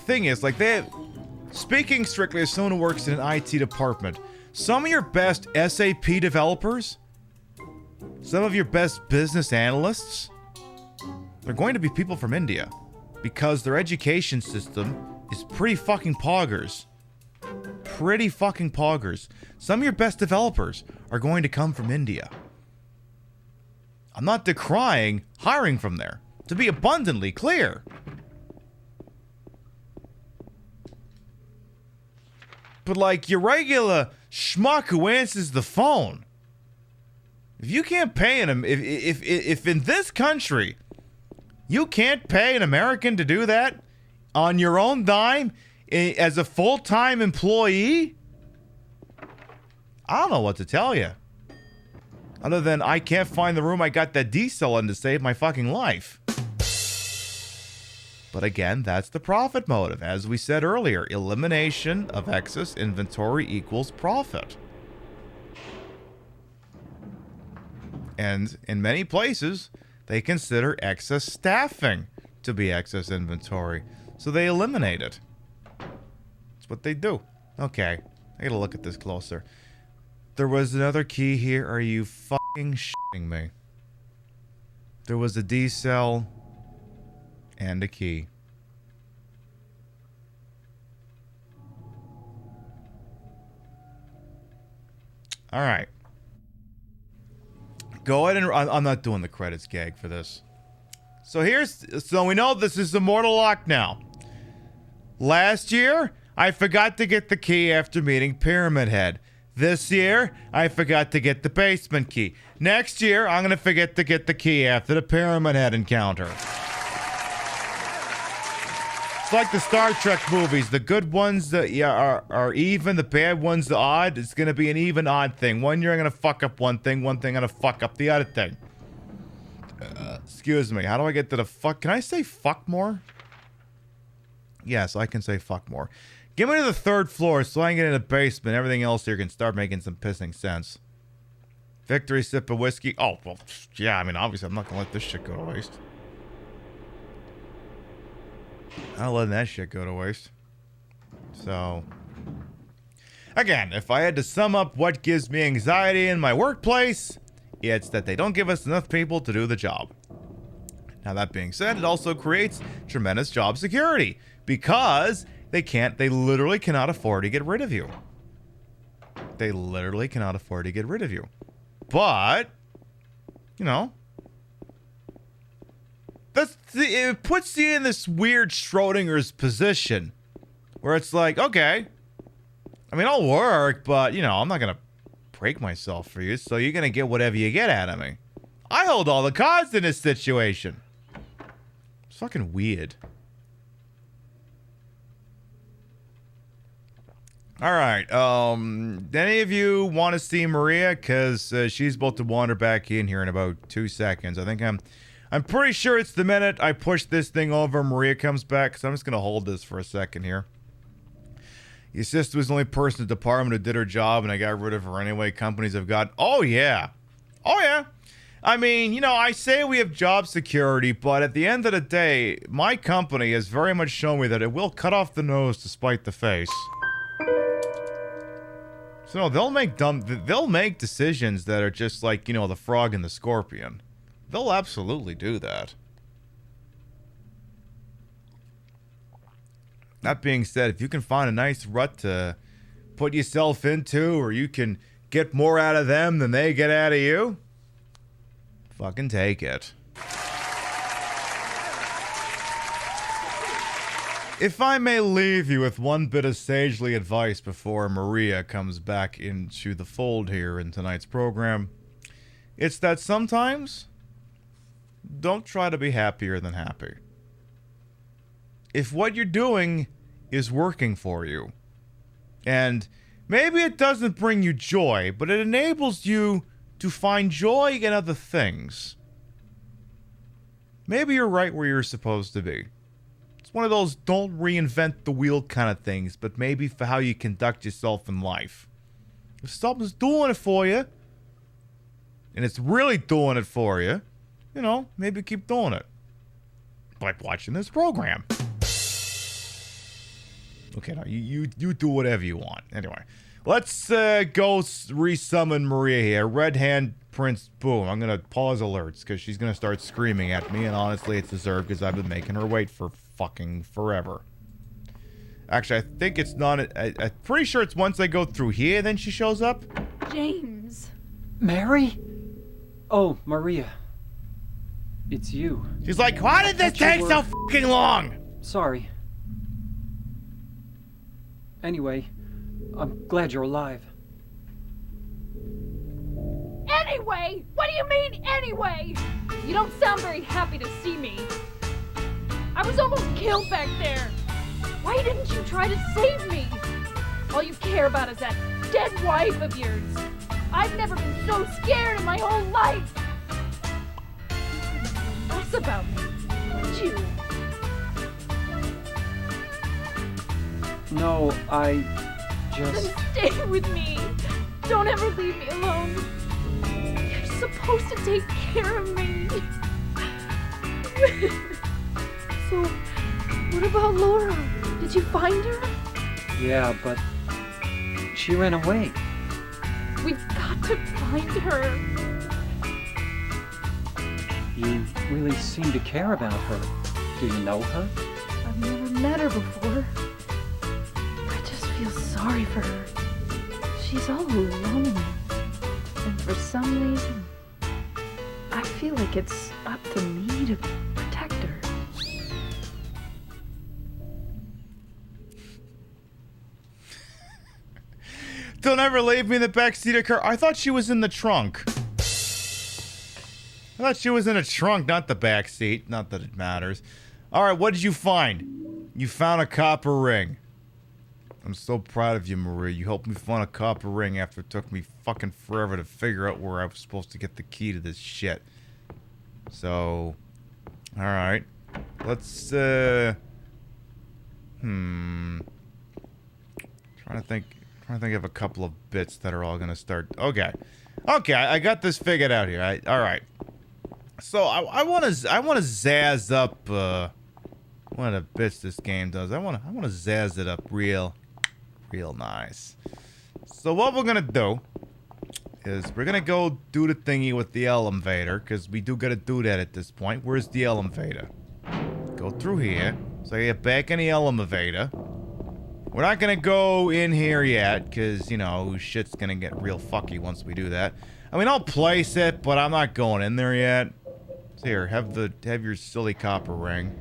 thing is, speaking strictly as someone who works in an IT department, some of your best SAP developers, some of your best business analysts, they're going to be people from India because their education system is pretty fucking poggers. Pretty fucking poggers. Some of your best developers are going to come from India. I'm not decrying hiring from there, to be abundantly clear. But your regular schmuck who answers the phone, if you can't pay him, if in this country you can't pay an American to do that on your own dime as a full-time employee, I don't know what to tell you. Other than I can't find the room I got that D-cell in to save my fucking life. But again, that's the profit motive. As we said earlier, elimination of excess inventory equals profit. And in many places, they consider excess staffing to be excess inventory. So they eliminate it. That's what they do. Okay, I gotta look at this closer. There was another key here. Are you fucking shitting me? There was a D cell and a key. All right. Go ahead and I'm not doing the credits gag for this. So we know this is Immortal Lock now. Last year, I forgot to get the key after meeting Pyramid Head. This year, I forgot to get the basement key. Next year, I'm going to forget to get the key after the Pyramid Head encounter. It's like the Star Trek movies. The good ones are even, the bad ones the odd. It's going to be an even odd thing. One year I'm going to fuck up one thing I'm going to fuck up the other thing. Excuse me. How do I get to the fuck? Can I say fuck more? Yes, I can say fuck more. Get me to the 3rd floor so I can get in the basement. Everything else here can start making some pissing sense. Victory sip of whiskey. Oh, well, yeah, I mean, obviously I'm not going to let this shit go to waste. I'm not letting that shit go to waste. So, again, if I had to sum up what gives me anxiety in my workplace, it's that they don't give us enough people to do the job. Now, that being said, it also creates tremendous job security because they literally cannot afford to get rid of you. They literally cannot afford to get rid of you. But, you know, it puts you in this weird Schrodinger's position where it's like, okay, I mean, I'll work, but, you know, I'm not going to break myself for you, so you're going to get whatever you get out of me. I hold all the cards in this situation. It's fucking weird. All right. Any of you want to see Maria? Because she's about to wander back in here in about 2 seconds. I think I'm pretty sure it's the minute I push this thing over, Maria comes back. So I'm just going to hold this for a second here. Your sister was the only person in the department who did her job, and I got rid of her anyway. Companies have got... Oh, yeah. Oh, yeah. I mean, you know, I say we have job security, but at the end of the day, my company has very much shown me that it will cut off the nose to spite the face. So no, they'll make decisions that are just like, you know, the frog and the scorpion. They'll absolutely do that. That being said, if you can find a nice rut to put yourself into, or you can get more out of them than they get out of you, fucking take it. If I may leave you with one bit of sagely advice before Maria comes back into the fold here in tonight's program, it's that sometimes don't try to be happier than happy. If what you're doing is working for you, and maybe it doesn't bring you joy, but it enables you to find joy in other things, maybe you're right where you're supposed to be. It's one of those don't reinvent the wheel kind of things, but maybe for how you conduct yourself in life. If something's doing it for you, and it's really doing it for you, you know, maybe keep doing it. Like watching this program. Okay, now you do whatever you want. Anyway, let's go resummon Maria here. Red hand prince, boom. I'm going to pause alerts because she's going to start screaming at me, and honestly, it's deserved because I've been making her wait for fucking forever. Actually, I think it's not. I'm pretty sure it's once I go through here, then she shows up. James. Mary? Oh, Maria. It's you. She's like, why did this take so fucking long? Sorry. Anyway, I'm glad you're alive. Anyway? What do you mean, anyway? You don't sound very happy to see me. I was almost killed back there. Why didn't you try to save me? All you care about is that dead wife of yours. I've never been so scared in my whole life. Less about me, would you? No, I just... Then stay with me. Don't ever leave me alone. You're supposed to take care of me. So, what about Laura? Did you find her? Yeah, but she ran away. We've got to find her. You really seem to care about her. Do you know her? I've never met her before. I just feel sorry for her. She's all alone. And for some reason, I feel like it's up to me to protect her. Don't ever leave me in the backseat of car. I thought she was in the trunk. I thought she was in a trunk, not the back seat. Not that it matters. Alright, what did you find? You found a copper ring. I'm so proud of you, Maria. You helped me find a copper ring after it took me fucking forever to figure out where I was supposed to get the key to this shit. So... Alright. Let's, Trying to think of a couple of bits that are all gonna start... Okay. Okay, I got this figured out here. Alright. So, I wanna zazz up, one of the bits this game does. I wanna zazz it up real nice. So what we're gonna do is we're gonna go do the thingy with the elevator, because we do gotta do that at this point. Where's the elevator? Go through here. So you get back in the elevator. We're not gonna go in here yet, because, you know, shit's gonna get real fucky once we do that. I mean, I'll place it, but I'm not going in there yet. So here, have your silly copper ring.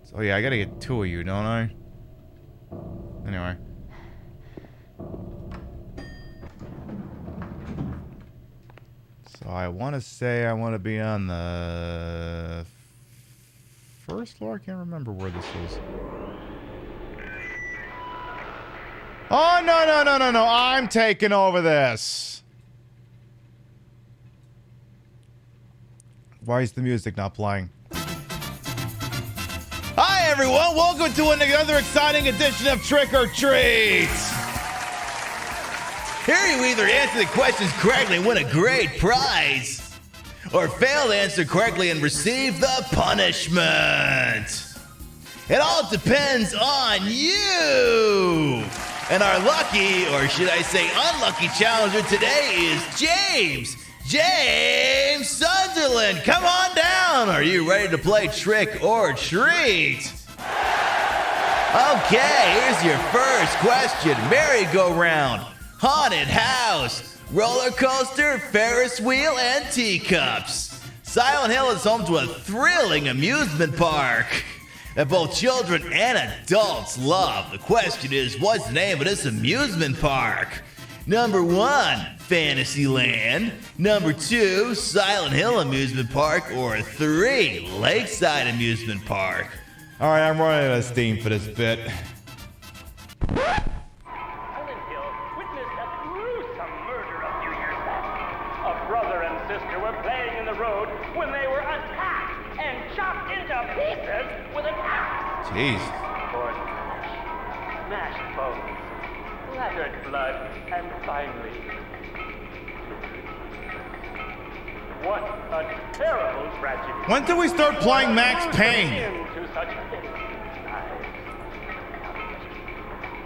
So yeah, I gotta get two of you, don't I? Anyway. So I want to say I want to be on the first floor? I can't remember where this is. Oh, no. I'm taking over this. Why is the music not playing? Hi, everyone. Welcome to another exciting edition of Trick or Treat. Here you either answer the questions correctly and win a great prize, or fail to answer correctly and receive the punishment. It all depends on you. And our lucky, or should I say unlucky challenger today is James Sunderland. Come on down. down. Are you ready to play trick or treat? Okay, here's your first question. Merry-go-round, haunted house, roller coaster, Ferris wheel, and teacups. Silent Hill is home to a thrilling amusement park that both children and adults love. The question is, what's the name of this amusement park? Number 1, Fantasyland. Number 2, Silent Hill Amusement Park. Or 3, Lakeside Amusement Park. All right, I'm running out of steam for this bit. Silent Hill witnessed a gruesome murder a few years back. A brother and sister were playing in the road when they were attacked and chopped into pieces with an axe. Jeez. Torn flesh, smashed bones, splattered blood, and finally... What a terrible tragedy. When did we start playing Max Payne? Into such bitter lives.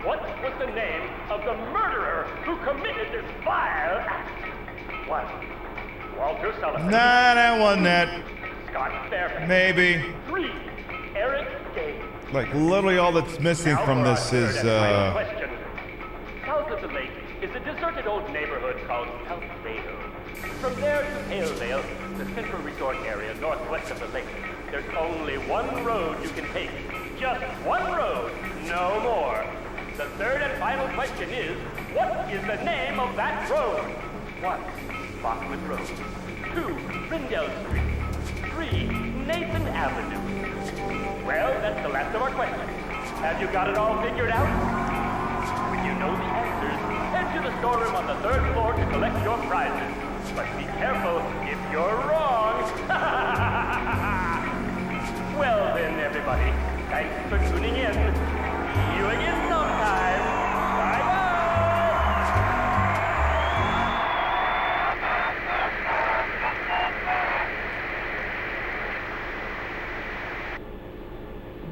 What was the name of the murderer who committed this vile act? 1, Walter Sullivan. Nah, that wasn't it. Scott Fairbanks. Maybe. 3, Eric Gay. Like, literally all that's missing from this is, Question. South of the lake is a deserted old neighborhood called South Vale. From there to Palevale, the central resort area northwest of the lake, there's only one road you can take. Just one road, no more. The third and final question is, what is the name of that road? 1, Lockwood Road. 2, Rindell Street. 3, Nathan Avenue. Well, that's the last of our questions. Have you got it all figured out? When you know the answers, head to the storeroom on the 3rd floor to collect your prizes. But be careful if you're wrong. Well then, everybody, thanks for tuning in. See you again sometime.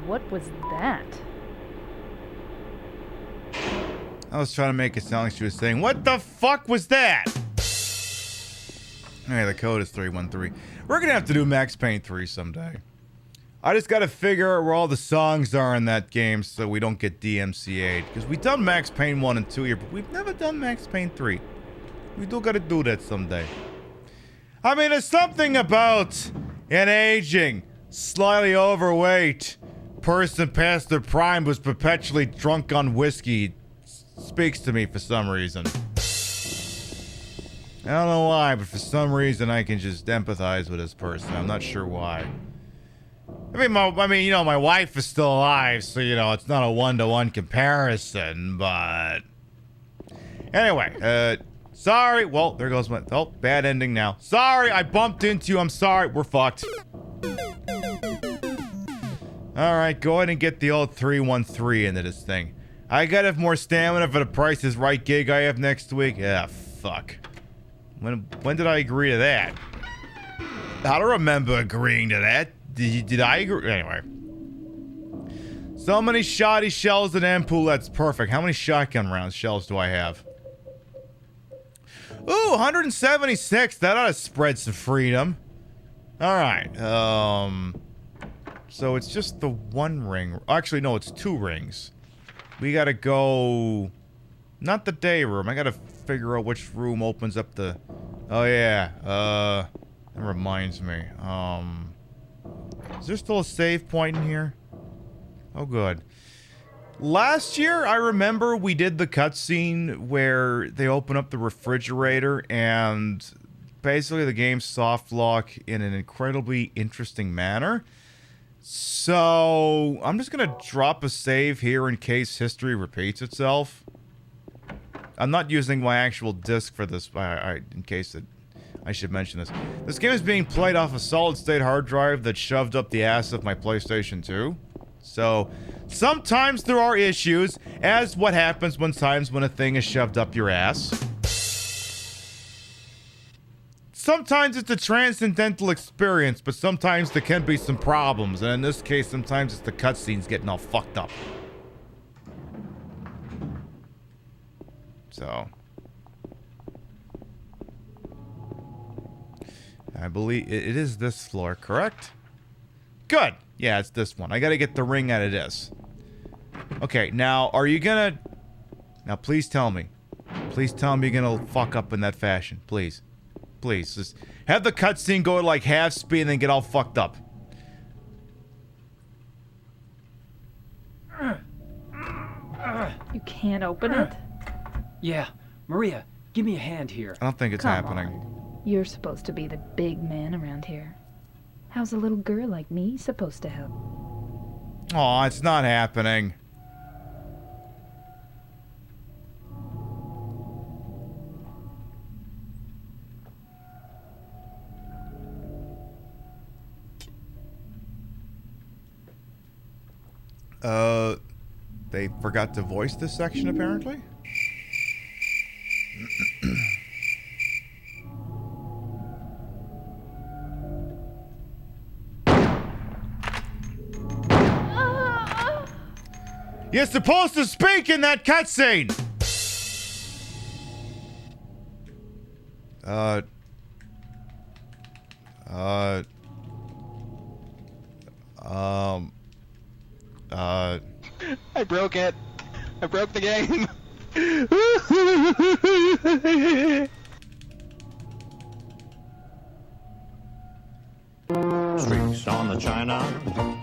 What was that? I was trying to make it sound like she was saying, what the fuck was that? Okay, the code is 313. We're gonna have to do Max Payne 3 someday. I just gotta figure out where all the songs are in that game so we don't get DMCA'd. Because we've done Max Payne 1 and 2 here, but we've never done Max Payne 3. We do gotta do that someday. I mean, there's something about an aging, slightly overweight person past their prime who's perpetually drunk on whiskey speaks to me for some reason. I don't know why, but for some reason I can just empathize with this person. I'm not sure why. I mean, you know, my wife is still alive, so, you know, it's not a one-to-one comparison, but... Anyway, sorry. Well, there goes my... Oh, bad ending now. Sorry, I bumped into you. I'm sorry. We're fucked. Alright, go ahead and get the old 313 into this thing. I gotta have more stamina for the Price is Right gig I have next week. Ah, fuck. When did I agree to that? I don't remember agreeing to that. Did I agree? Anyway. So many shoddy shells and ampoulettes. Perfect. How many shotgun rounds shells do I have? Ooh, 176. That ought to spread some freedom. Alright. So it's just the one ring. Actually, no, it's 2 rings. We gotta go... Not the day room. I gotta figure out which room opens up the... Oh, yeah. That reminds me. Is there still a save point in here? Oh, good. Last year, I remember we did the cutscene where they open up the refrigerator and basically the game soft lock in an incredibly interesting manner. So, I'm just gonna drop a save here in case history repeats itself. I'm not using my actual disc for this, in case I should mention this. This game is being played off a solid-state hard drive that's shoved up the ass of my PlayStation 2. So, sometimes there are issues, as what happens when a thing is shoved up your ass. Sometimes it's a transcendental experience, but sometimes there can be some problems, and in this case, sometimes it's the cutscenes getting all fucked up. So. I believe it is this floor, correct? Good. Yeah, it's this one. I gotta get the ring out of this. Okay, now, are you gonna... Now, please tell me. Please tell me you're gonna fuck up in that fashion. Please. Please. Just have the cutscene go at like half speed and then get all fucked up. You can't open it? Yeah, Maria, give me a hand here. I don't think it's Come happening. on. You're supposed to be the big man around here. How's a little girl like me supposed to help? Aw, it's not happening. They forgot to voice this section, apparently? You're supposed to speak in that cutscene! I broke it. I broke the game. Streaks on the china,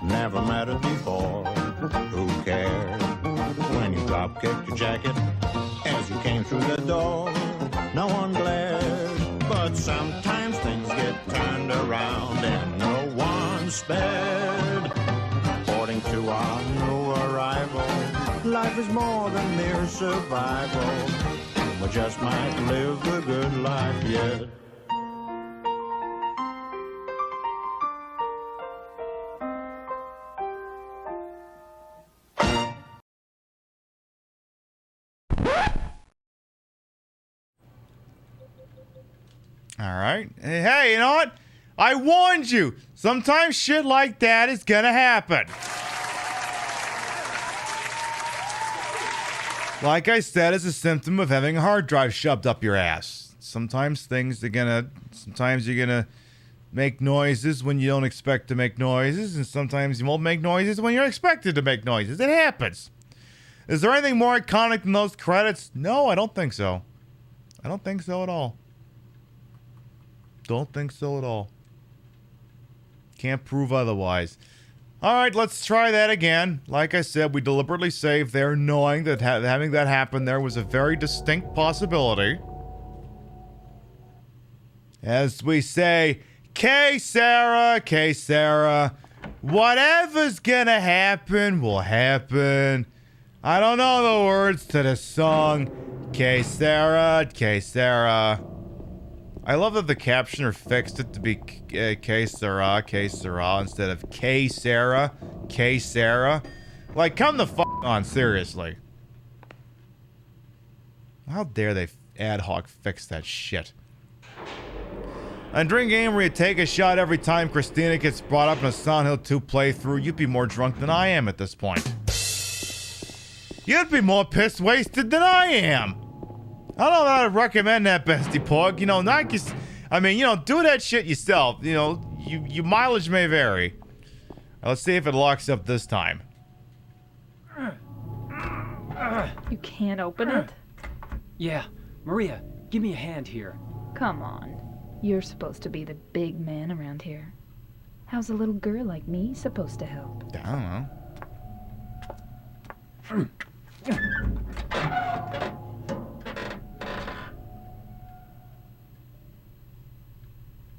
never mattered before. Who cared? When you drop kicked your jacket as you came through the door, no one glared. But sometimes things get turned around and no one's spared. According to our new arrival, life is more than mere survival. We just might live the good life yet. Alright. Hey, you know what? I warned you! Sometimes shit like that is gonna happen. Like I said, it's a symptom of having a hard drive shoved up your ass. Sometimes sometimes you're gonna make noises when you don't expect to make noises, and sometimes you won't make noises when you're expected to make noises. It happens. Is there anything more iconic than those credits? No, I don't think so. I don't think so at all. Don't think so at all. Can't prove otherwise. Alright, let's try that again. Like I said, we deliberately saved there, knowing that having that happen there was a very distinct possibility. As we say, K Sarah, whatever's gonna happen will happen. I don't know the words to the song. K Sarah. I love that the captioner fixed it to be K Sarah instead of K Sarah. Like, come the fuck on, seriously. How dare they ad hoc fix that shit? On Drink Game, where you take a shot every time Christina gets brought up in a Silent Hill 2 playthrough, you'd be more drunk than I am at this point. You'd be more piss wasted than I am. I don't know how to recommend that, Bestie Pog. You know, do that shit yourself. You know, your mileage may vary. Let's see if it locks up this time. You can't open it? Yeah, Maria, give me a hand here. Come on. You're supposed to be the big man around here. How's a little girl like me supposed to help? I don't know.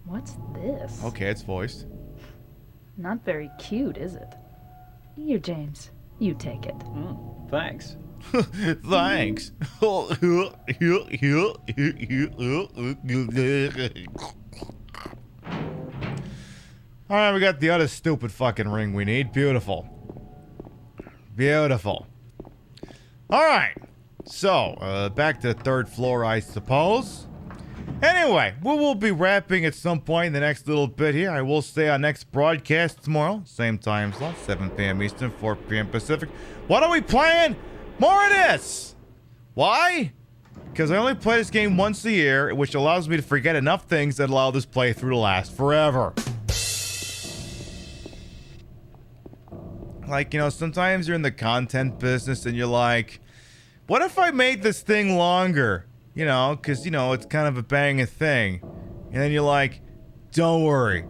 What's this? Okay, it's voiced. Not very cute, is it? Here, James. You take it. Thanks. Thanks. Alright, we got the other stupid fucking ring we need. Beautiful. Beautiful. Alright. So, back to the third floor, I suppose. Anyway, we will be wrapping at some point in the next little bit here. I will say our next broadcast tomorrow. Same time slot, 7 p.m. Eastern, 4 p.m. Pacific. What are we playing? More of this! Why? Because I only play this game once a year, which allows me to forget enough things that allow this playthrough to last forever. Like, you know, sometimes you're in the content business and you're like, what if I made this thing longer? You know, because, you know, it's kind of a banging thing. And then you're like, don't worry.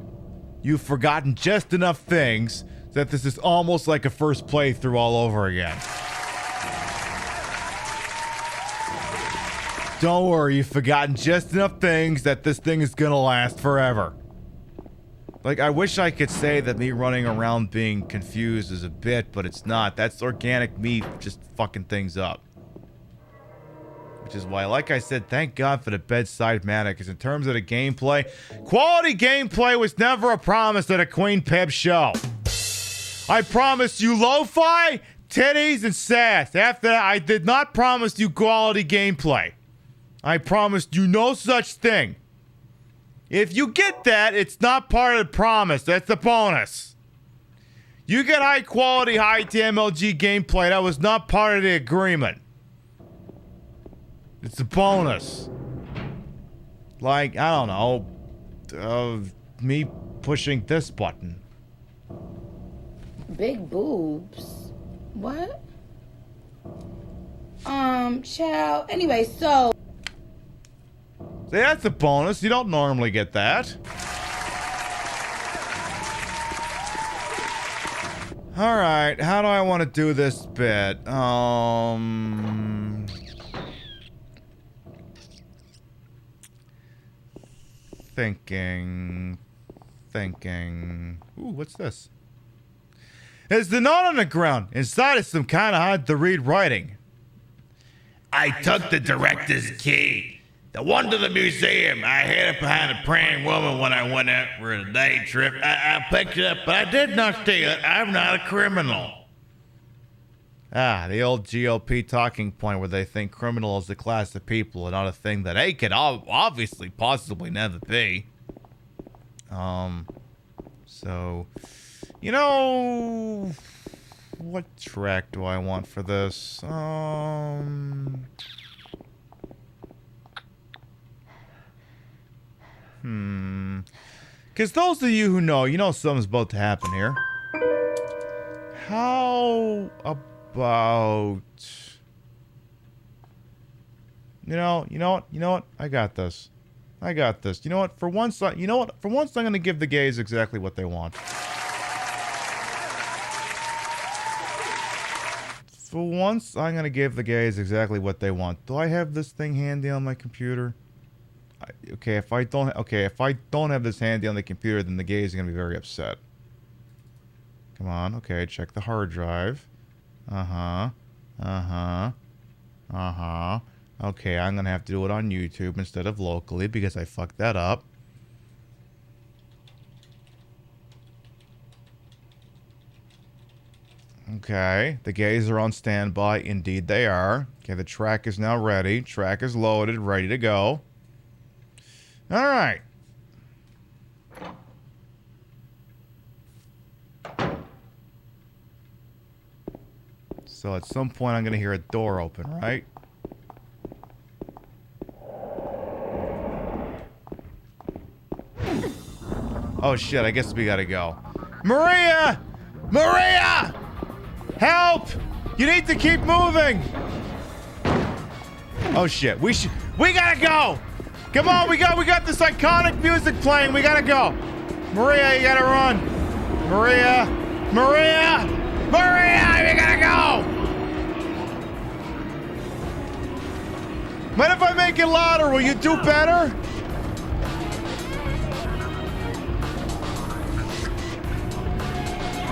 You've forgotten just enough things that this is almost like a first playthrough all over again. Don't worry, you've forgotten just enough things that this thing is gonna last forever. Like, I wish I could say that me running around being confused is a bit, but it's not. That's organic me just fucking things up. Which is why, like I said, thank God for the bedside manner, because in terms of the gameplay, quality gameplay was never a promise at a Queen Pib show. I promised you lo-fi, titties, and sass. After that, I did not promise you quality gameplay. I promised you no such thing. If you get that, it's not part of the promise. That's the bonus. You get high quality, high TMLG gameplay. That was not part of the agreement. It's a bonus. Like, I don't know. Me pushing this button. Big boobs. What? Child. Anyway, so. See, that's a bonus. You don't normally get that. Alright, how do I want to do this bit? Thinking. Ooh, what's this? There's the note on the ground. Inside is some kind of hard to read writing. I took the director's key. The one to the museum. I hid it behind a praying woman when I went out for a day trip. I picked it up, but I did not steal it. I'm not a criminal. Ah, the old GOP talking point where they think criminal is a class of people and not a thing that they could obviously possibly never be. So, you know, what track do I want for this? Because those of you who know, you know something's about to happen here. How about... You know what? I got this. You know what? For once, I'm going to give the gays exactly what they want. For once, I'm going to give the gays exactly what they want. Do I have this thing handy on my computer? Okay, if I don't have this handy on the computer, then the gays are going to be very upset. Come on. Okay, check the hard drive. Okay, I'm going to have to do it on YouTube instead of locally because I fucked that up. Okay, the gays are on standby. Indeed they are. Okay, the track is now ready. Track is loaded, ready to go. Alright. So at some point I'm going to hear a door open, right? Oh shit, I guess we gotta go. Maria! Maria! Help! You need to keep moving! Oh shit, we gotta go! Come on, we got this iconic music playing, we gotta go! Maria, you gotta run! Maria! Maria! Maria, you gotta go! Mind if I make it louder? Will you do better?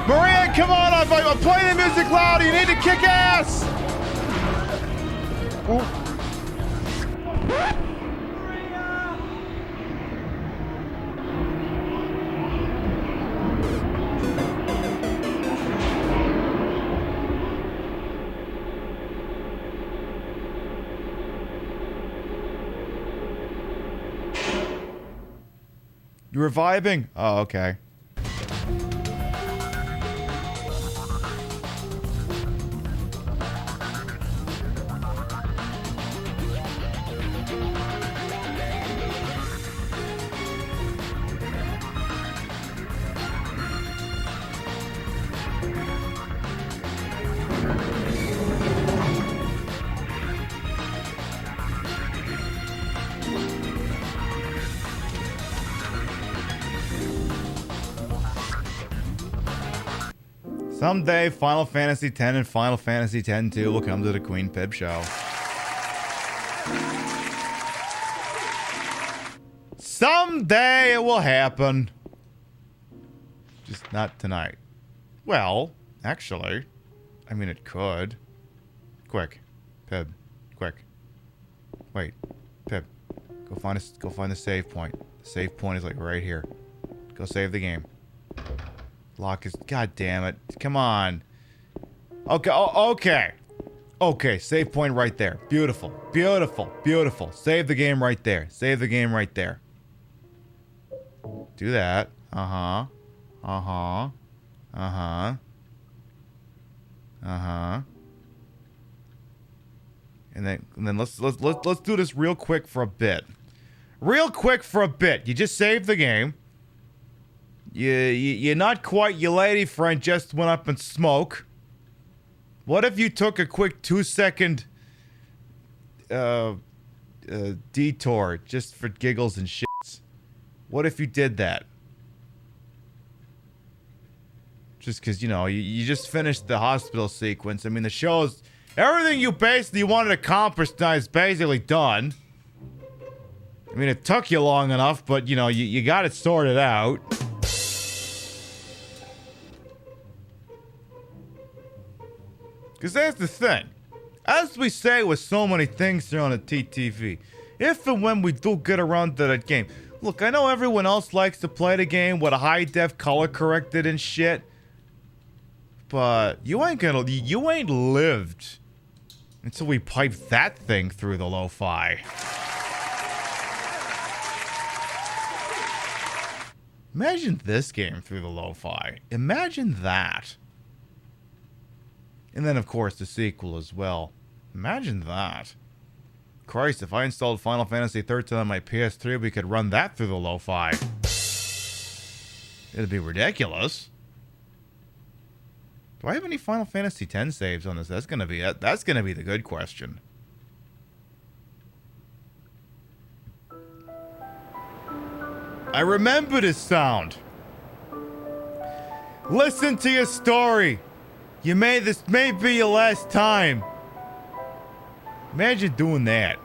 Maria, come on! I'm playing the music loud. You need to kick ass. Oh. You were vibing? Oh, okay. Someday, Final Fantasy X and Final Fantasy X-2 will come to the Queen Pib show. Someday it will happen. Just not tonight. Well, actually, I mean it could. Quick, Pib, quick. Wait, Pib, go find the save point. The save point is like right here. Go save the game. Lock is. God damn it! Come on. Okay. Oh, okay. Okay. Save point right there. Beautiful. Beautiful. Beautiful. Save the game right there. Save the game right there. Do that. Uh-huh. Uh-huh. Uh-huh. Uh-huh. And then let's do this real quick for a bit. Real quick for a bit. You just saved the game. You're not quite your lady friend just went up in smoke. What if you took a quick 2-second detour just for giggles and shits? What if you did that? Just because, you know, you just finished the hospital sequence. I mean, the show's... Everything you basically wanted to accomplish now is basically done. I mean, it took you long enough, but, you know, you got it sorted out. Because that's the thing. As we say with so many things here on the TTV, if and when we do get around to that game... Look, I know everyone else likes to play the game with a high-def color corrected and shit. But you ain't lived until we pipe that thing through the lo-fi. Imagine this game through the lo-fi. Imagine that. And then, of course, the sequel as well. Imagine that. Christ, if I installed Final Fantasy XIII on my PS3, we could run that through the lo-fi. It'd be ridiculous. Do I have any Final Fantasy X saves on this? That's gonna be the good question. I remember this sound. Listen to your story. This may be your last time. Imagine doing that.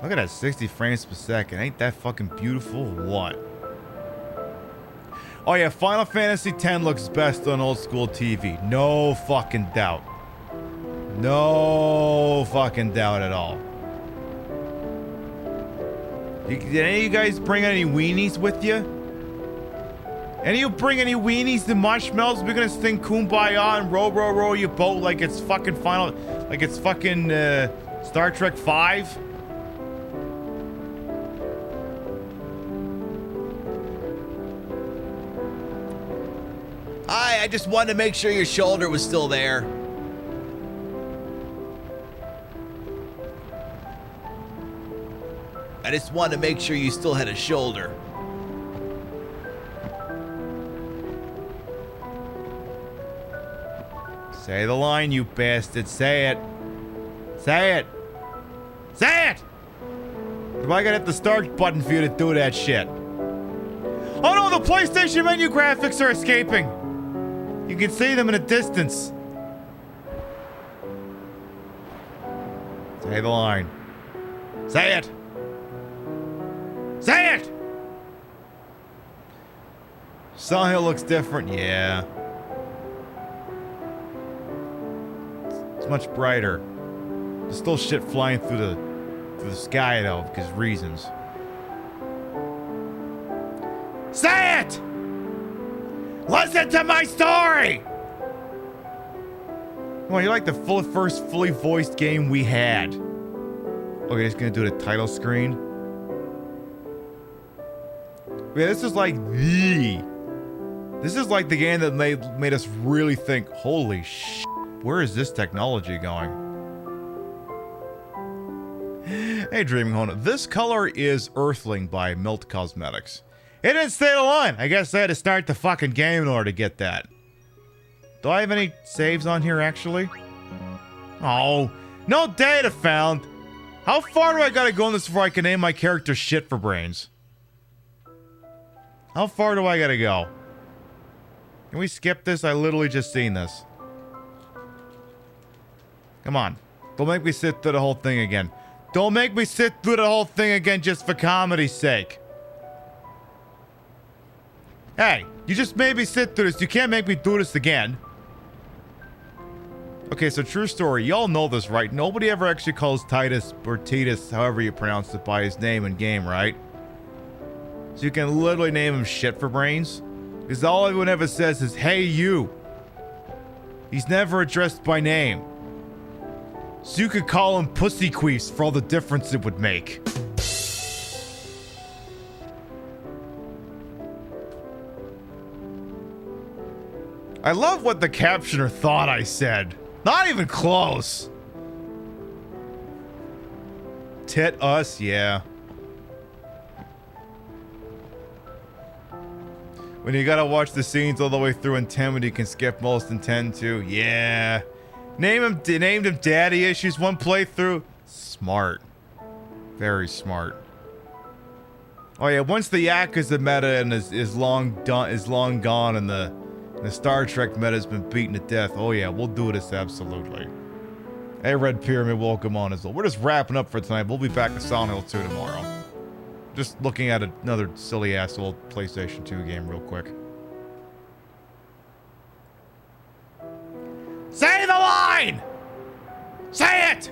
Look at that 60 frames per second. Ain't that fucking beautiful or what? Oh yeah, Final Fantasy X looks best on old school TV. No fucking doubt. No fucking doubt at all. Did any of you guys bring any weenies with you? Any of you bring any weenies and marshmallows? We're gonna sing Kumbaya and row your boat like it's fucking Star Trek 5? I just wanted to make sure your shoulder was still there. I just wanted to make sure you still had a shoulder. Say the line, you bastard. Say it. Say it. Say it! Am I gonna hit the start button for you to do that shit? Oh no, the PlayStation menu graphics are escaping! You can see them in a distance. Say the line. Say it! Say it! Silent Hill looks different, yeah. It's much brighter. There's still shit flying through the sky though, because reasons. Say it! Listen to my story! Well, you like the first fully voiced game we had. Okay, just gonna do the title screen. Yeah, this is like the game that made us really think, holy shit, where is this technology going? Hey, Dreaming Hona, this color is Earthling by Milt Cosmetics. It didn't stay the line. I guess I had to start the fucking game in order to get that. Do I have any saves on here, actually? Oh, no data found. How far do I gotta go in this before I can name my character Shit for Brains? How far do I gotta go? Can we skip this? I literally just seen this. Come on. Don't make me sit through the whole thing again. Don't make me sit through the whole thing again just for comedy's sake. Hey, you just made me sit through this. You can't make me do this again. Okay, so true story. Y'all know this, right? Nobody ever actually calls Titus or Titus, however you pronounce it, by his name in game, right? So you can literally name him shit for brains. Because all everyone ever says is, hey, you. He's never addressed by name. So you could call him Pussy Queefs for all the difference it would make. I love what the captioner thought I said. Not even close. Tit us, yeah. When you gotta watch the scenes all the way through in 10 when you can skip most in 10 too. Yeah. Named him Daddy Issues one playthrough. Smart. Very smart. Oh yeah, once the Yakuza meta and is long gone and the Star Trek meta has been beaten to death. Oh yeah, we'll do this absolutely. Hey Red Pyramid, welcome on as well. We're just wrapping up for tonight. We'll be back to Silent Hill 2 tomorrow. Just looking at another silly ass old PlayStation 2 game real quick. Say the line! Say it!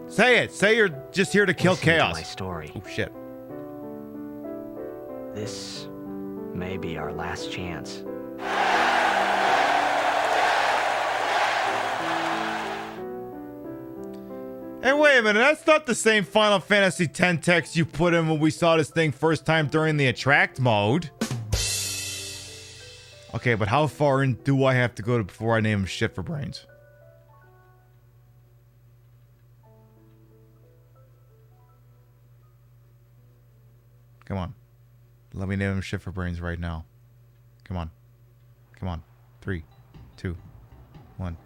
Say it! Say you're just here to kill chaos. My story. Oh shit. This may be our last chance. Hey, wait a minute. That's not the same Final Fantasy X text you put in when we saw this thing first time during the attract mode. Okay, but how far in do I have to go before I name him shit for brains? Come on. Let me name him shit for brains right now. Come on. Come on. 3, 2, 1.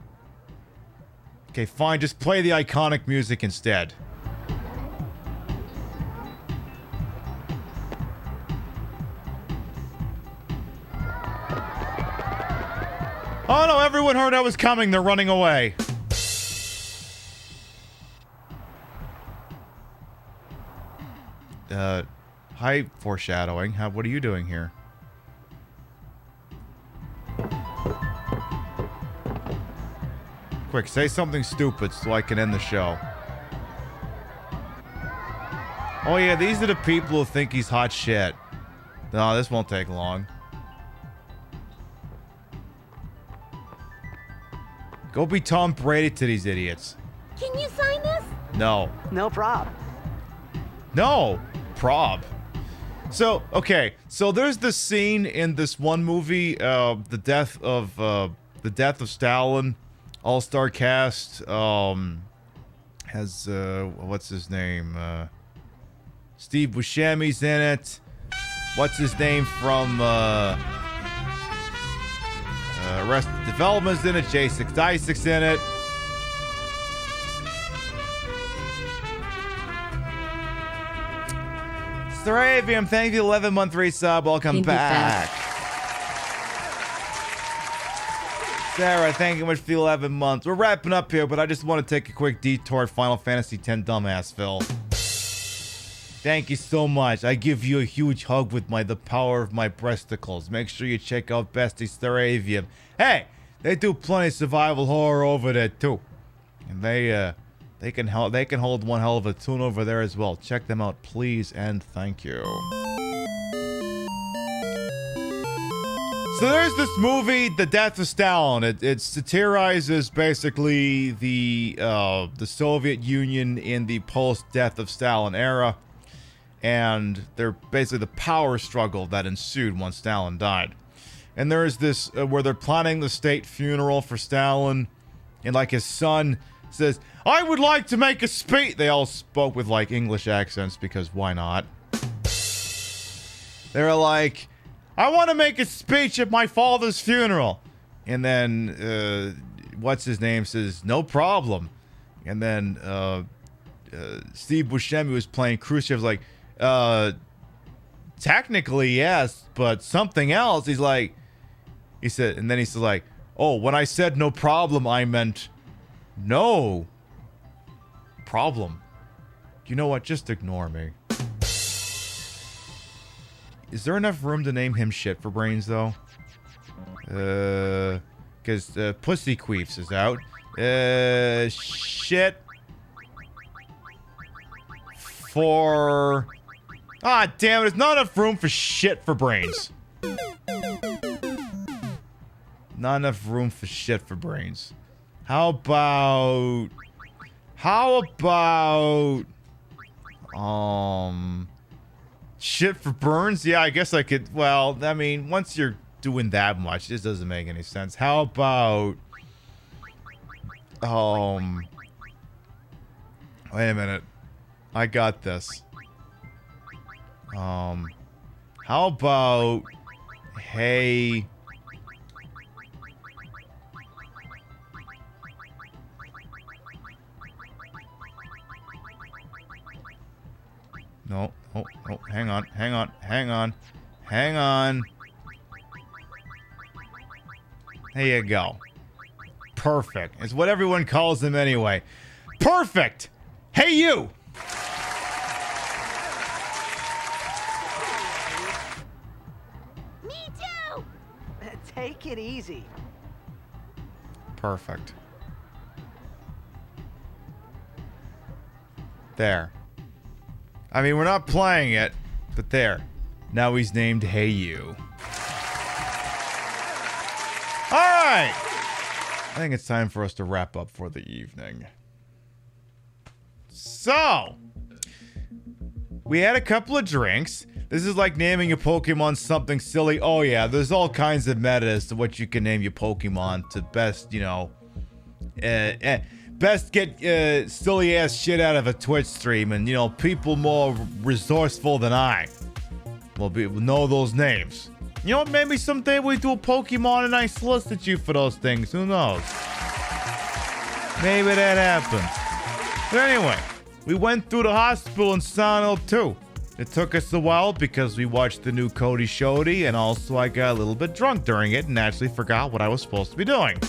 Okay, fine. Just play the iconic music instead. Oh no, everyone heard I was coming. They're running away. Hi, foreshadowing. What are you doing here? Quick, say something stupid so I can end the show. Oh yeah, these are the people who think he's hot shit. No, this won't take long. Go be Tom Brady to these idiots. Can you sign this? No. No prob. No. Prob. So, okay. So there's this scene in this one movie, the death of Stalin. All-star cast, has, what's his name? Steve Buscemi's in it. What's his name from, Arrested Development's in it. J6 Isaac's in it. Saravium, thank you, 11-month resub. Welcome back. Sarah, thank you much for the 11 months. We're wrapping up here, but I just want to take a quick detour at Final Fantasy X Dumbassville. Thank you so much. I give you a huge hug with the power of my breasticles. Make sure you check out Bestie Staravium. Hey, they do plenty of survival horror over there too, and they can hold one hell of a tune over there as well. Check them out, please, and thank you. So there's this movie, The Death of Stalin. It satirizes basically the Soviet Union in the post-Death of Stalin era, and they're basically the power struggle that ensued once Stalin died. And there's this where they're planning the state funeral for Stalin, and like his son says, "I would like to make a speech." They all spoke with like English accents because why not? They're like, "I want to make a speech at my father's funeral." And then what's his name says, no problem. And then Steve Buscemi was playing Khrushchev's like, technically yes, but something else. He said, and then he says like, oh, when I said no problem, I meant no problem. You know what? Just ignore me. Is there enough room to name him shit for brains though? Because Pussy Queefs is out. Shit. For... Ah, damn it. There's not enough room for shit for brains. Not enough room for shit for brains. How about... Shit for burns? Yeah, I guess I could... Well, I mean, once you're doing that much, this doesn't make any sense. How about... Wait a minute. I got this. How about... Hey... No, oh, hang on. There you go. Perfect. It's what everyone calls him anyway. Perfect! Hey, you! Me too! Take it easy. Perfect. There. I mean, we're not playing it, but there. Now he's named Hey You. Alright! I think it's time for us to wrap up for the evening. So, we had a couple of drinks. This is like naming your Pokemon something silly. Oh yeah, there's all kinds of meta as to what you can name your Pokemon to best, you know, best get silly ass shit out of a Twitch stream, and you know, people more resourceful than I will know those names. You know what? Maybe someday we do a Pokemon and I solicit you for those things. Who knows? Maybe that happens. But anyway, we went through the hospital in Silent Hill 2. It took us a while because we watched the new Cody Shody, and also I got a little bit drunk during it and actually forgot what I was supposed to be doing.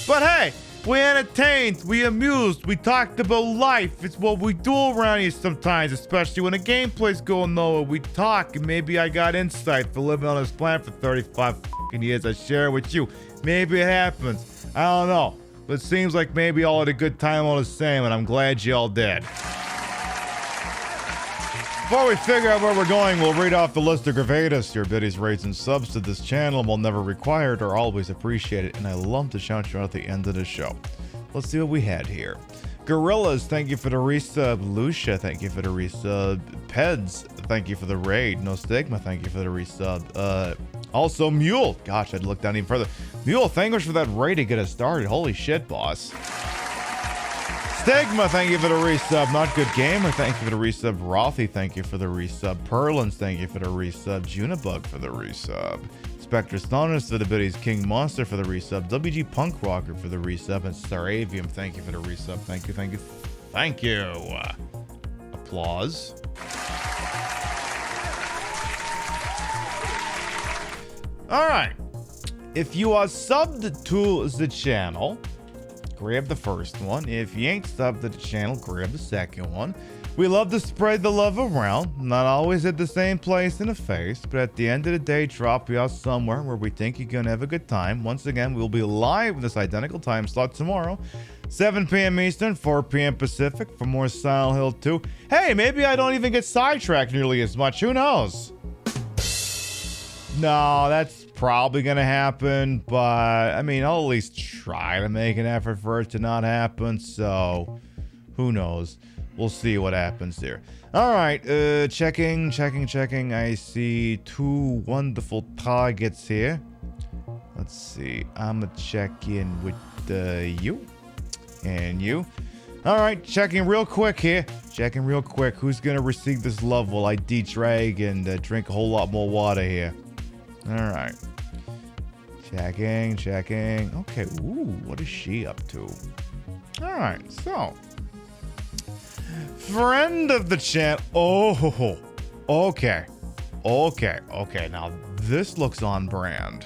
But hey, we entertained, we amused, we talked about life. It's what we do around here sometimes, especially when the gameplay's going nowhere. We talk, and maybe I got insight for living on this planet for 35 fucking years. I share it with you. Maybe it happens. I don't know. But it seems like maybe all had a good time all the same, and I'm glad you all did. Before we figure out where we're going, we'll read off the list of gravatus. Your biddies, rates, and subs to this channel, while never required, are always appreciated, and I love to shout you out at the end of the show. Let's see what we had here. Gorillas, thank you for the resub. Lucia, thank you for the resub. Peds, thank you for the raid. No Stigma, thank you for the resub. Also Mule, gosh, I'd look down even further. Mule, thank you for that raid to get us started. Holy shit, boss. Stigma, thank you for the resub. Not Good Gamer, thank you for the resub. Rothy, thank you for the resub. Perlins, thank you for the resub. Junibug for the resub. Spectre Stoners for the biddies. King Monster for the resub. WG Punk Rocker for the resub. And Staravium, thank you for the resub. Thank you, thank you, thank you. Applause. Alright. If you are subbed to the channel, grab the first one. If you ain't subbed to the channel, grab the second one. We love to spread the love around, not always at the same place in the face, but at the end of the day, drop you out somewhere where we think you're gonna have a good time. Once again, we'll be live this identical time slot tomorrow, 7 p.m. Eastern, 4 p.m. Pacific, for more Silent Hill 2. Hey, maybe I don't even get sidetracked nearly as much. Who knows? No, that's probably gonna happen, but I mean, I'll at least try to make an effort for it to not happen, so who knows? We'll see what happens there. Alright, checking. I see 2 wonderful targets here. Let's see. I'ma check in with you and you. Alright, checking real quick here. Who's gonna receive this love while I de-drag and drink a whole lot more water here? Alright. Checking. Okay, ooh, what is she up to? Alright, so. Friend of the channel. Oh, okay. Now this looks on brand.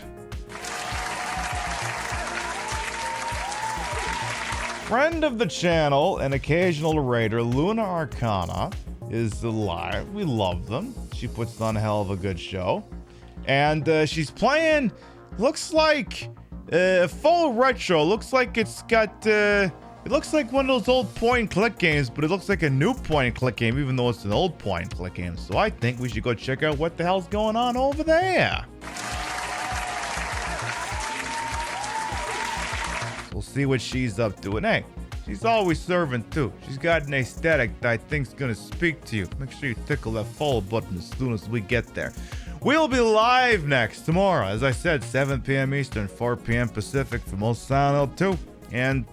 Friend of the channel and occasional raider, Luna Arcana, is alive. We love them. She puts on a hell of a good show. And she's playing, looks like full retro. Looks like it's got, it looks like one of those old point-and-click games, but it looks like a new point-and-click game, even though it's an old point-and-click game. So I think we should go check out what the hell's going on over there. We'll see what she's up to. And hey, she's always serving too. She's got an aesthetic that I think's gonna speak to you. Make sure you tickle that follow button as soon as we get there. We'll be live next tomorrow, as I said, 7 p.m. Eastern, 4 p.m. Pacific for most Silent Hill 2. And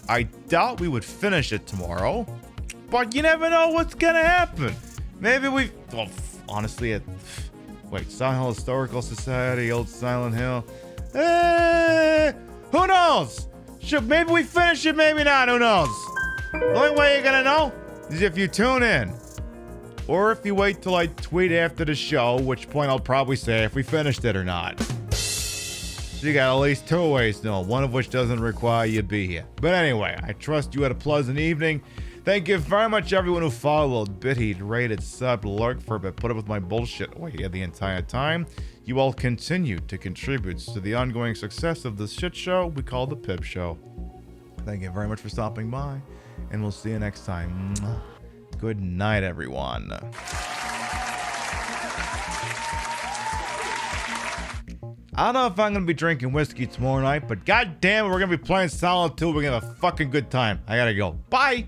I doubt we would finish it tomorrow, but you never know what's gonna happen. Maybe honestly, wait, Silent Hill Historical Society, Old Silent Hill. Who knows? Maybe we finish it, maybe not. Who knows? The only way you're gonna know is if you tune in. Or if you wait till I tweet after the show, which point I'll probably say if we finished it or not. So you got at least 2 ways to know, one of which doesn't require you to be here. But anyway, I trust you had a pleasant evening. Thank you very much everyone who followed, bitted, rated, subbed, lurked for a bit, put up with my bullshit here the entire time. You all continue to contribute to the ongoing success of this shit show we call the Pip Show. Thank you very much for stopping by, and we'll see you next time. Good night, everyone. I don't know if I'm gonna be drinking whiskey tomorrow night, but goddamn, we're gonna be playing Silent Hill. We're gonna have a fucking good time. I gotta go. Bye.